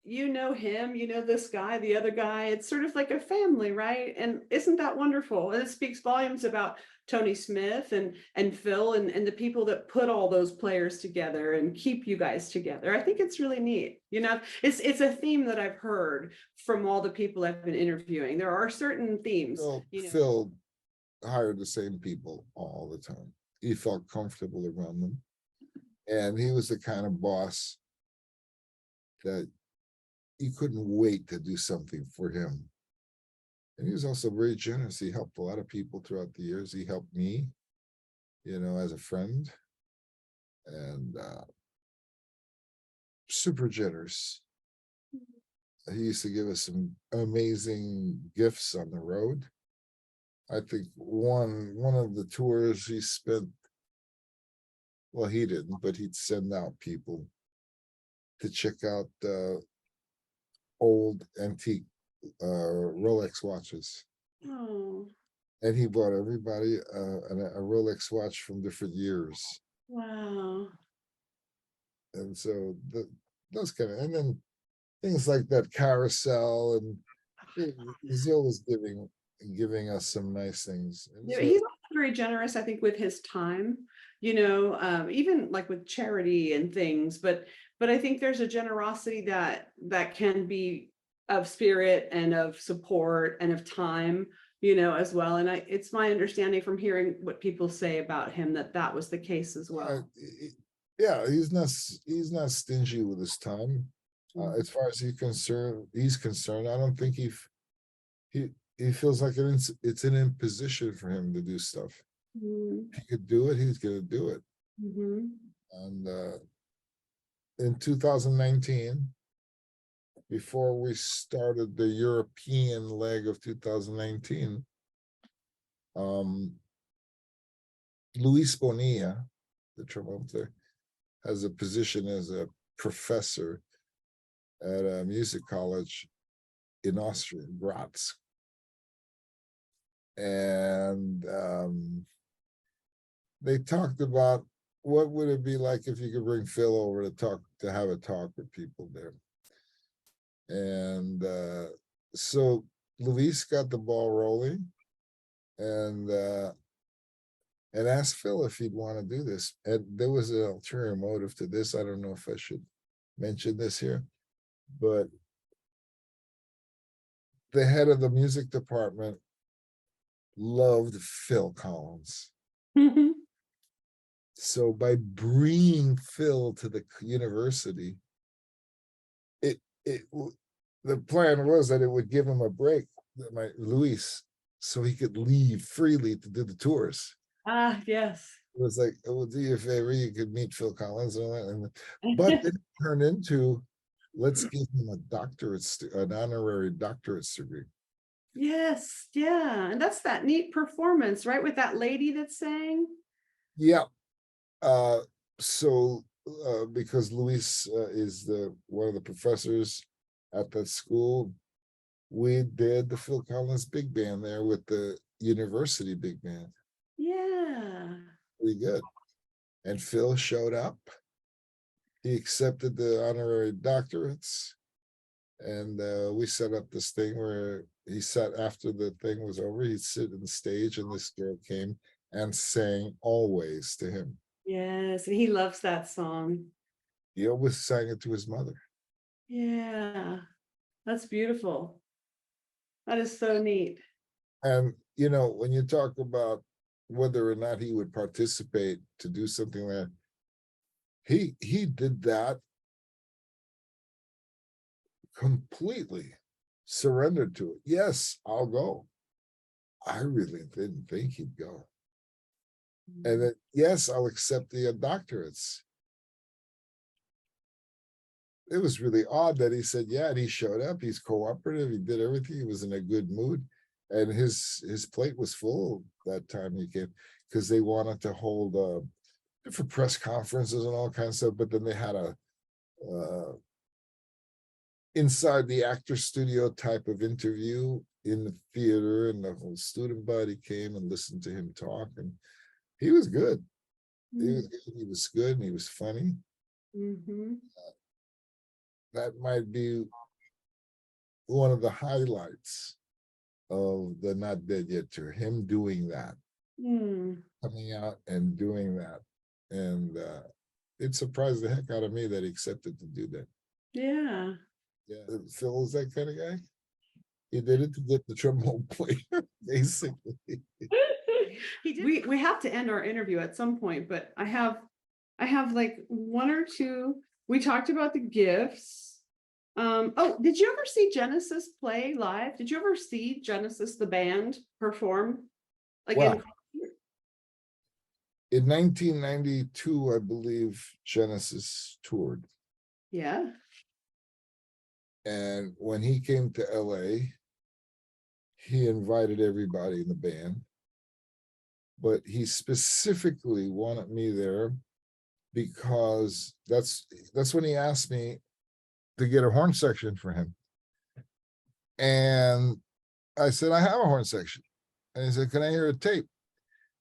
Speaker 1: you know him, you know this guy, the other guy. It's sort of like a family, right? And isn't that wonderful? And it speaks volumes about Tony Smith and Phil and the people that put all those players together and keep you guys together. I think it's really neat. You know, it's a theme that I've heard from all the people I've been interviewing. There are certain themes,
Speaker 2: Phil,
Speaker 1: you know.
Speaker 2: Phil hired the same people all the time. He felt comfortable around them, and he was the kind of boss that you couldn't wait to do something for him. And he was also very generous. He helped a lot of people throughout the years. He helped me, as a friend, and super generous. He used to give us some amazing gifts on the road. I think one of the tours he spent, well, he didn't, but he'd send out people to check out old antique Rolex watches.
Speaker 1: Oh,
Speaker 2: And he bought everybody a Rolex watch from different years.
Speaker 1: wow.
Speaker 2: And so those kind of, and then things like that carousel, and he's always giving us some nice things. And
Speaker 1: Yeah,
Speaker 2: so
Speaker 1: he's also very generous, I think, with his time, even like with charity and things, but I think there's a generosity that can be of spirit and of support and of time, as well. And it's my understanding from hearing what people say about him that that was the case as well.
Speaker 2: yeah, he's not stingy with his time.
Speaker 1: Mhm.
Speaker 2: As far as he's concerned, I don't think he he feels like it's an imposition for him to do stuff.
Speaker 1: Mhm.
Speaker 2: If he could do it, he's gonna do it.
Speaker 1: Mhm.
Speaker 2: And in 2019, before we started the European leg of 2019, um, Luis Bonilla, the trumpet player, has a position as a professor at a music college in Austria, Graz. And they talked about what would it be like if you could bring Phil over to have a talk with people there. And so Luis got the ball rolling and asked Phil if he'd want to do this. And there was an ulterior motive to this. I don't know if I should mention this here, but the head of the music department loved Phil Collins. So by bringing Phil to the university, it it the plan was that it would give him a break, my Luis, so he could leave freely to do the tours.
Speaker 1: Ah, yes.
Speaker 2: It was like, "Oh, we'll do you a favor, you could meet Phil Collins and all that." But it turned into, let's give him an honorary doctorate degree.
Speaker 1: Yes, yeah. And that's that neat performance, right? With that lady that sang.
Speaker 2: Yeah. Uh, so because Luis is the one of the professors at that school, we did the Phil Collins big band there with the university big band.
Speaker 1: Yeah.
Speaker 2: Pretty good. And Phil showed up. He accepted the honorary doctorates. And we set up this thing where he sat after the thing was over, he'd sit on the stage and this girl came and sang Always to him.
Speaker 1: Yes, and he loves that song.
Speaker 2: He always sang it to his mother.
Speaker 1: Yeah, that's beautiful. That is so neat.
Speaker 2: And, you know, when you talk about whether or not he would participate to do something like that, he did that completely, surrendered to it. Yes, I'll go. I really didn't think he'd go. And then, yes, I'll accept the doctorates. It was really odd that he said, yeah, and he showed up. He's cooperative. He did everything. He was in a good mood. And his plate was full that time he came because they wanted to hold different press conferences and all kinds of stuff. But then they had a inside the actor studio type of interview in the theater, and the whole student body came and listened to him talk, and he was good. He was good. He was good, and he was funny.
Speaker 1: Mm-hmm.
Speaker 2: That might be one of the highlights of the Not Dead Yet tour, him doing that, coming out and doing that. And it surprised the heck out of me that he accepted to do that.
Speaker 1: Yeah.
Speaker 2: Yeah, Phil is that kind of guy. He did it to get the trombone player, basically.
Speaker 1: We have to end our interview at some point, but I have like one or two. We talked about the gifts. Oh, did you ever see Genesis play live? Did you ever see Genesis, the band, perform? Like
Speaker 2: Wow. In 1992, I believe Genesis toured.
Speaker 1: Yeah.
Speaker 2: And when he came to LA, he invited everybody in the band. But he specifically wanted me there because that's when he asked me to get a horn section for him. And I said, I have a horn section. And he said, can I hear a tape?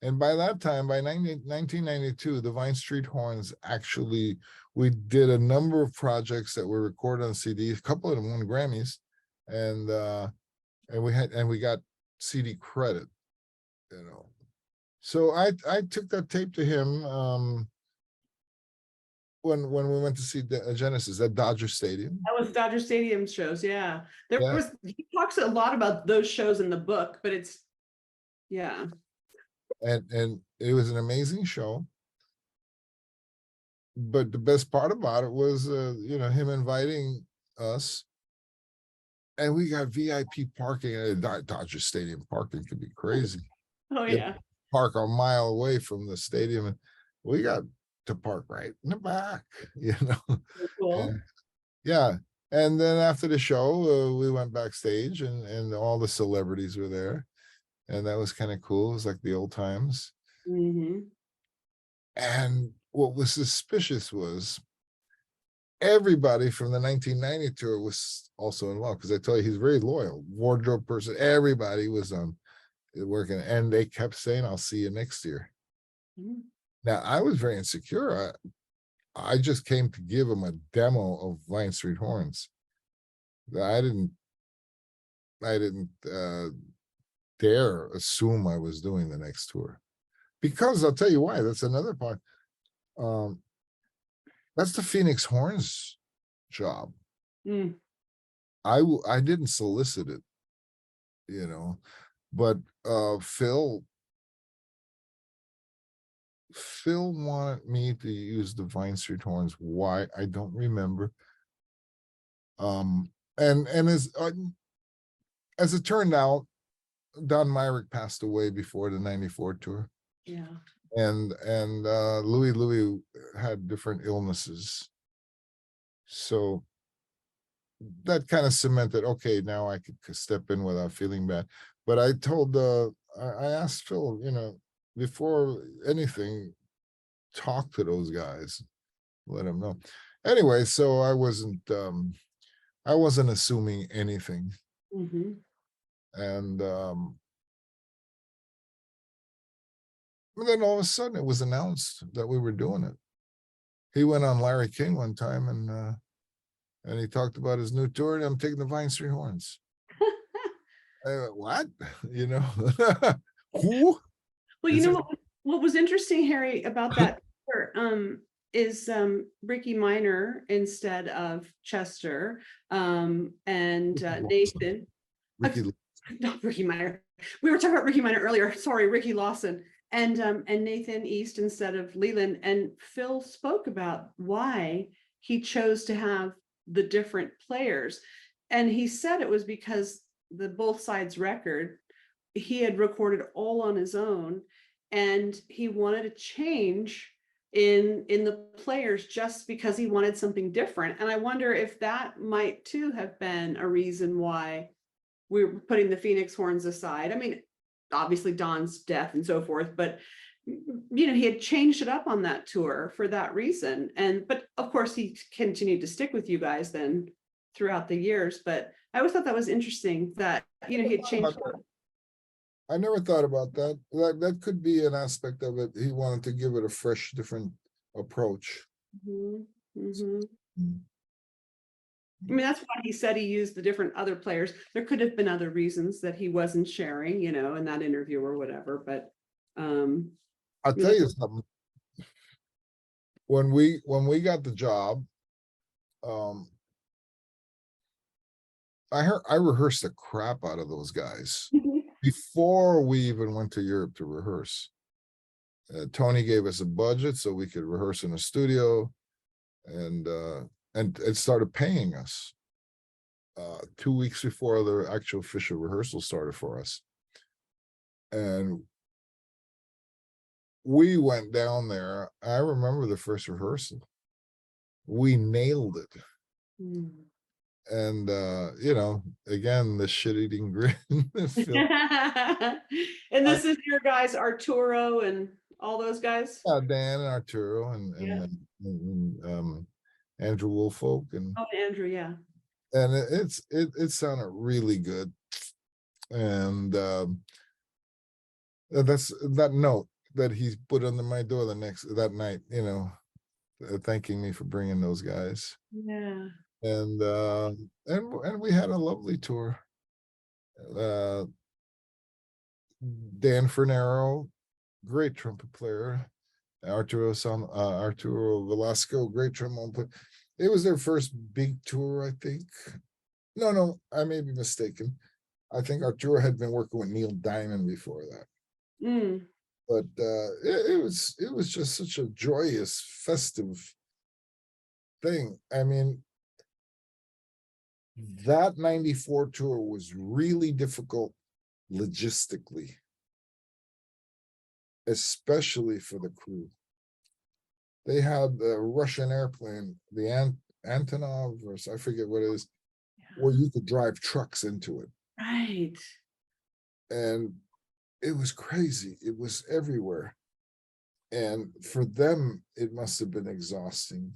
Speaker 2: And by that time, by 1992, the Vine Street Horns actually, we did a number of projects that were recorded on CD. A couple of them won Grammys, and we got CD credit, you know. So I took that tape to him when we went to see Genesis at Dodger Stadium.
Speaker 1: That was Dodger Stadium shows. Yeah,
Speaker 2: Yeah.
Speaker 1: He talks a lot about those shows in the book, but it's yeah.
Speaker 2: And it was an amazing show. But the best part about it was, you know, him inviting us, and we got VIP parking at Dodger Stadium. Parking could be crazy.
Speaker 1: Oh yeah.
Speaker 2: Park a mile away from the stadium, and we got to park right in the back, you know.
Speaker 1: Cool.
Speaker 2: And, yeah. And then after the show, we went backstage, and all the celebrities were there. And that was kind of cool. It was like the old times.
Speaker 1: Mm-hmm.
Speaker 2: And what was suspicious was everybody from the 1990 tour was also involved, because I tell you, he's very loyal, wardrobe person. Everybody was working, and they kept saying, I'll see you next year. Mm-hmm. Now, I was very insecure. I just came to give him a demo of Vine Street Horns. I didn't dare assume I was doing the next tour, because I'll tell you why. That's another part. That's the Phoenix Horns job. I didn't solicit it, you know, but Phil wanted me to use the Vine Street Horns. Why? I don't remember. And as it turned out, Don Myrick passed away before the 94 tour.
Speaker 1: Yeah.
Speaker 2: And Louis had different illnesses. So that kind of cemented, okay, now I could step in without feeling bad. But I told, I asked Phil, you know, before anything, talk to those guys, let them know. Anyway, so I wasn't assuming anything. Mm-hmm. And then all of a sudden it was announced that we were doing it. He went on Larry King one time And he talked about his new tour, and I'm taking the Vines Three Horns. I went, what? You know, who?
Speaker 1: Well, you
Speaker 2: Is
Speaker 1: know
Speaker 2: it?
Speaker 1: what was interesting, Harry, about that tour, is Ricky Minor instead of Chester, and Nathan.
Speaker 2: Ricky.
Speaker 1: Not Ricky Minor. We were talking about Ricky Minor earlier. Sorry, Ricky Lawson and Nathan East instead of Leland. And Phil spoke about why he chose to have the different players, and he said it was because the both sides record he had recorded all on his own, and he wanted to change in the players just because he wanted something different. And I wonder if that might too have been a reason why we were putting the Phoenix horns aside. I mean, obviously Don's death and so forth, but he had changed it up on that tour for that reason. But of course he continued to stick with you guys then throughout the years. But I always thought that was interesting that he had changed.
Speaker 2: I never thought about that. That could be an aspect of it. He wanted to give it a fresh, different approach.
Speaker 1: Mhm, mhm.
Speaker 2: Mm.
Speaker 1: I mean, that's why he said he used the different other players. There could have been other reasons that he wasn't sharing, in that interview or whatever, but
Speaker 2: I'll tell you something. When we got the job, I rehearsed the crap out of those guys before we even went to Europe to rehearse. Tony gave us a budget so we could rehearse in a studio, and it started paying us 2 weeks before the actual official rehearsal started for us. And we went down there. I remember the first rehearsal. We nailed it.
Speaker 1: Mm.
Speaker 2: And again, the shit-eating grin.
Speaker 1: And this is your guys, Arturo and all those guys?
Speaker 2: Dan and Arturo and Andrew Woolfolk and
Speaker 1: Andrew, yeah.
Speaker 2: it sounded really good. And that's that note that he put under my door that night, thanking me for bringing those guys.
Speaker 1: Yeah.
Speaker 2: And we had a lovely tour. Dan Fernero, great trumpet player. Arturo Velasco, great trombone player. It was their first big tour, I think. No, I may be mistaken. I think Arturo had been working with Neil Diamond before that.
Speaker 1: Mm.
Speaker 2: But it was just such a joyous, festive thing. I mean, that 94 tour was really difficult logistically, especially for the crew. They had the Russian airplane, the Antonov, or I forget what it is, where you could drive trucks into it.
Speaker 1: Right.
Speaker 2: And it was crazy. It was everywhere. And for them, it must have been exhausting.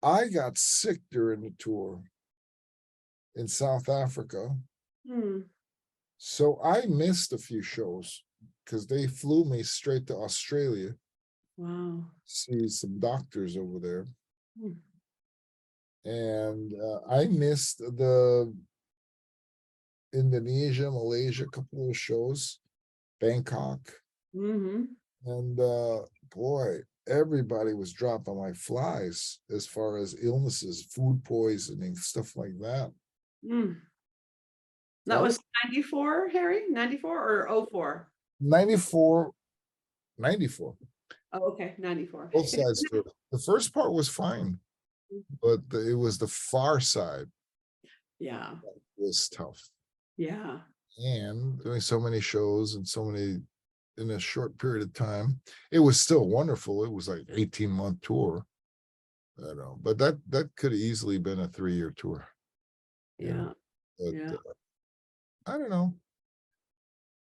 Speaker 2: I got sick during the tour in South Africa.
Speaker 1: Mm.
Speaker 2: So I missed a few shows because they flew me straight to Australia.
Speaker 1: Wow.
Speaker 2: See some doctors over there.
Speaker 1: Mm.
Speaker 2: And I missed the Indonesia, Malaysia, couple of shows, Bangkok.
Speaker 1: Mm-hmm.
Speaker 2: And boy, everybody was dropping like flies as far as illnesses, food poisoning, stuff like that.
Speaker 1: Mm. That was 94, Harry? 94 or 04?
Speaker 2: 94.
Speaker 1: Oh, okay, 94.
Speaker 2: Both sides to it. The first part was fine, but it was the far side.
Speaker 1: Yeah.
Speaker 2: That was tough.
Speaker 1: Yeah.
Speaker 2: And doing so many shows and so many in a short period of time, it was still wonderful. It was like 18-month tour. I know, but that could have easily been a 3-year tour.
Speaker 1: Yeah.
Speaker 2: But,
Speaker 1: yeah.
Speaker 2: I don't know.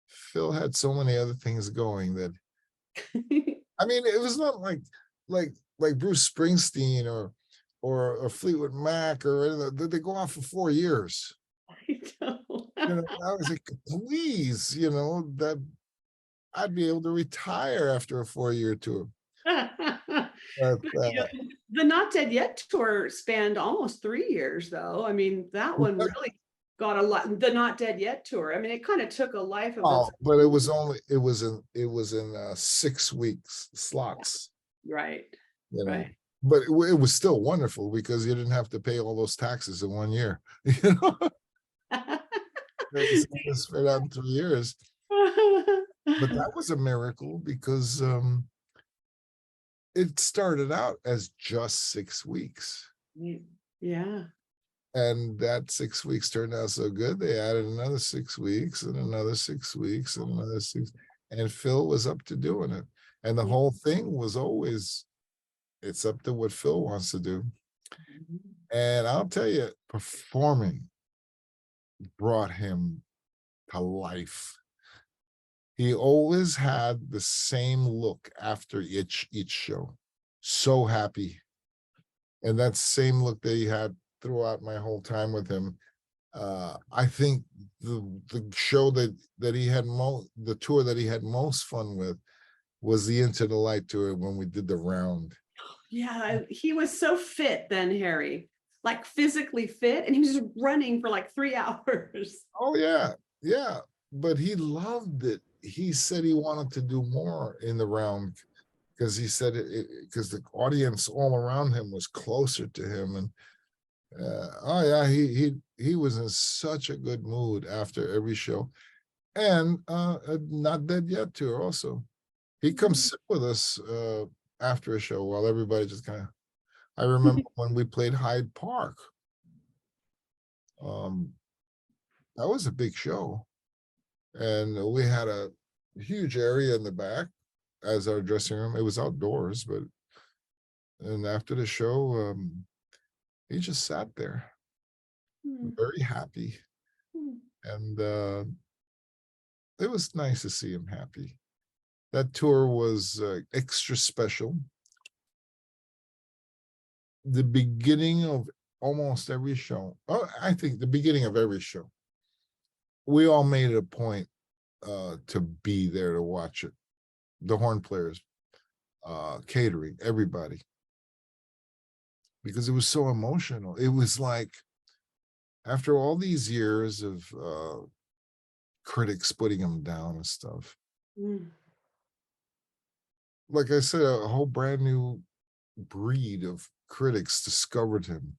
Speaker 2: Phil had so many other things going that I mean, it was not like Bruce Springsteen or Fleetwood Mac or they go on for 4 years.
Speaker 1: I know.
Speaker 2: I was like, please, that I'd be able to retire after a 4-year tour. But,
Speaker 1: You know, the Not Dead Yet tour spanned almost 3 years, though. I mean, that one really got a lot. The Not Dead Yet tour. I mean, it kind of took a life of its
Speaker 2: but it was only it was in 6 weeks slots,
Speaker 1: right,
Speaker 2: you know.
Speaker 1: right.
Speaker 2: But it was still wonderful because you didn't have to pay all those taxes in 1 year. You know, it was spread out in 3 years. But that was a miracle because it started out as just 6 weeks.
Speaker 1: Yeah.
Speaker 2: And that 6 weeks turned out so good, they added another 6 weeks and another 6 weeks and another six. And Phil was up to doing it. And the whole thing was always, it's up to what Phil wants to do. And I'll tell you, performing brought him to life. He always had the same look after each show. So happy. And that same look that he had throughout my whole time with him. I think the show that he had the tour that he had most fun with was the Into the Light tour when we did the round.
Speaker 1: Yeah, he was so fit then, Harry, like physically fit, and he was just running for like 3 hours.
Speaker 2: Oh yeah, yeah. But he loved it. He said he wanted to do more in the round because he said it because the audience all around him was closer to him. And oh yeah, he was in such a good mood after every show. And Not Dead Yet tour also. He comes sit with us after a show while everybody just kind of. I remember when we played Hyde Park. That was a big show, and we had a huge area in the back as our dressing room. It was outdoors, but and after the show, he just sat there, very happy, and it was nice to see him happy. That tour was extra special. The beginning of almost every show, I think the beginning of every show, we all made it a point to be there to watch it. The horn players, catering, everybody, because it was so emotional. It was like after all these years of critics putting him down and stuff, like I said, a whole brand new breed of critics discovered him.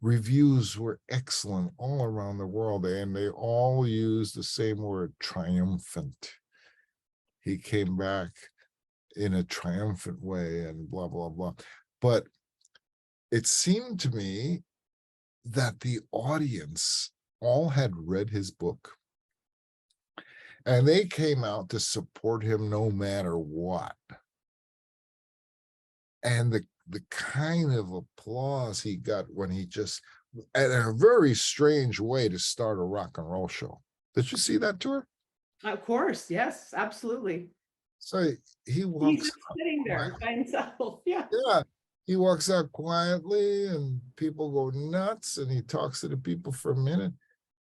Speaker 2: Reviews were excellent all around the world, and they all used the same word, triumphant. He came back in a triumphant way and blah, blah, blah. But it seemed to me that the audience all had read his book, and they came out to support him no matter what. And the kind of applause he got when he just, at a very strange way to start a rock and roll show. Did you see that tour?
Speaker 1: Of course, yes, absolutely.
Speaker 2: So he
Speaker 1: He's
Speaker 2: walks
Speaker 1: just sitting there by himself. Yeah.
Speaker 2: yeah, he walks out quietly and people go nuts, and he talks to the people for a minute,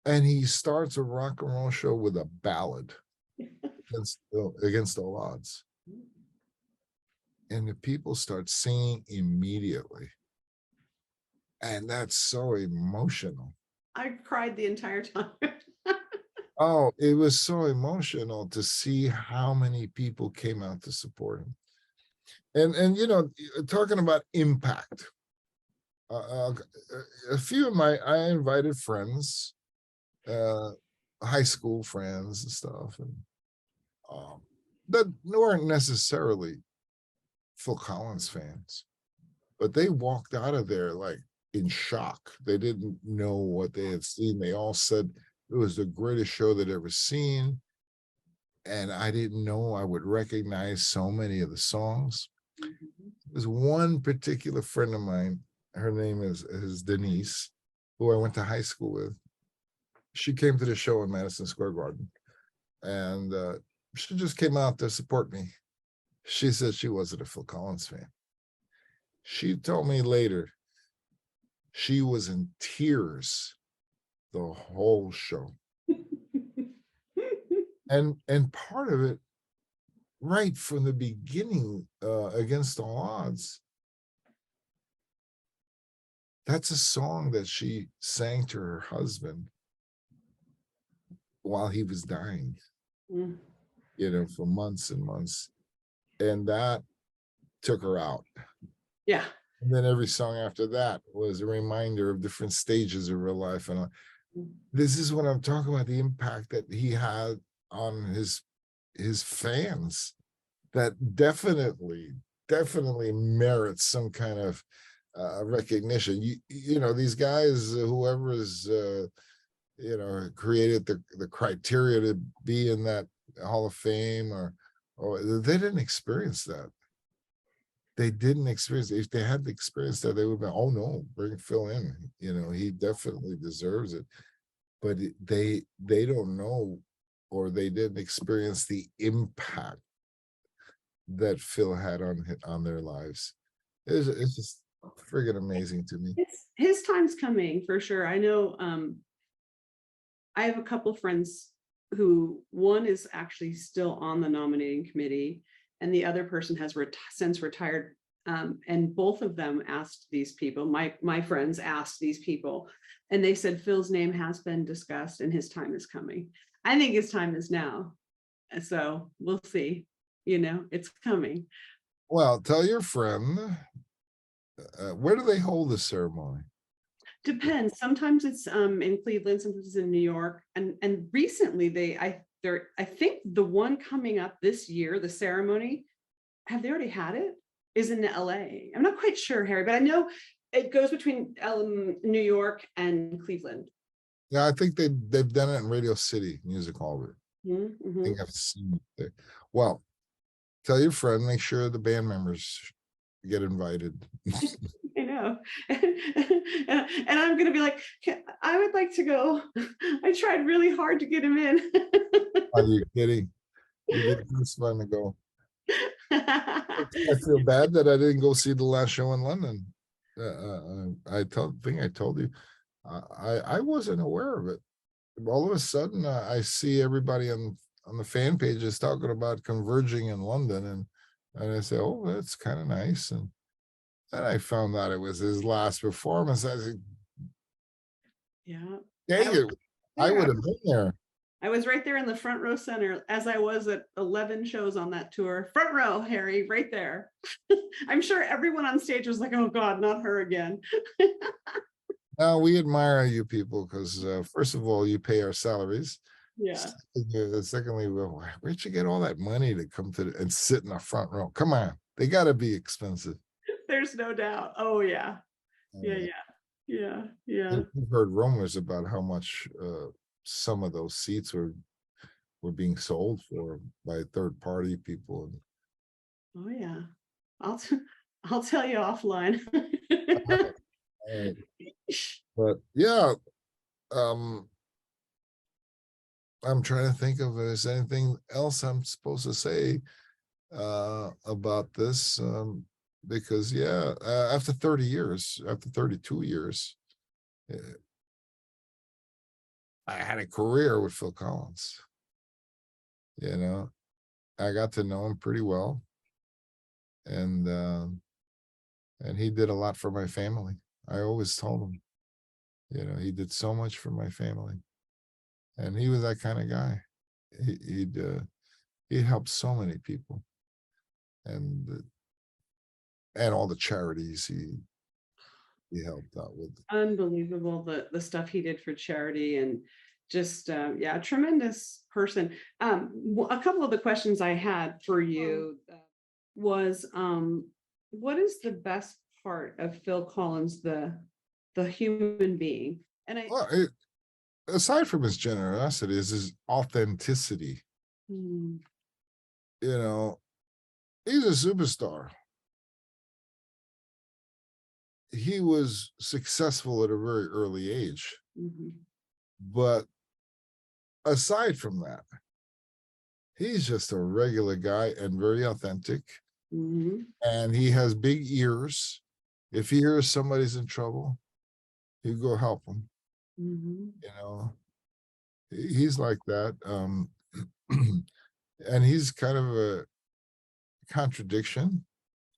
Speaker 2: and he starts a rock and roll show with a ballad against all odds. And the people start singing immediately. And that's so emotional.
Speaker 1: I cried the entire time.
Speaker 2: Oh, it was so emotional to see how many people came out to support him. And you know, talking about impact, a few of I invited friends, high school friends and stuff, and that weren't necessarily Phil Collins fans, but they walked out of there like in shock. They didn't know what they had seen. They all said it was the greatest show they'd ever seen. And I didn't know I would recognize so many of the songs. There's one particular friend of mine, her name is Denise, who I went to high school with. She came to the show in Madison Square Garden, and she just came out to support me. She said she wasn't a Phil Collins fan. She told me later she was in tears the whole show. And part of it, right from the beginning, against all odds, That's a song that she sang to her husband while he was dying,
Speaker 1: Mm.
Speaker 2: for months and months. And that took her out.
Speaker 1: Yeah.
Speaker 2: And then every song after that was a reminder of different stages of her life. And this is what I'm talking about, the impact that he had on his fans, that definitely merits some kind of recognition. These guys, whoever is created the criteria to be in that Hall of Fame, or they didn't experience that. They didn't experience it. If they had experienced that, they would be, oh no, bring Phil in. He definitely deserves it. But they don't know, or they didn't experience the impact that Phil had on their lives. It's just friggin' amazing to me.
Speaker 1: His time's coming for sure. I know. I have a couple friends who, one is actually still on the nominating committee, and the other person has since retired. And both of them asked these people, my friends asked these people, and they said Phil's name has been discussed and his time is coming. I think his time is now. So we'll see. It's coming.
Speaker 2: Well, tell your friend, where do they hold the ceremony?
Speaker 1: Depends. Sometimes it's in Cleveland, sometimes it's in New York. And recently I think the one coming up this year, the ceremony, have they already had it? Is in LA. I'm not quite sure, Harry, but I know it goes between New York and Cleveland.
Speaker 2: Yeah, I think they've done it in Radio City Music Hall.
Speaker 1: Mm-hmm.
Speaker 2: I think I've seen it there. Well, tell your friend, make sure the band members get invited.
Speaker 1: I know. And I'm going to be like, I would like to go. I tried really hard to get him in.
Speaker 2: Are you kidding? You're the first one to go. I feel bad that I didn't go see the last show in London. I told you, I wasn't aware of it. All of a sudden, I see everybody on the fan pages talking about converging in London, and I say, oh, that's kind of nice. And then I found out it was his last performance. I said,
Speaker 1: Yeah.
Speaker 2: dang it, I would have been there.
Speaker 1: I was right there in the front row center, as I was at 11 shows on that tour. Front row, Harry, right there. I'm sure everyone on stage was like, oh God, not her again.
Speaker 2: Now, we admire you people because, first of all, you pay our salaries.
Speaker 1: Yeah.
Speaker 2: Secondly, well, where'd you get all that money to come to and sit in the front row? Come on, they got to be expensive.
Speaker 1: There's no doubt. Oh yeah. Yeah.
Speaker 2: We've heard rumors about how much some of those seats were being sold for by third party people.
Speaker 1: Oh yeah. I'll tell you offline.
Speaker 2: But yeah, I'm trying to think of if there's anything else I'm supposed to say about this, because after 32 years, I had a career with Phil Collins. I got to know him pretty well, and he did a lot for my family. I always told him, he did so much for my family, and he was that kind of guy. He helped so many people, and all the charities he helped out with.
Speaker 1: Unbelievable, the stuff he did for charity, and just tremendous person. A couple of the questions I had for you was what is the best part of Phil Collins, the human being? And
Speaker 2: Aside from his generosity, is his authenticity. He's a superstar. He was successful at a very early age. But aside from that, he's just a regular guy and very authentic. And he has big ears. If he hears somebody's in trouble, he'll go help them. He's like that. And he's kind of a contradiction.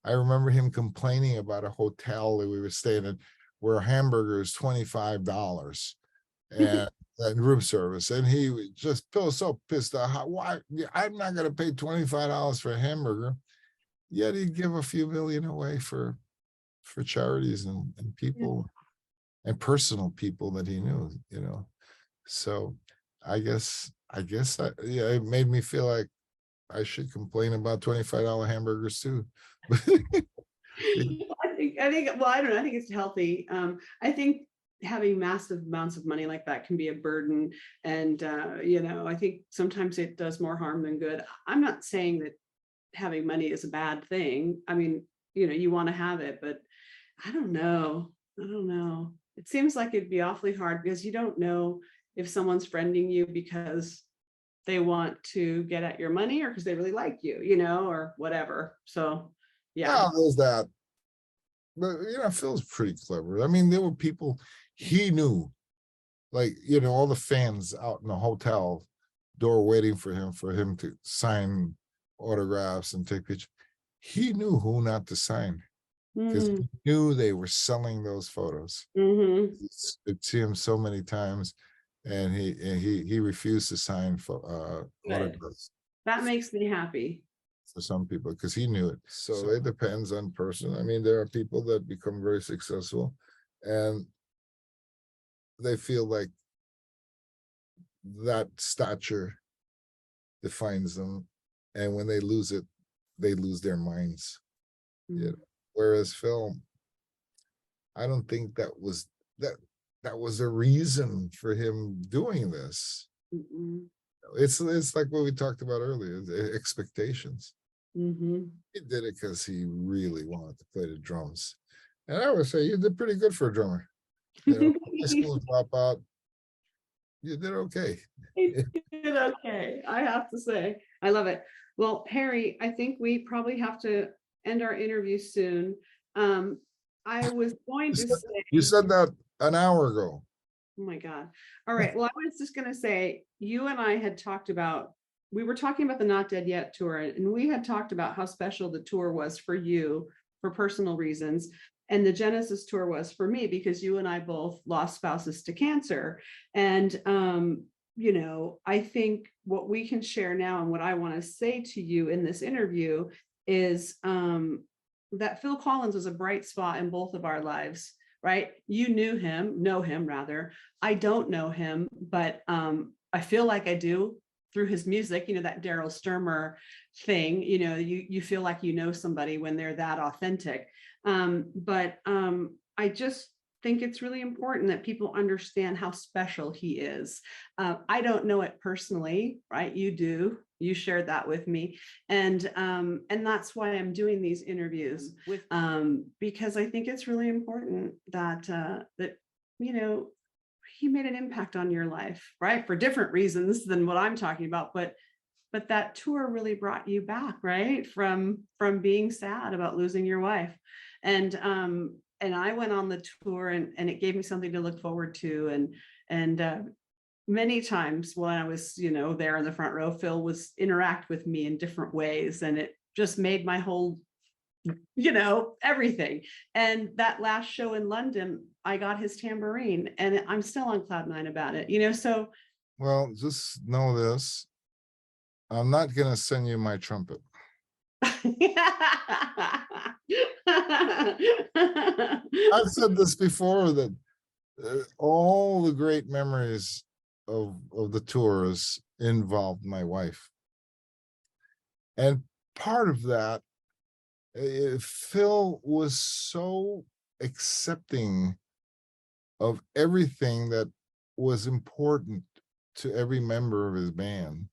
Speaker 2: I remember him complaining about a hotel that we were staying in where a hamburger is $25 and room service. And he would just feel so pissed off. Why? I'm not going to pay $25 for a hamburger. Yet he'd give a few million away for charities and people and personal people that he knew, So yeah, it made me feel like I should complain about $25 hamburgers too.
Speaker 1: Well, I don't know. I think it's healthy. I think having massive amounts of money like that can be a burden. And, I think sometimes it does more harm than good. I'm not saying that having money is a bad thing. I mean, you want to have it, but I don't know. It seems like it'd be awfully hard because you don't know if someone's friending you because they want to get at your money or because they really like you, or whatever. So, yeah.
Speaker 2: There's that. But, Phil's pretty clever. I mean, there were people he knew, like, all the fans out in the hotel door waiting for him to sign autographs and take pictures. He knew who not to sign because he knew they were selling those photos. I'd see him so many times, and he refused to sign for autographs.
Speaker 1: That makes me happy.
Speaker 2: For some people, because he knew it. So it depends on person. I mean, there are people that become very successful and they feel like that stature defines them. And when they lose it, they lose their minds. Whereas Phil, I don't think that was a reason for him doing this. It's like what we talked about earlier, the expectations. He did it because he really wanted to play the drums. And I would say you did pretty good for a drummer. High school dropout, you did okay.
Speaker 1: You did okay, I have to say. I love it. Well, Harry, I think we probably have to end our interview soon. I was going to say.
Speaker 2: You said that an hour ago.
Speaker 1: Oh my God. All right. Well, I was just going to say, you and I had talked about, we were talking about the Not Dead Yet tour, and we had talked about how special the tour was for you for personal reasons. And the Genesis tour was for me because you and I both lost spouses to cancer. And, I think what we can share now and what I want to say to you in this interview is that Phil Collins was a bright spot in both of our lives. Right? You know him rather. I don't know him, but I feel like I do through his music, that Daryl Sturmer thing, you feel like somebody when they're that authentic. But I just think it's really important that people understand how special he is. I don't know it personally, right? You do. You shared that with me. And that's why I'm doing these interviews with because I think it's really important that he made an impact on your life, right? For different reasons than what I'm talking about, but that tour really brought you back, right? From being sad about losing your wife. And I went on the tour and it gave me something to look forward to. And many times when I was, there in the front row, Phil was interact with me in different ways. And it just made my whole, everything. And that last show in London, I got his tambourine and I'm still on cloud nine about it, so.
Speaker 2: Well, just know this. I'm not going to send you my trumpet. I've said this before that all the great memories of the tours involved my wife. And part of that, Phil was so accepting of everything that was important to every member of his band.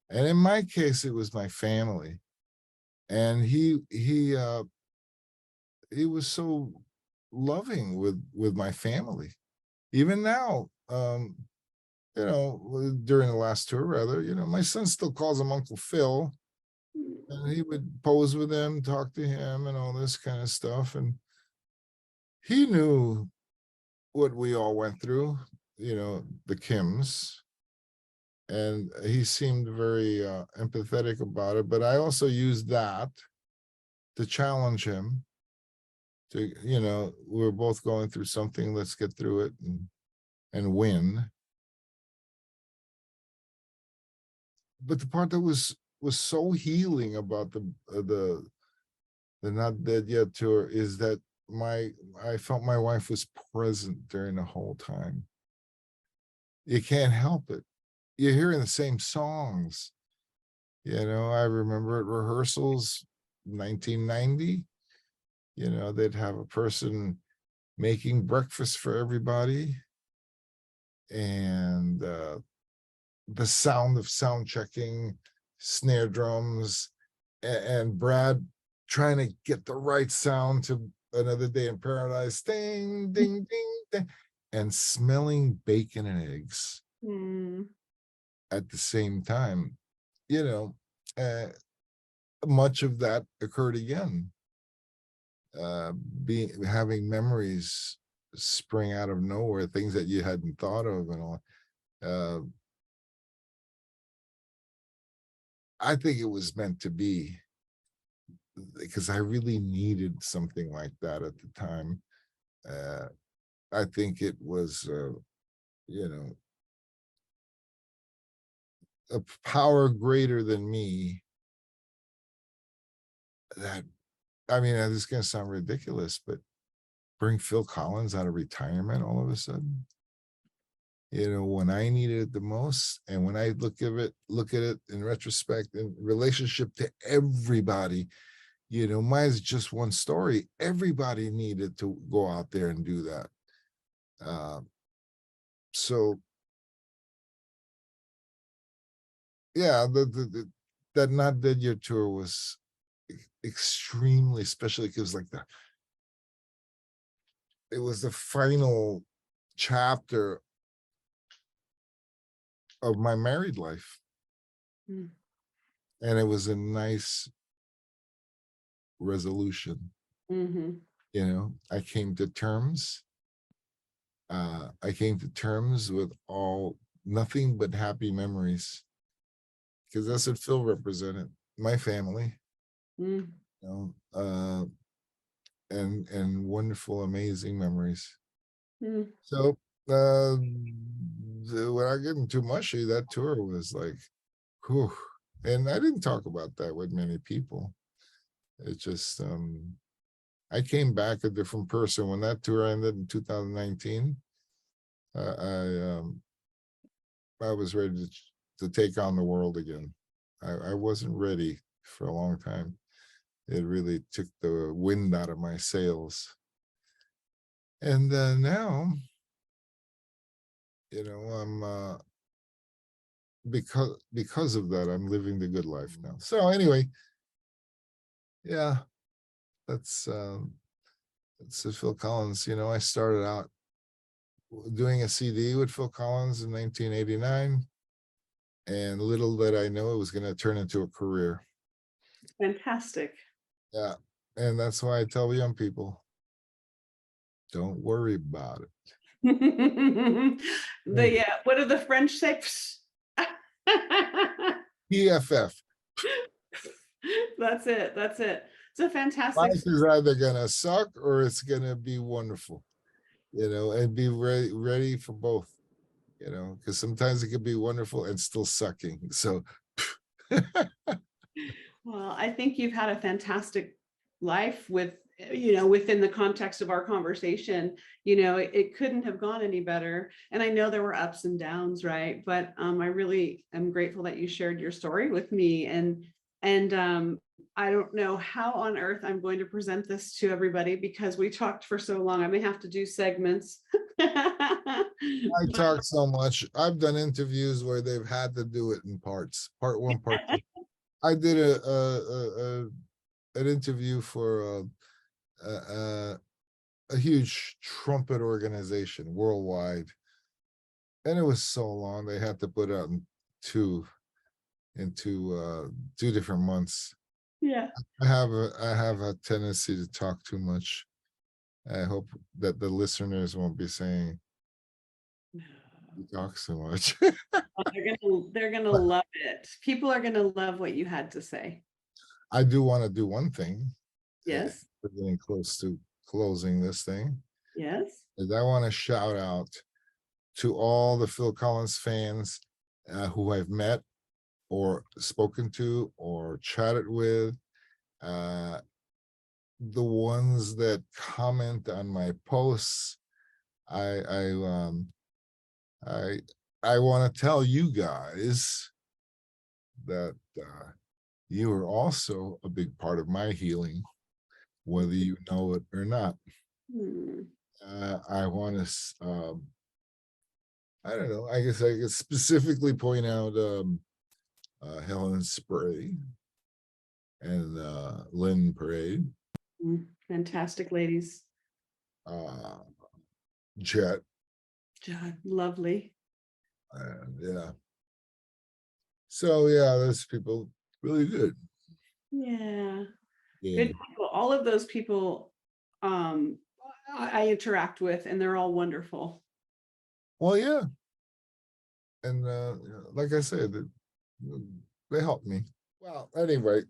Speaker 2: And in my case, it was my family. And he was so loving with my family. Even now, during the last tour, rather, my son still calls him Uncle Phil. And he would pose with him, talk to him, and all this kind of stuff. And he knew what we all went through, the Kims. And he seemed very empathetic about it. But I also used that to challenge him we're both going through something. Let's get through it and win. But the part that was so healing about the Not Dead Yet tour is that I felt my wife was present during the whole time. You can't help it. You're hearing the same songs. I remember at rehearsals, 1990, they'd have a person making breakfast for everybody. And the sound of sound checking, snare drums, and Brad trying to get the right sound to Another Day in Paradise, ding, ding, ding, ding, and smelling bacon and eggs at the same time. Much of that occurred again. Having memories spring out of nowhere, things that you hadn't thought of, and all. I think it was meant to be, because I really needed something like that at the time. I think it was, a power greater than me that, this is going to sound ridiculous, but bring Phil Collins out of retirement all of a sudden, when I needed it the most. And when I look at it in retrospect, in relationship to everybody, mine is just one story. Everybody needed to go out there and do that. So yeah, that Not Dead Yet tour was extremely, especially because it was the final chapter of my married life. And it was a nice resolution. I came to terms. I came to terms with nothing but happy memories, because that's what Phil represented, my family. And wonderful, amazing memories. So without getting too mushy, that tour was like, whew. And I didn't talk about that with many people. It just, I came back a different person when that tour ended in 2019. I was ready to take on the world again. I wasn't ready for a long time. It really took the wind out of my sails. And now, I'm because of that, I'm living the good life now. So anyway, yeah, that's Phil Collins. I started out doing a CD with Phil Collins in 1989, and little did I know it was going to turn into a career.
Speaker 1: Fantastic.
Speaker 2: Yeah, and that's why I tell young people, don't worry about it.
Speaker 1: What do the French say?
Speaker 2: PFF.
Speaker 1: That's it. It's a fantastic.
Speaker 2: Life is either gonna suck or it's gonna be wonderful, and be ready for both, because sometimes it can be wonderful and still sucking. So
Speaker 1: Well, I think you've had a fantastic life within the context of our conversation. It couldn't have gone any better. And I know there were ups and downs, right? But I really am grateful that you shared your story with me. And I don't know how on earth I'm going to present this to everybody, because we talked for so long. I may have to do segments.
Speaker 2: I talk so much. I've done interviews where they've had to do it in parts. Part one, part two. I did an interview for a huge trumpet organization worldwide, and it was so long they had to put out into 2 different months.
Speaker 1: Yeah.
Speaker 2: I have a tendency to talk too much. I hope that the listeners won't be saying you talk so much.
Speaker 1: They're gonna love it. People are gonna love what you had to say.
Speaker 2: I do want to do one thing.
Speaker 1: Yes.
Speaker 2: We're getting close to closing this thing,
Speaker 1: Yes.
Speaker 2: is I want to shout out to all the Phil Collins fans who I've met or spoken to or chatted with, uh, the ones that comment on my posts. I I um I I want to tell you guys that you are also a big part of my healing, whether you know it or not.
Speaker 1: Hmm.
Speaker 2: I want to, I don't know, I guess I could specifically point out Helen Spray and Lynn Parade,
Speaker 1: Fantastic ladies.
Speaker 2: uh, Jet,
Speaker 1: God, lovely.
Speaker 2: and yeah. So yeah, those people really good.
Speaker 1: Yeah.
Speaker 2: Yeah.
Speaker 1: Good people. All of those people um I interact with, and they're all wonderful.
Speaker 2: Well, yeah, and like I said, they helped me. Well, anyway,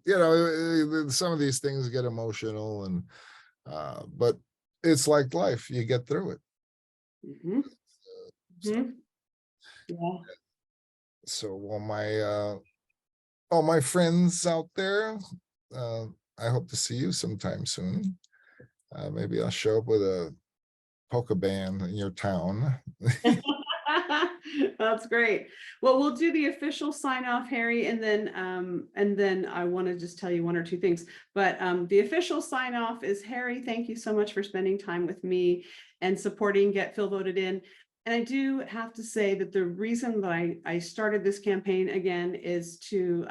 Speaker 2: some of these things get emotional, and but it's like life. You get through it.
Speaker 1: Mhm.
Speaker 2: So,
Speaker 1: Mhm. Yeah.
Speaker 2: so all my friends out there, uh, I hope to see you sometime soon. Maybe I'll show up with a polka band in your town.
Speaker 1: That's great. Well, we'll do the official sign off, Harry, and then I want to just tell you one or two things. But the official sign off is, Harry, thank you so much for spending time with me and supporting Get Phil Voted In. And I do have to say that the reason that I started this campaign again is to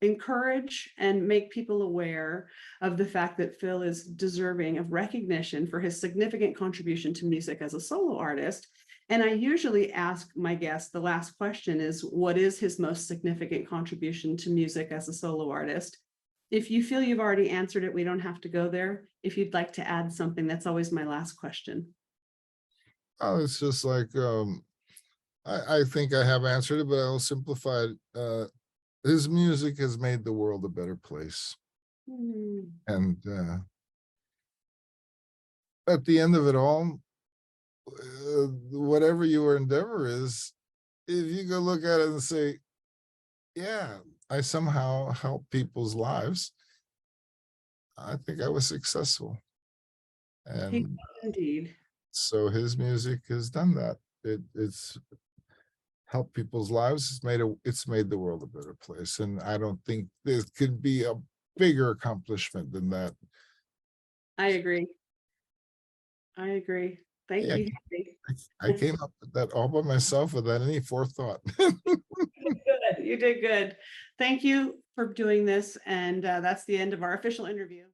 Speaker 1: encourage and make people aware of the fact that Phil is deserving of recognition for his significant contribution to music as a solo artist. And I usually ask my guests, the last question is, what is his most significant contribution to music as a solo artist? If you feel you've already answered it, we don't have to go there. If you'd like to add something, that's always my last question.
Speaker 2: Oh, it's just like I think I have answered it, but I'll simplify it. His music has made the world a better place.
Speaker 1: Hmm.
Speaker 2: And at the end of it all, whatever your endeavor is, if you go look at it and say, yeah, I somehow help people's lives, I think I was successful.
Speaker 1: He
Speaker 2: And
Speaker 1: indeed.
Speaker 2: so his music has done that. It's helped people's lives. It's made the world a better place. And I don't think there could be a bigger accomplishment than that.
Speaker 1: I agree. I agree. Thank
Speaker 2: Yeah,
Speaker 1: you, Harry.
Speaker 2: I came up with that all by myself without any forethought.
Speaker 1: Good. You did good. Thank you for doing this. And that's the end of our official interview.